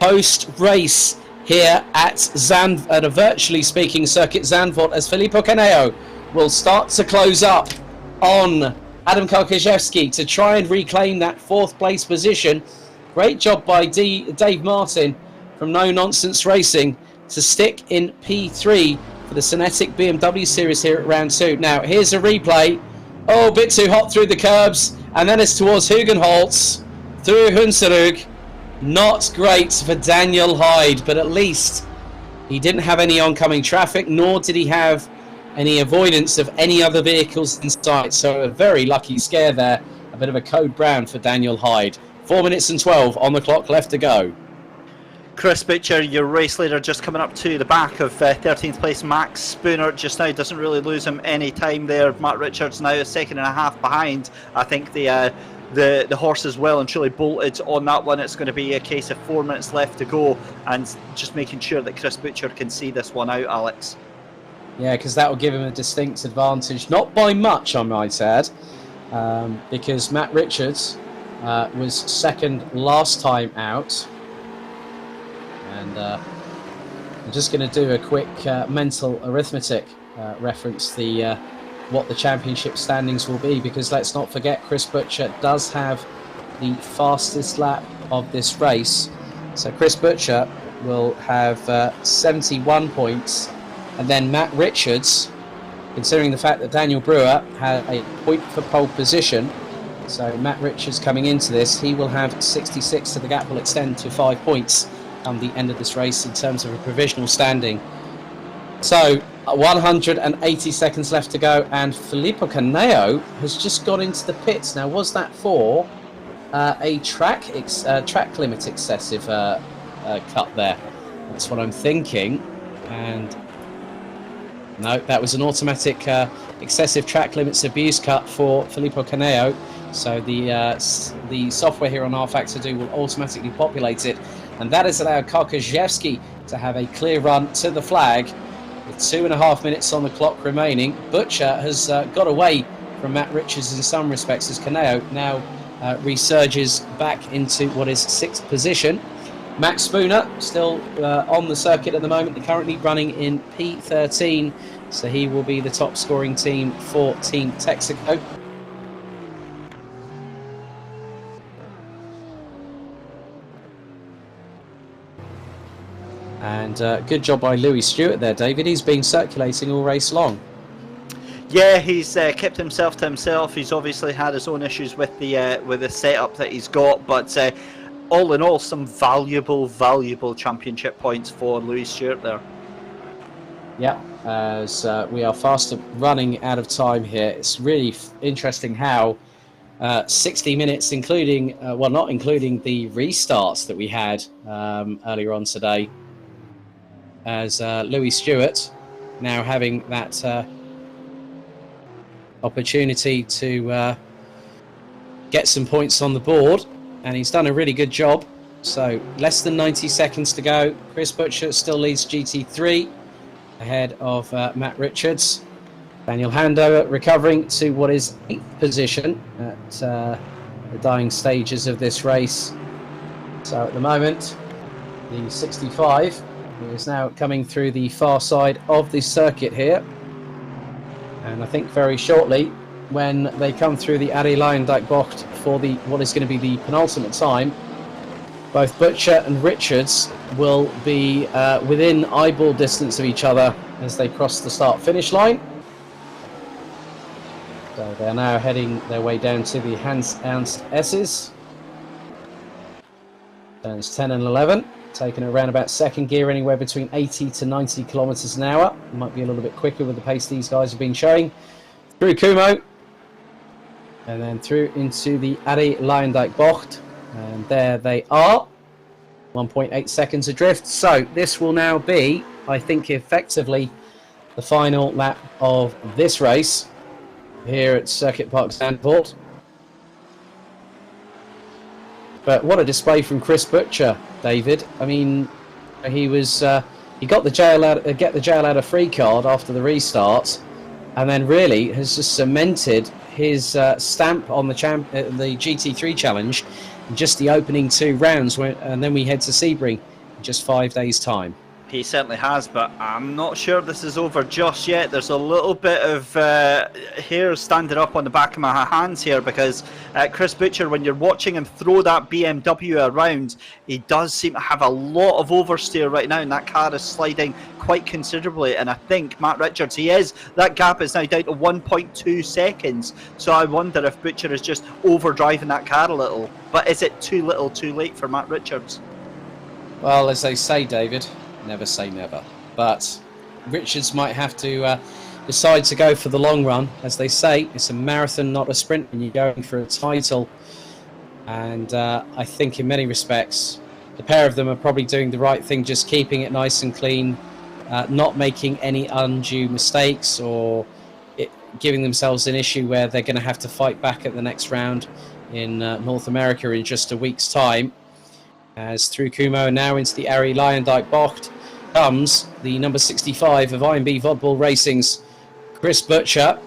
post-race here at a virtually speaking Circuit Zandvoort, as Filippo Caneo will start to close up on Adam Kołkoszewski to try and reclaim that 4th place position. Great job by Dave Martin from No Nonsense Racing to stick in P3 for the SYNETIQ BMW Series here at round 2. Now, here's a replay. Oh, a bit too hot through the curbs. And then it's towards Hugenholtz, through Hunsrück. Not great for Daniel Hyde, but at least he didn't have any oncoming traffic, nor did he have any avoidance of any other vehicles in sight. So a very lucky scare there. A bit of a code brown for Daniel Hyde. 4 minutes and 12 on the clock left to go. Chris Butcher, your race leader, just coming up to the back of 13th place Max Spooner just now. Doesn't really lose him any time there. Matt Richards now a second and a half behind. I think the horse is well and truly bolted on that one. It's going to be a case of 4 minutes left to go, and just making sure that Chris Butcher can see this one out, Alex. Yeah, because that will give him a distinct advantage. Not by much, I might add, because Matt Richards was second last time out. And I'm just going to do a quick mental arithmetic reference what the championship standings will be, because let's not forget Chris Butcher does have the fastest lap of this race. So Chris Butcher will have 71 points, and then Matt Richards, considering the fact that Daniel Brewer had a point for pole position, so Matt Richards coming into this, he will have 66, so the gap will extend to 5 points come the end of this race in terms of a provisional standing. So 180 seconds left to go, and Filippo Caneo has just got into the pits. Now, was that for a track limit excessive cut there? That's what I'm thinking. And no, that was an automatic excessive track limits abuse cut for Filippo Caneo. So the software here on rFactor will automatically populate it, and that has allowed Karkaszewski to have a clear run to the flag with 2.5 minutes on the clock remaining. Butcher has got away from Matt Richards in some respects, as Caneo now resurges back into what is 6th position. Max Spooner still on the circuit at the moment, currently running in P13, so he will be the top scoring team for Team Texaco. And good job by Louis Stewart there, David. He's been circulating all race long. Yeah, he's kept himself to himself. He's obviously had his own issues with the setup that he's got, but all in all, some valuable championship points for Louis Stewart there. Yeah, as we are fast running out of time here. It's really interesting how 60 minutes, including not including the restarts that we had earlier on today, as Louis Stewart now having that opportunity to get some points on the board, and he's done a really good job. So less than 90 seconds to go. Chris Butcher still leads GT3 ahead of Matt Richards. Daniel Handover recovering to what is 8th position at the dying stages of this race. So at the moment, the 65 is now coming through the far side of the circuit here. And I think very shortly, when they come through the Arie Luyendyk bocht for what is going to be the penultimate time, both Butcher and Richards will be within eyeball distance of each other as they cross the start-finish line. So they're now heading their way down to the Hans Ernst S's. Turns 10 and 11, taking around about second gear, anywhere between 80 to 90 kilometers an hour. Might be a little bit quicker with the pace these guys have been showing. Through Kumo, and then through into the Arie Luyendyk bocht. And there they are, 1.8 seconds adrift. So this will now be, I think, effectively the final lap of this race here at Circuit Park Zandvoort. But what a display from Chris Butcher, David. I mean, he got the jail out of free card after the restart, and then really has just cemented his stamp on the GT3 challenge in just the opening 2 rounds, and then we head to Sebring in just 5 days' time. He certainly has, but I'm not sure this is over just yet. There's a little bit of hair standing up on the back of my hands here because Chris Butcher, when you're watching him throw that BMW around, he does seem to have a lot of oversteer right now, and that car is sliding quite considerably. And I think Matt Richards, that gap is now down to 1.2 seconds. So I wonder if Butcher is just overdriving that car a little. But is it too little too late for Matt Richards? Well, as they say, David, never say never. But Richards might have to decide to go for the long run. As they say, it's a marathon, not a sprint, and you're going for a title. And I think in many respects, the pair of them are probably doing the right thing, just keeping it nice and clean, not making any undue mistakes or giving themselves an issue where they're going to have to fight back at the next round in North America in just a week's time. As through Kumo and now into the Ari Leyendijk bocht comes the number 65 of IMB Vodball Racing's Chris Butcher.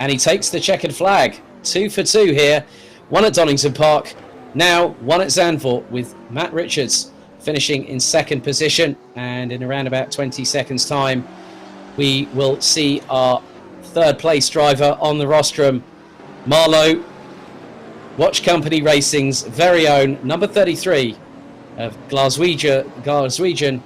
And he takes the checkered flag. 2 for 2 here. 1 at Donington Park. Now 1 at Zandvoort with Matt Richards finishing in second position. And in around about 20 seconds time, we will see our third place driver on the rostrum, Marlow Watch Company Racing's very own number 33 of Glaswegian,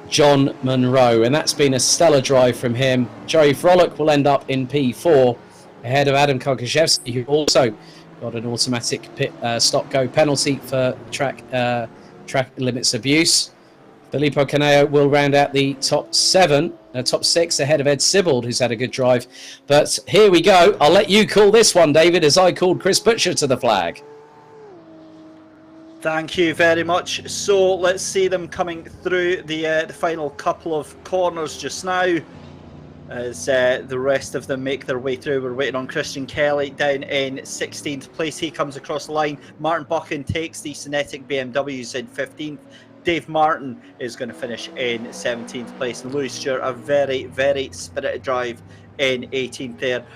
John Munro. And that's been a stellar drive from him. Joey Frolic will end up in P4 ahead of Adam Konkaszewski, who also got an automatic stop-go penalty for track limits abuse. Filippo Caneo will round out the top 6 ahead of Ed Sibbald, who's had a good drive. But here we go. I'll let you call this one, David, as I called Chris Butcher to the flag. Thank you very much. So let's see them coming through the final couple of corners just now. As the rest of them make their way through, we're waiting on Christian Kelly down in 16th place. He comes across the line. Martin Buchan takes the SYNETIQ BMWs in 15th. Dave Martin is going to finish in 17th place. And Louis Stewart, a very, very spirited drive in 18th there,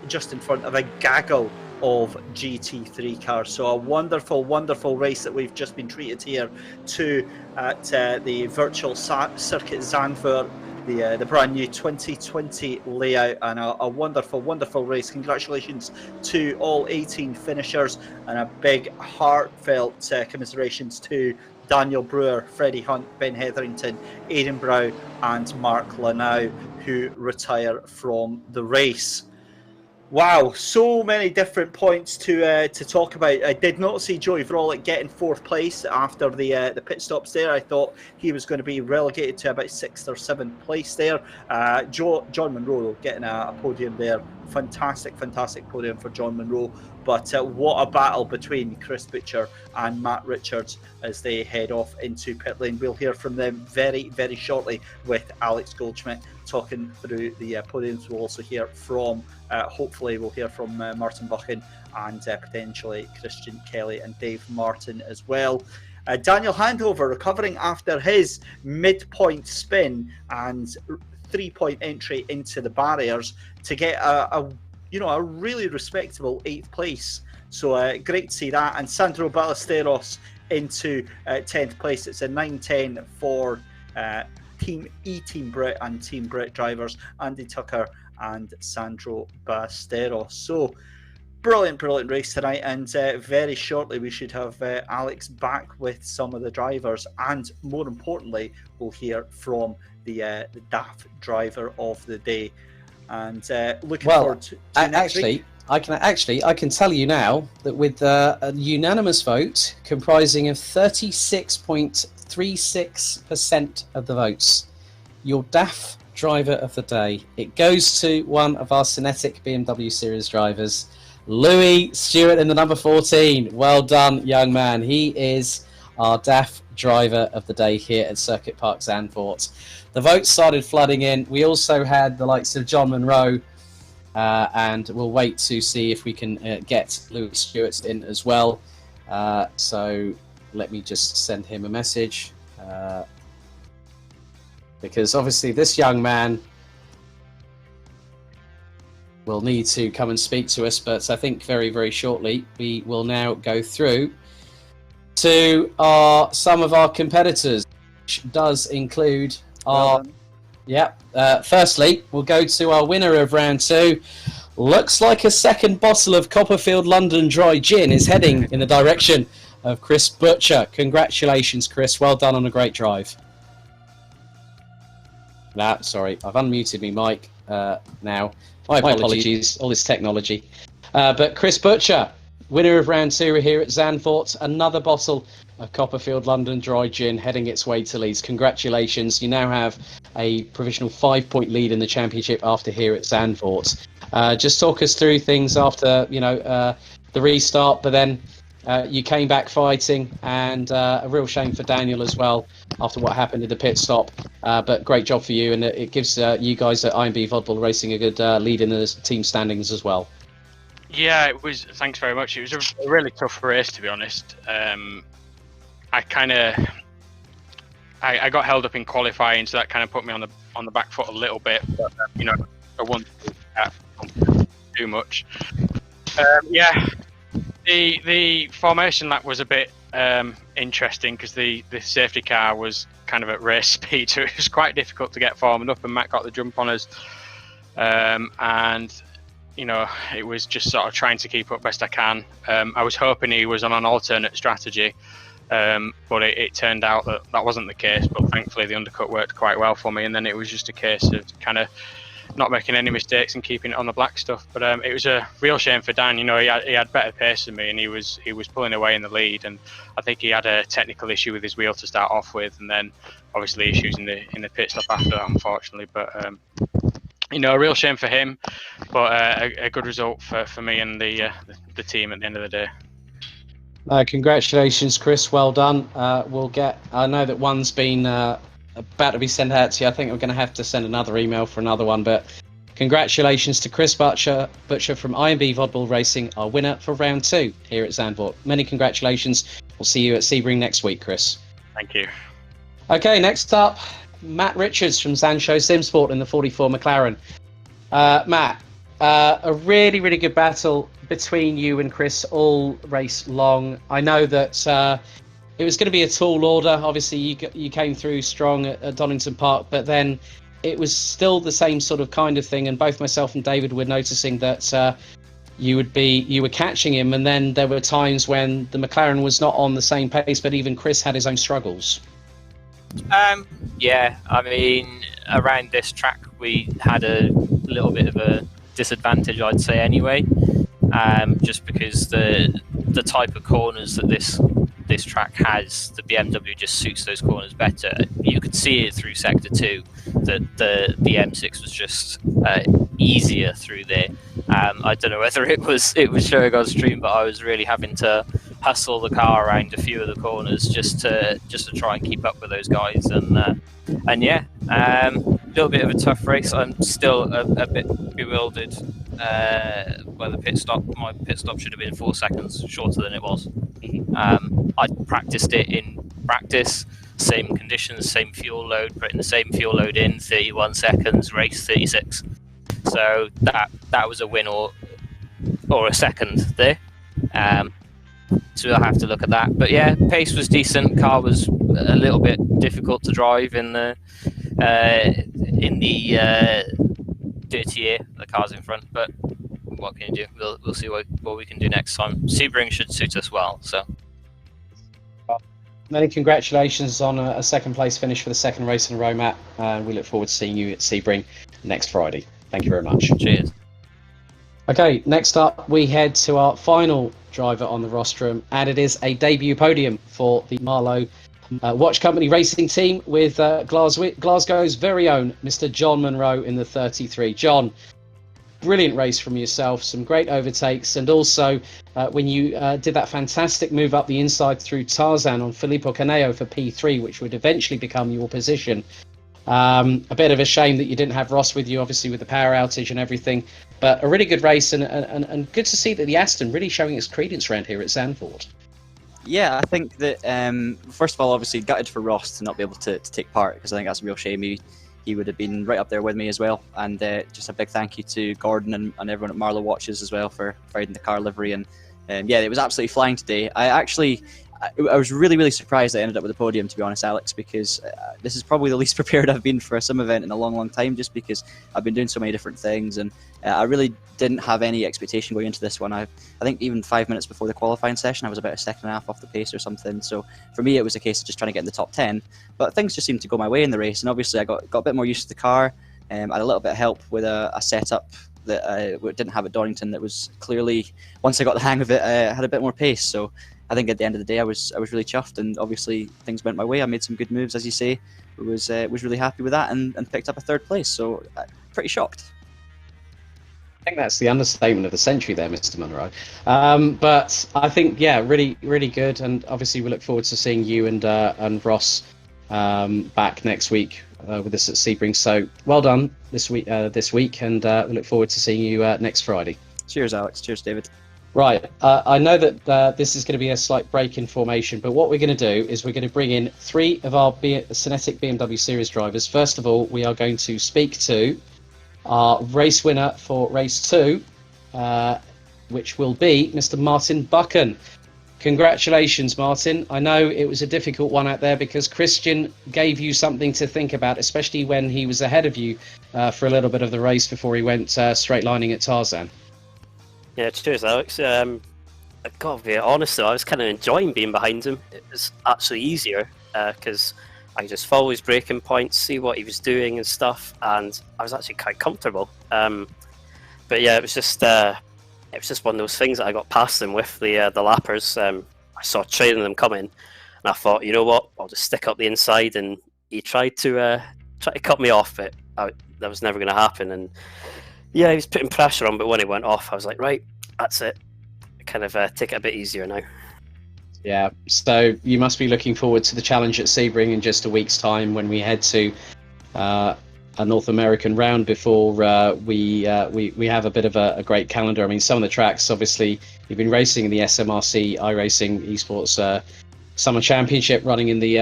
just in front of a gaggle of GT3 cars. So a wonderful, wonderful race that we've just been treated here to at the virtual Circuit Zandvoort, the brand new 2020 layout, and a wonderful, wonderful race. Congratulations to all 18 finishers, and a big heartfelt commiserations to Daniel Brewer, Freddie Hunt, Ben Hetherington, Aidan Brow and Mark Lanau, who retire from the race. Wow, so many different points to talk about. I did not see Joey Frolic getting 4th place after the pit stops there. I thought he was going to be relegated to about 6th or 7th place there. John Munro getting a podium there. Fantastic, fantastic podium for John Munro. But what a battle between Chris Butcher and Matt Richards as they head off into pit lane. We'll hear from them very, very shortly with Alex Goldschmidt talking through the podiums. We'll also hear from, hopefully we'll hear from Martin Buchan and potentially Christian Kelly and Dave Martin as well. Daniel Handover recovering after his midpoint spin and 3-point entry into the barriers to get a really respectable 8th place. So great to see that. And Sandro Ballesteros into 10th place. It's a 9-10 for eTeam BRIT and Team BRIT drivers, Andy Tucker and Sandro Ballesteros. So brilliant, brilliant race tonight. And very shortly we should have Alex back with some of the drivers. And more importantly, we'll hear from the DAF driver of the day. And looking forward to next week. I can tell you now that with a unanimous vote comprising of 36.36% of the votes, your DAF driver of the day, it goes to one of our SYNETIQ BMW Series drivers, Louis Stewart in the number 14. Well done, young man. He is our DAF driver of the day here at Circuit Park Zandvoort. The votes started flooding in. We also had the likes of John Munro, and we'll wait to see if we can get Louis Stewart in as well. So let me just send him a message, because obviously this young man will need to come and speak to us, but I think very, very shortly we will now go through to some of our competitors. does include Well our... done. Firstly, we'll go to our winner of round 2. Looks like a second bottle of Copperfield London Dry Gin is heading in the direction of Chris Butcher. Congratulations, Chris. Well done on a great drive. Sorry, I've unmuted me mic now. My apologies, all this technology. But Chris Butcher, winner of round 2 here at Zandvoort. Another bottle of Copperfield London Dry Gin heading its way to Leeds. Congratulations. You now have a provisional 5-point lead in the championship after here at Zandvoort. Just talk us through things after, the restart, but then you came back fighting, and a real shame for Daniel as well after what happened in the pit stop. But great job for you, and it gives you guys at IMB Vodball Racing a good lead in the team standings as well. Yeah, it was. Thanks very much. It was a really tough race, to be honest. I got held up in qualifying, so that kind of put me on the back foot a little bit. But I wanted to too much. The formation lap was a bit interesting because the safety car was kind of at race speed, so it was quite difficult to get formed up, and Matt got the jump on us. It was just sort of trying to keep up best I can. I was hoping he was on an alternate strategy, but it turned out that wasn't the case. But thankfully the undercut worked quite well for me, and then it was just a case of kind of not making any mistakes and keeping it on the black stuff. But it was a real shame for Dan. He had better pace than me, and he was pulling away in the lead. And I think he had a technical issue with his wheel to start off with, and then obviously issues in the pit stop after that, unfortunately. But a real shame for him, but a good result for me and the team at the end of the day. Congratulations, Chris. Well done. I know that one's been about to be sent out to you. I think we're going to have to send another email for another one, but congratulations to Chris Butcher from IMB Vodball Racing, our winner for round 2 here at Zandvoort. Many congratulations. We'll see you at Sebring next week, Chris. Thank you. Okay, next up, Matt Richards from Zandshow Simsport in the 44 McLaren. Matt, a really, really good battle between you and Chris all race long. I know that it was going to be a tall order. Obviously, you came through strong at Donington Park, but then it was still the same sort of kind of thing. And both myself and David were noticing that you were catching him, and then there were times when the McLaren was not on the same pace, but even Chris had his own struggles. Around this track we had a little bit of a disadvantage, I'd say, anyway, just because the type of corners that this track has, the BMW just suits those corners better. You could see it through sector 2 that the M6 was just easier through there. I don't know whether it was showing on stream, but I was really having to hustle the car around a few of the corners just to try and keep up with those guys, and little bit of a tough race. I'm still a bit bewildered by the pit stop. My pit stop should have been 4 seconds shorter than it was. I practiced it in practice, same conditions, same fuel load, putting the same fuel load in, 31 seconds, race 36. So that was a win or a second there. So we'll have to look at that. But yeah, pace was decent. Car was a little bit difficult to drive in the dirty air. The car's in front, but what can you do? We'll see what we can do next time. Sebring should suit us well. So many congratulations on a second place finish for the second race in a row, Matt. We look forward to seeing you at Sebring next Friday. Thank you very much. Cheers. Okay, next up we head to our final driver on the rostrum, and it is a debut podium for the Marlow Watch Company Racing Team with Glasgow's very own Mr. John Munro in the 33. John, brilliant race from yourself, some great overtakes, and also when you did that fantastic move up the inside through Tarzan on Filippo Caneo for P3, which would eventually become your position. A bit of a shame that you didn't have Ross with you, obviously, with the power outage and everything, but a really good race, and good to see that the Aston really showing its credence around here at Zandvoort. Yeah, I think that, first of all, obviously gutted for Ross to not be able to take part, because I think that's a real shame. He would have been right up there with me as well. And just a big thank you to Gordon and everyone at Marlow Watches as well for providing the car livery. And yeah, it was absolutely flying today. I actually I was really, really surprised I ended up with the podium, to be honest, Alex, because this is probably the least prepared I've been for a sim event in a long, long time, just because I've been doing so many different things, and I really didn't have any expectation going into this one. I think even 5 minutes before the qualifying session, I was about a second and a half off the pace or something, so for me it was a case of just trying to get in the top 10, but things just seemed to go my way in the race, and obviously I got a bit more used to the car. I had a little bit of help with a setup that I didn't have at Donington that was clearly, once I got the hang of it, had a bit more pace, so I think at the end of the day, I was really chuffed, and obviously things went my way. I made some good moves, as you say. Was really happy with that, and picked up a third place. So pretty shocked. I think that's the understatement of the century there, Mr. Munro. But I think, yeah, really, really good, and obviously we look forward to seeing you and Ross back next week with us at Sebring. So well done this week, and we look forward to seeing you next Friday. Cheers, Alex. Cheers, David. Right, I know that this is going to be a slight break in formation, but what we're going to do is we're going to bring in 3 of our SYNETIQ BMW Series drivers. First of all, we are going to speak to our race winner for race 2, which will be Mr. Martin Buchan. Congratulations, Martin. I know it was a difficult one out there because Christian gave you something to think about, especially when he was ahead of you for a little bit of the race before he went straight lining at Tarzan. Yeah, cheers, Alex. I've got to be honest though, I was kind of enjoying being behind him. It was actually easier because I could just follow his braking points, see what he was doing and stuff, and I was actually quite comfortable. But yeah, it was just one of those things that I got past him with the lappers. I saw trailing them coming, and I thought, you know what, I'll just stick up the inside. And he tried to cut me off, but that was never going to happen. And yeah, he was putting pressure on, but when he went off, I was like, right, that's it. Kind of take it a bit easier now. Yeah, so you must be looking forward to the challenge at Sebring in just a week's time when we head to a North American round before we have a bit of a great calendar. I mean, some of the tracks, obviously, you've been racing in the SMRC iRacing Esports Summer Championship, running in the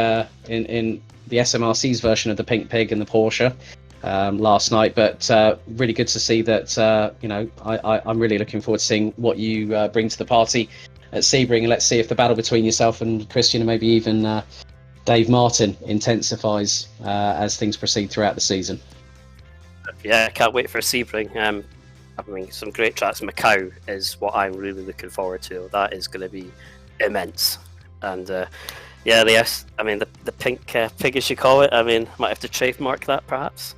SMRC's version of the Pink Pig and the Porsche. Last night, but really good to see that. I'm really looking forward to seeing what you bring to the party at Sebring, and let's see if the battle between yourself and Christian, and maybe even Dave Martin, intensifies as things proceed throughout the season. Yeah, I can't wait for Sebring. I mean, some great tracks. Macau is what I'm really looking forward to. That is going to be immense, and yeah, the pink pig, as you call it. I mean, might have to trademark that, perhaps.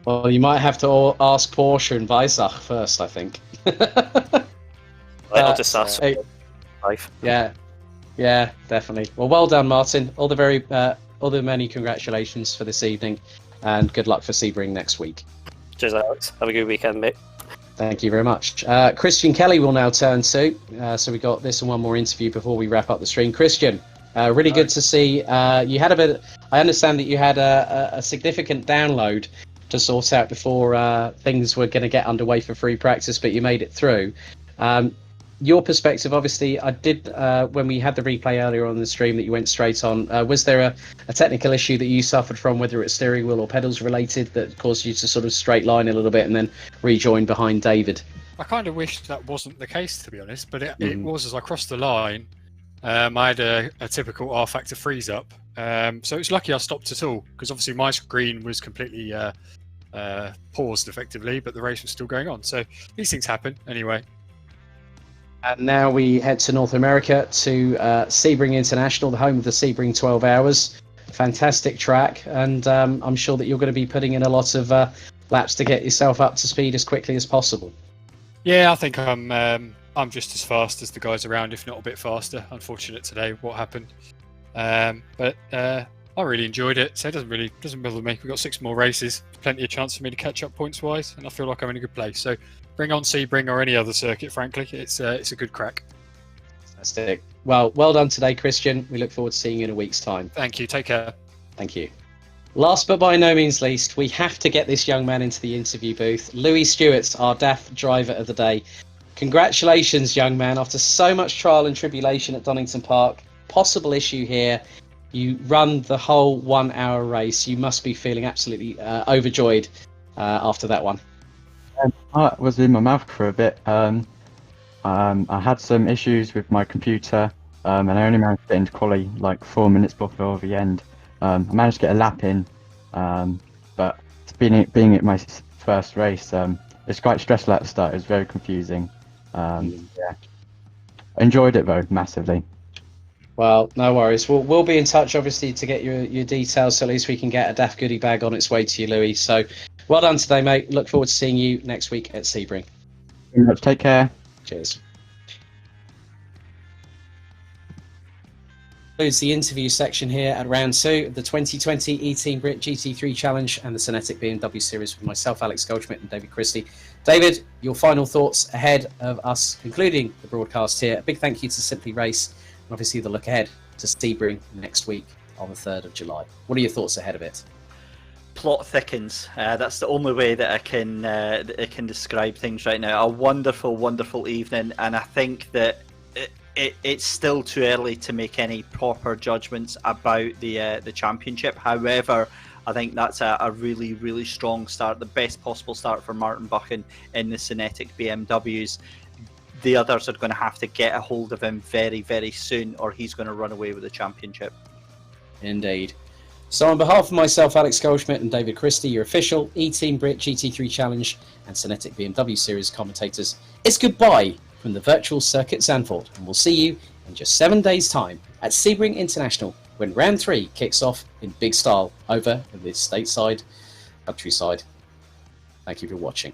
Well, you might have to ask Porsche and Weissach first, I think. I'll just ask. Yeah, definitely. Well done, Martin. All the many congratulations for this evening, and good luck for Sebring next week. Cheers, Alex. Have a good weekend, mate. Thank you very much. Christian Kelly will now turn to. So we got this and one more interview before we wrap up the stream. Christian, really good to see. You had I understand that you had a significant download to sort out before things were going to get underway for free practice, but you made it through. Your perspective, obviously, I did when we had the replay earlier on the stream that you went straight on. Was there a technical issue that you suffered from, whether it's steering wheel or pedals related, that caused you to sort of straight line a little bit and then rejoin behind David? I kind of wish that wasn't the case, to be honest, but it was. As I crossed the line, I had a typical R factor freeze up. So it's lucky I stopped at all, because obviously my screen was completely paused effectively, but the race was still going on. So these things happen anyway. And now we head to North America, to Sebring International, the home of the Sebring 12 Hours. Fantastic track, and I'm sure that you're going to be putting in a lot of laps to get yourself up to speed as quickly as possible. Yeah, I think I'm just as fast as the guys around, if not a bit faster. Unfortunate today, what happened. But I really enjoyed it, so it doesn't bother me. We've got 6 more races, plenty of chance for me to catch up points-wise, and I feel like I'm in a good place. So bring on Sebring or any other circuit, frankly. It's a good crack. Fantastic. Well done today, Christian. We look forward to seeing you in a week's time. Thank you. Take care. Thank you. Last but by no means least, we have to get this young man into the interview booth. Louis Stewart's our DAF driver of the day. Congratulations, young man. After so much trial and tribulation at Donington Park, possible issue here, you run the whole 1 hour race. You must be feeling absolutely overjoyed after that one. I was in my mouth for a bit. I had some issues with my computer, and I only managed to get into quali like 4 minutes before the end. I managed to get a lap in, but being my first race, it's quite stressful at the start. It was very confusing. Yeah, enjoyed it though massively. Well, no worries. We'll be in touch, obviously, to get your details, so at least we can get a daft goodie bag on its way to you, Louis. So, well done today, mate. Look forward to seeing you next week at Sebring. Very much. Take care. Cheers. Includes the interview section here at round 2 of the 2020 eTeam BRIT GT3 Challenge and the SYNETIQ BMW Series with myself, Alex Goldschmidt and David Christie. David, your final thoughts ahead of us concluding the broadcast here. A big thank you to Simply Race, and obviously the look ahead to Sebring next week on the 3rd of July. What are your thoughts ahead of it? Plot thickens. That's the only way that I can describe things right now. A wonderful, wonderful evening, and I think that it's still too early to make any proper judgments about the championship. However, I think that's a really, really strong start, the best possible start for Martin Buchan in the SYNETIQ BMWs. The others are going to have to get a hold of him very, very soon, or he's going to run away with the championship. Indeed. So on behalf of myself, Alex Goldschmidt and David Christie, your official eTeam BRIT GT3 Challenge and SYNETIQ BMW Series commentators, it's goodbye from the virtual Circuit Zandvoort, and we'll see you in just 7 days' time at Sebring International when round 3 kicks off in big style over in the stateside countryside. Thank you for watching.